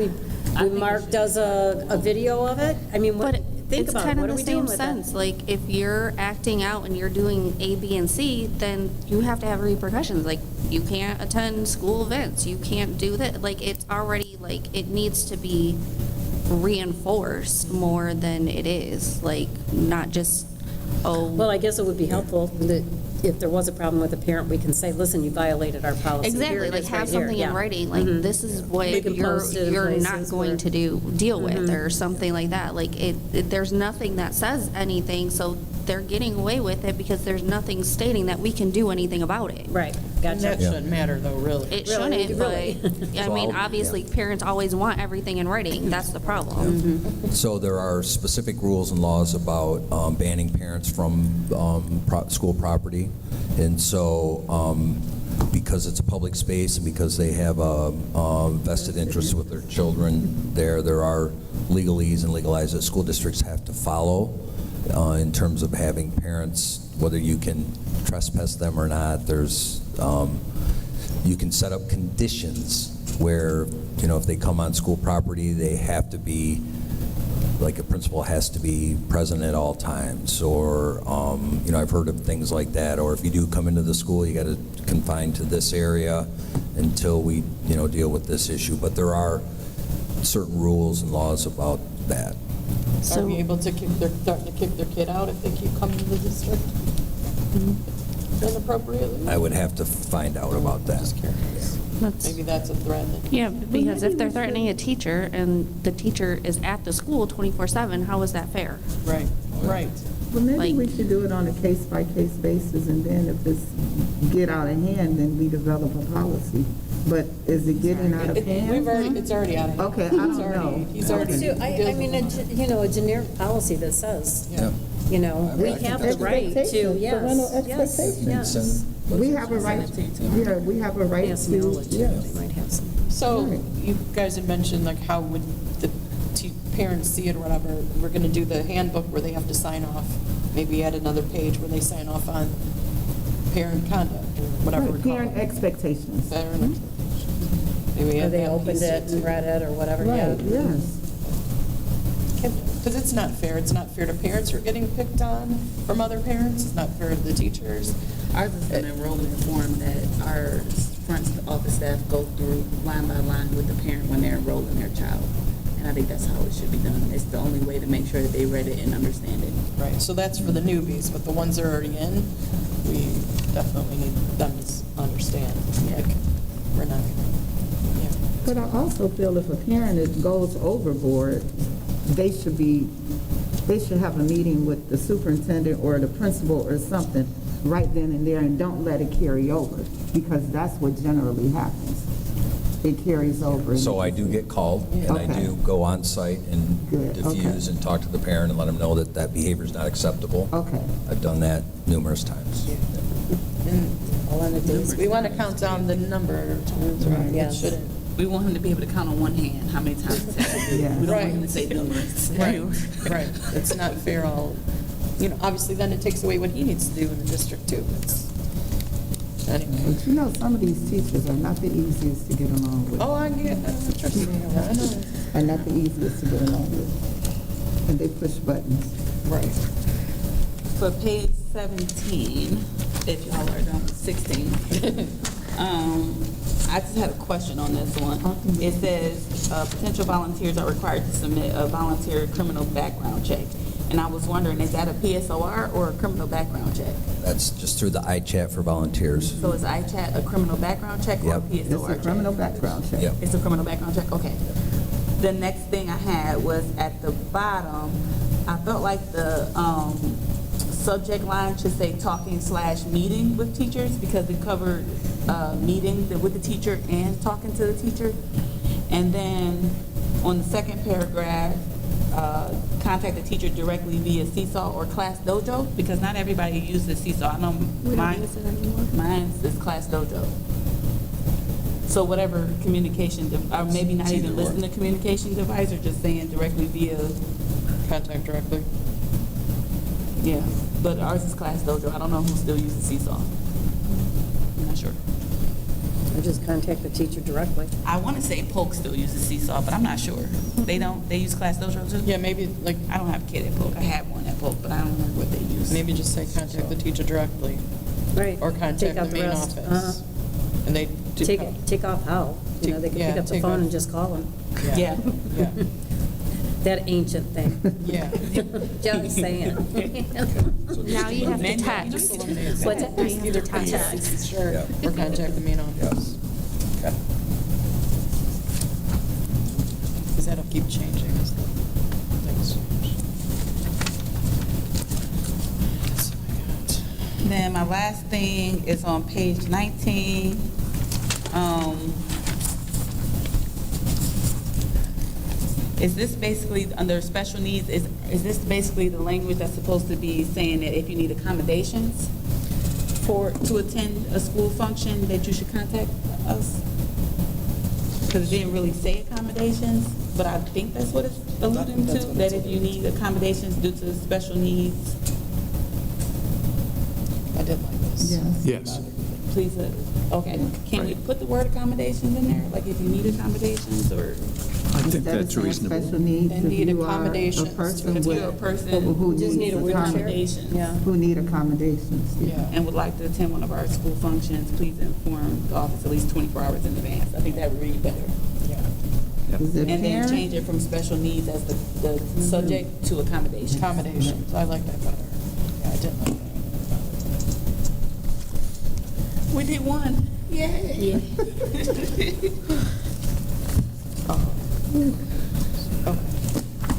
Mark does a video of it? I mean, But think it's about it, kind what of are the we doing same with sense. it? Like, if you're acting out and you're doing A, B, and C, then you have to have repercussions. Like, you can't attend school events, you can't do that. Like, it's already, like, it needs to be reinforced more than it is. Like, not just, oh. Well, I guess it would be helpful that if there was a problem with a parent, we can say, listen, you violated our policy. Here Exactly, it like is have right here." something in Yeah. writing, like, Mhm. this is what We can you're, post it in you're not places going where- to deal with, or something like that. Like, there's nothing that says anything, so they're getting away with it because there's nothing stating that we can do anything about it. Right, And that gotcha. shouldn't matter, though, really. It Really, shouldn't, but, really. I So mean, I'll- obviously, yeah. parents always want everything in writing, that's the problem. So there are specific rules and laws about banning parents from school property. And so because it's a public space and because they have a vested interest with their children there are legalese and legalize that school districts have to follow in terms of having parents, whether you can trespass them or not. There's, you can set up conditions where, you know, if they come on school property, they have to be, like a principal has to be present at all times, or, you know, I've heard of things like that, or if you do come into the school, you got to confine to this area until we, you know, deal with this issue. But there are certain rules and laws about that. Are we able to threaten to kick their kid out if they keep coming to the district? Inappropriately? I would have to find out about that. Just curious. That's- Maybe that's a threat. Yeah, because if they're threatening a teacher and the teacher is at the school 24/7, how is that fair? Right, right. Well, maybe Like- we should do it on a case-by-case basis, and then if it's get out of hand, then we develop a policy. But is it getting out of hand? It's already out of hand. Okay, I It's don't already- know. He's already. I mean, a generic policy that says, Yeah. you know, we I think have that's the right to, Expectations, yes, parental yes, expectations. yes. We have a right, yeah, we have a right Yes, to, knowledge, yes. they might have some. So Right. you guys had mentioned, like, how would the parents see it or whatever? We're going to do the handbook where they have to sign off. Maybe add another page where they sign off on parent conduct or whatever we Right, call parent it. expectations. Parent expectations. Maybe Or add they that opened piece it into- and read it or whatever, yeah. Right, yes. Because it's not fair. It's not fair to parents who are getting picked on from other parents. It's not fair to the teachers. Ours is an enrollment form that our front office staff go through line by line with the parent when they're enrolling their child. And I think that's how it should be done. It's the only way to make sure that they read it and understand it. Right, so that's for the newbies, but the ones that are already in, we definitely need them to understand. Like, we're not, yeah. But I also feel if a parent goes overboard, they should have a meeting with the superintendent or the principal or something right then and there, and don't let it carry over, because that's what generally happens. It carries over. So I do get called, and I Okay. do go on site and Good, diffuse okay. and talk to the parent and let them know that that behavior is not acceptable. Okay. I've done that numerous times. And we want to count down the number of times, right? It Yes. shouldn't. We want him to be able to count on one hand how many times it's happened. Yeah. We don't want him Right. to say numerous. Right. It's not fair all, obviously then it takes away what he needs to do in the district too. Anyway. But you know, some of these teachers are not the easiest to get along with. Oh, I get, trust me, I know. Are not the easiest to get along with. And they push buttons. Right. For page 17, if y'all are done with 16, I just had a question on this one. It says, potential volunteers are required to submit a volunteer criminal background check. And I was wondering, is that a PSOR or a criminal background check? That's just through the iChat for volunteers. So is ICHAT a criminal background check or a Yep. PSOR It's a check? criminal background check. Yep. It's a criminal background check, okay. The next thing I had was at the bottom, I felt like the subject line should say talking/meeting with teachers, because it covered meeting with the teacher and talking to the teacher. And then on the second paragraph, contact the teacher directly via Seesaw or Class Dojo, because not everybody uses Seesaw. I know mine, mine is Class Dojo. So whatever communication, or maybe not even listing the communication device, or just saying directly via, Contact directly. yeah. But ours is Class Dojo. I don't know who still uses Seesaw. I'm not sure. Or just contact the teacher directly. I want to say Polk still uses Seesaw, but I'm not sure. They don't? They use Class Dojo too? Yeah, maybe, like, I don't have a kid at Polk. I had one at Polk, but I don't remember what they use. maybe just say contact the teacher directly, Right. or Take contact out the main rest. office. And they do. Take off how, you know, they can Yeah, pick up the take phone off. and just call them. Yeah. Yeah, That ancient thing. yeah. Just saying. Now you have to Menu. text. What's that? Now you have Either to contact the text. teacher Yeah. or contact the main office. Okay. Because that'll keep changing as the things change. So I got- Then my last thing is on page 19. Is this basically, under special needs, is this basically the language that's supposed to be saying that if you need accommodations to attend a school function, that you should contact us? Because it didn't really say accommodations, but I think that's what it's alluding to, that if you need accommodations due to special needs, I did like this. Yes. Yes. please, okay, can we put the word accommodations in there? Like if you need accommodations, or I think Instead of that's saying reasonable. special needs, And if need you are accommodations a person if with. you're a person who Just need needs a wheelchair. accommodations. Yeah. Who need accommodations. Yeah. And would like to attend one of our school functions, please inform the office at least 24 hours in advance. I think that would read better. Is it And then parent? change it from special needs as the subject to accommodations. Accommodations, I like that better. Yeah, I did like that. We did one. Yay. Okay.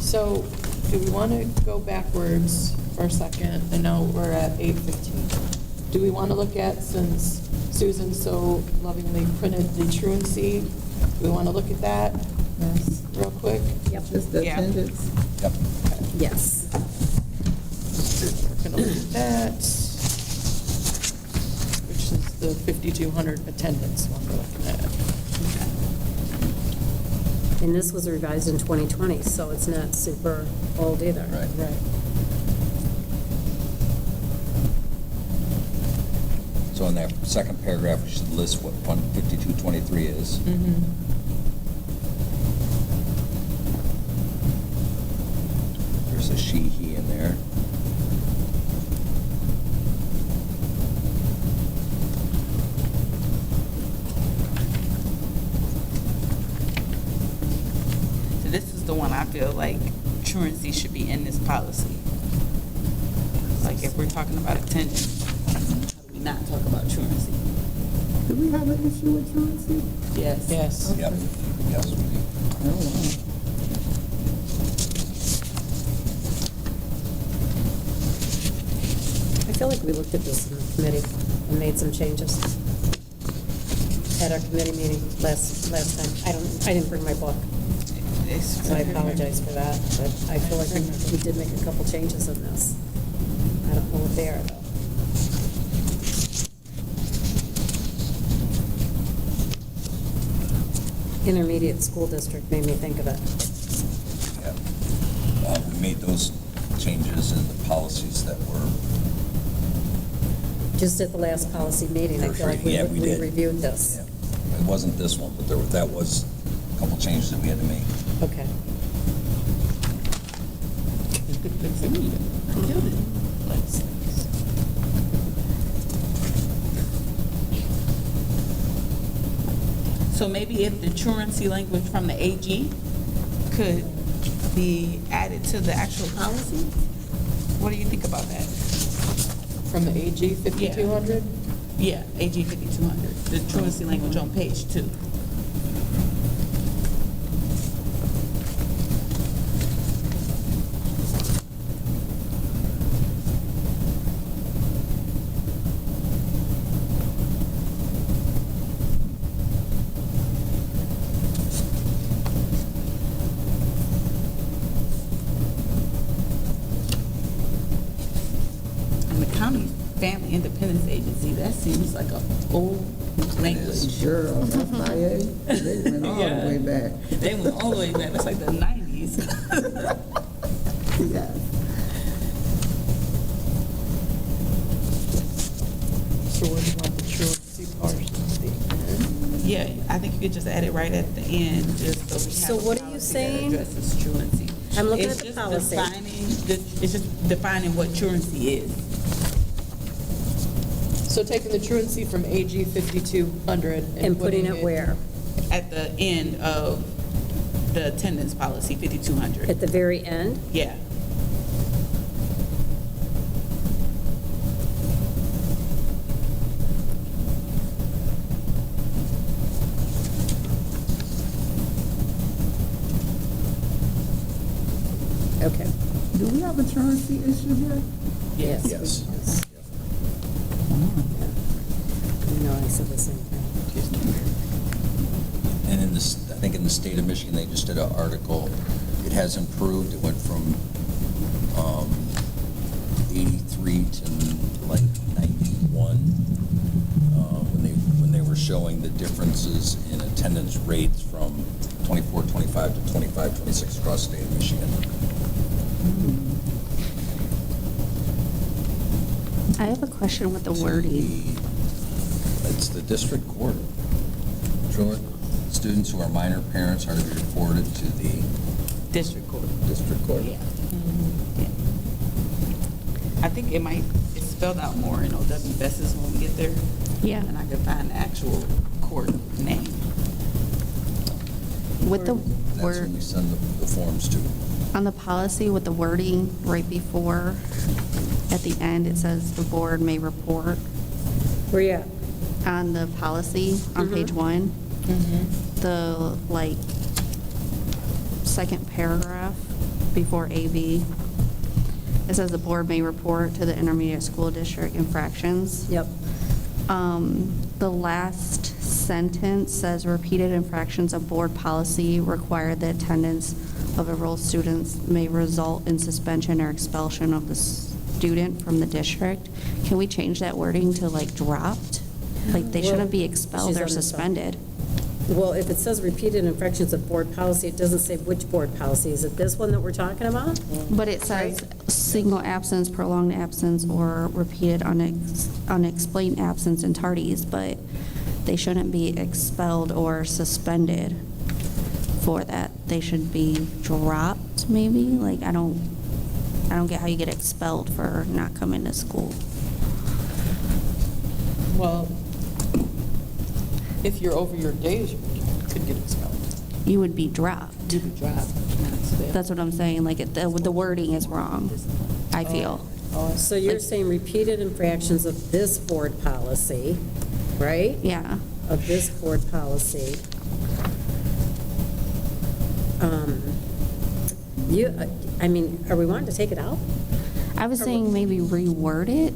So, do we want to go backwards for a second. I know we're at 8:15. Do we want to look at, since Susan so lovingly printed the truancy, do we want to look at that Yes. real quick? Yep. Just the Yeah. attendance. Yep. Yes. We're going to look at that, which is the 5,200 attendance one we're looking at. And this was revised in 2020, so it's not super old either. Right. Right. So in that second paragraph, we should list what 5223 is. There's a she, he in there. So this is the one I feel like truancy should be in this policy. Like if we're talking about attendance, how do we not talk about truancy? Do we have an issue with truancy? Yes. Yes. Yep. Yes, we do. Oh, wow. I feel like we looked at this in the committee and made some changes at our committee meeting last time. I didn't bring my book, so I apologize for that, but I feel like we did make a couple changes in this. I don't know what they are, though. Intermediate school district made me think of it. Yeah. We made those changes in the policies that were, Just at the last policy meeting, I feel like we Yeah, we did. reviewed this. yeah, it wasn't this one, but that was a couple changes that we had to make. Okay. So maybe if the truancy language from the AG could be added to the actual policy? What do you think about that? From the AG 5,200? Yeah, AG 5200, the truancy language on page 2. And the county family independence agency, that seems like a old language. Girl, that's IA. They went all the way back. They went all the way back, that's like the 90s. Yes. So where do you want the truancy part at the end? Yeah, I think you could just add it right at the end, just so we have So a what are you policy saying? that addresses truancy. I'm looking It's at the just policy. It's just defining what truancy is. Mm-hmm. So taking the truancy from AG 5,200 And putting it where? At the end of the attendance policy, 5200. At the very end? Yeah. Okay. Do we have a truancy issue here? Yes. Yes. No, I said the same thing. And in this, I think in the state of Michigan, they just did an article. It has improved. It went from 83 to like 91 when they were showing the differences in attendance rates from 24, 25 to 25, 26 across the state of Michigan. I have a question with the wording. It's the district court. Students who are minor parents are to be reported to the District court. district court. Yeah. Yeah. I think it's spelled out more in OW Besses when we get there. Yeah. And I can find the actual court name. With the That's when word, we send the forms to. on the policy with the wording right before, at the end, it says the board may report. Where you at? On the policy, on page 1, the, second paragraph before AB, it says the board may report to the intermediate school district infractions. Yep. The last sentence says repeated infractions of board policy require the attendance of enrolled students may result in suspension or expulsion of the student from the district. Can we change that wording to like dropped? Like they shouldn't be expelled She's or on the top. suspended. Well, if it says repeated infractions of board policy, it doesn't say which board policy. Is it this one that we're talking about? But it says single absence, prolonged absence, or repeated unexplained absence and tardies, but they shouldn't be expelled or suspended for that. They should be dropped, maybe? Like, I don't get how you get expelled for not coming to school. Well, if you're over your days, you could get expelled. You would be dropped. You'd be dropped, not expelled. That's what I'm saying, like, the wording is wrong, I feel. So you're saying repeated infractions of this board policy, right? Yeah. Of this board policy. I mean, are we wanting to take it out? I was saying maybe reword it.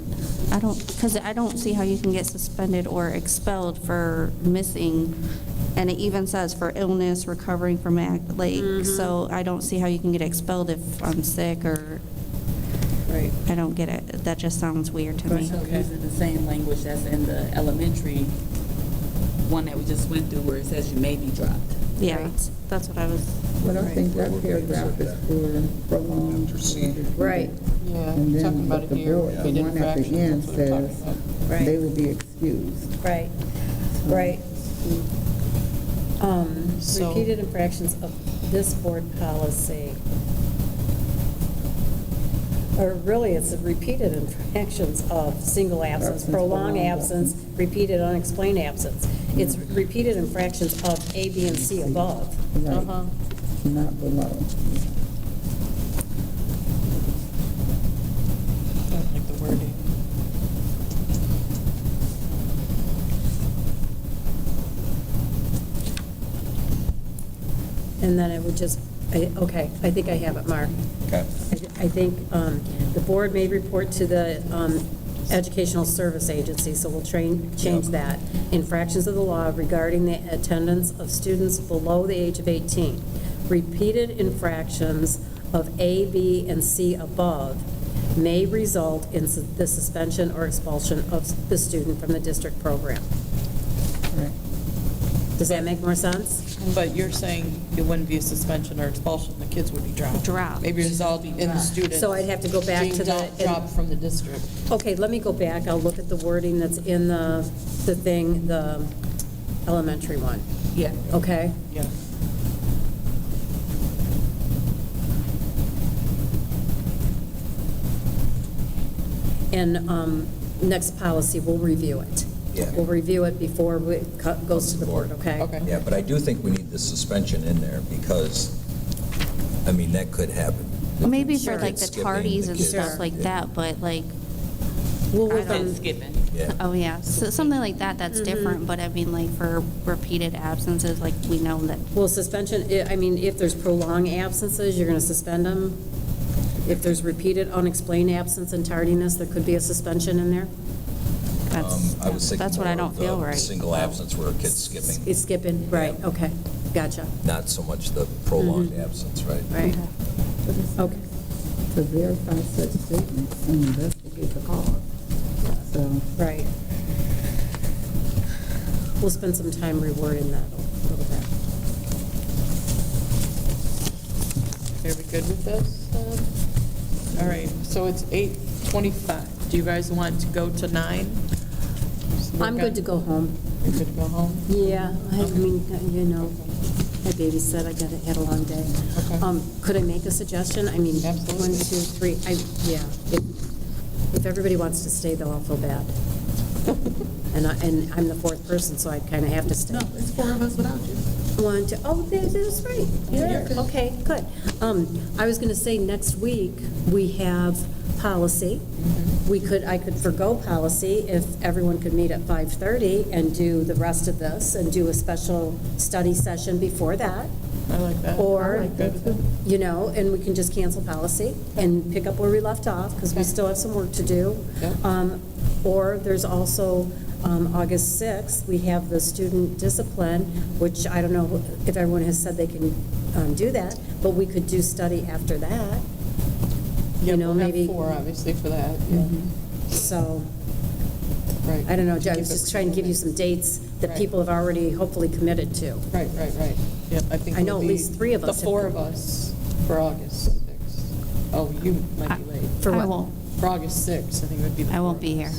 Because I don't see how you can get suspended or expelled for missing, and it even says for illness, recovering from so I don't see how you can get expelled if I'm sick or, Right. I don't get it. That just sounds weird to me. So using the same language that's in the elementary one that we just went through where it says you may be dropped. Yeah, that's what I was, But I think that paragraph is for prolonged. Right. Yeah, And then talking about it the here, board, the repeated one at the infractions, end that's what we're talking says about. they will be excused. Right, right. So- Repeated infractions of this board policy. Or really, it's the repeated infractions of single absence, prolonged absence, repeated unexplained absence. It's repeated infractions of A, B, and C above. Right, Uh-huh. not below. Don't like the wording. And then it would just, okay, I think I have it, Mark. Okay. I think the board may report to the Educational Service Agency, so we'll change that. Infractions of the law regarding the attendance of students below the age of 18. Repeated infractions of A, B, and C above may result in the suspension or expulsion of the student from the district program. Right. Does that make more sense? But you're saying it wouldn't be a suspension or expulsion, the kids would be dropped. Dropped. Maybe result in the student. So I'd have to go back being to the- Dropped from the district. Okay, let me go back. I'll look at the wording that's in the thing, the elementary one, Yeah. okay? Yeah. And next policy, we'll review it. Yeah. We'll review it before it goes to the board, okay? Okay. Yeah, but I do think we need the suspension in there because, I mean, that could happen. maybe for Sure. like the Skipping, tardies the and kids, stuff like yeah. that, but like, We'll I work don't- on, Skipping. Yeah. oh yeah, so something like that, that's different, but I mean, like for repeated absences, like we know that, well, suspension, I mean, if there's prolonged absences, you're going to suspend them. If there's repeated unexplained absence and tardiness, there could be a suspension in there. I was thinking that's what I more don't of feel the right. single absence where a kid's skipping, It's skipping, right, okay, gotcha, not so much the prolonged absence, right? right. Okay, To verify such statements and investigate the cause. So, right. We'll spend some time rewording that a little bit. Are we good with this? All right, so it's 8:25. Do you guys want to go to 9? I'm good to go home. You're good to go home? Yeah, I mean, you know, my baby said I had a long day. Okay. Could I make a suggestion? I mean, Absolutely. 1, 2, 3, yeah. If everybody wants to stay, though, I'll feel bad. And I'm the fourth person, so I kind of have to stay. No, it's 4 of us without you. 1, 2, oh, that's right. Yeah. Okay, good. I was going to say, next week, we have policy. I could forgo policy if everyone could meet at 5:30 and do the rest of this and do a special study session before that. I like that. Or, I'm good with that. you know, and we can just cancel policy and pick up where we left off, because we Okay. still have some work to do. Yeah. Or there's also August 6th, we have the student discipline, which I don't know if everyone has said they can do that, but we could do study after that. Yeah, You know, we'll have maybe, 4, obviously, for that, yeah. so, Right. I don't know, To I keep was it just trying to give you some dates that Right. people have already hopefully committed to. Right. Yep, I think I know it'll at be least 3 of us The have 4 been. of us for August 6th. Oh, you might be late. For I what? won't, For August 6th, I think it would be the I 4 won't of be us. here.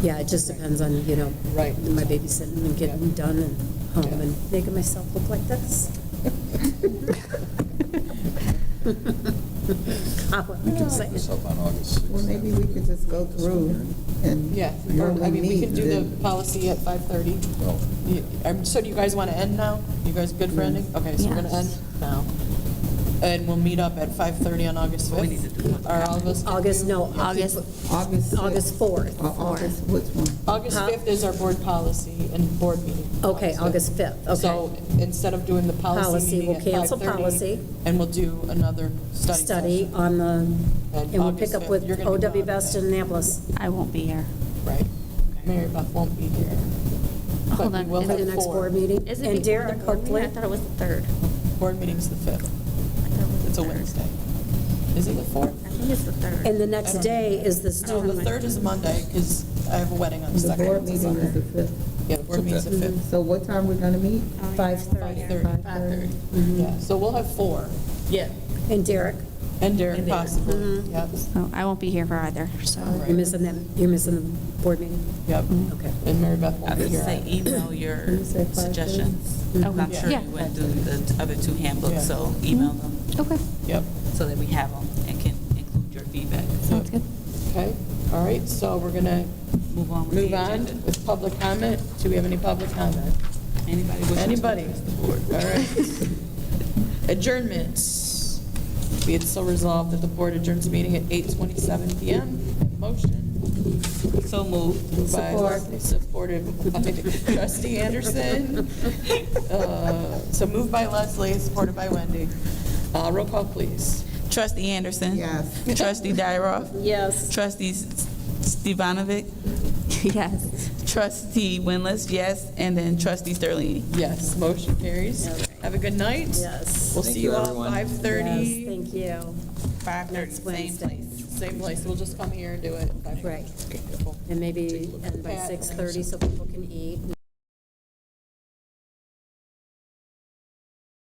Yeah, it just depends on, you know, Right. my babysitting and getting Yeah. done and home Yeah. and making myself look like this. We can set this up on August 6th. Well, maybe we could just go through and. Yeah, or, when I mean, we meet, can do the then- policy at 5:30. Well, So do you guys want to end now? You guys good for ending? Okay, so we're going to end Yes. now. And we'll meet up at 5:30 on August 5th? We need to do public Or August? August, no. August, August. August 4th. August, which one? August 5th is our board policy and board meeting. Okay, August 5th, okay. So instead of doing the policy Policy, meeting we'll at cancel 5:30, policy. and we'll do another study Study session. on the, and we'll August pick up 5th. with You're gonna be OW gone. Best in Annapolis. I won't be here. Right. Mary Beth won't be here. But Hold we on, will is For have the next 4. board meeting. Is it And before the Derek, board meeting? hopefully. I thought it was the 3rd. Board meeting's the 5th. I thought it was the It's a 3rd. Wednesday. Is it the 4th? I think it's the 3rd. And the next day is the No, student. the 3rd is a Monday, because I have a wedding on the The 2nd. board meeting is the 5th. Yeah, the board meeting's the 5th. So what time we gonna meet? 5:30. 5:30. Yeah, so we'll have 4. Yeah. And Derek, And Derek possibly, yep, So I won't be here for either, so. Right. you're missing them, you're missing the board meeting? yep. Okay. And Mary Beth I won't be would here. say email your You said 5:30? suggestions. Mhm. I'm sure Yeah. you went through the other 2 Yeah. handbooks, so email them Okay, Yep, so that we have them and can include your feedback. sounds good. okay, all right, so we're gonna Move on with move the on agenda. with public comment. Do we have any public comment? Anybody wishing to Anybody? address the board? All right. Adjournments. Be it so resolved that the board adjourns the meeting at 8:27 PM. Motion. So moved. Moved by Leslie, supported by trustee Anderson. So moved by Leslie, supported by Wendy. Roll call, please. Trustee Anderson? Yes. Trustee Dyroff? Yes. Trustee Stevanovic? Yes. Trustee Winless, yes, and then trustee Sterling. Yes, motion carries. Have a good night. Yes. We'll Thank see you, you all everyone. at 5:30. Yes, thank you. 5:30, Next same Wednesday. place. Same place, we'll just come here and do it. Right. Beautiful. And maybe end by 6:30 so people can eat and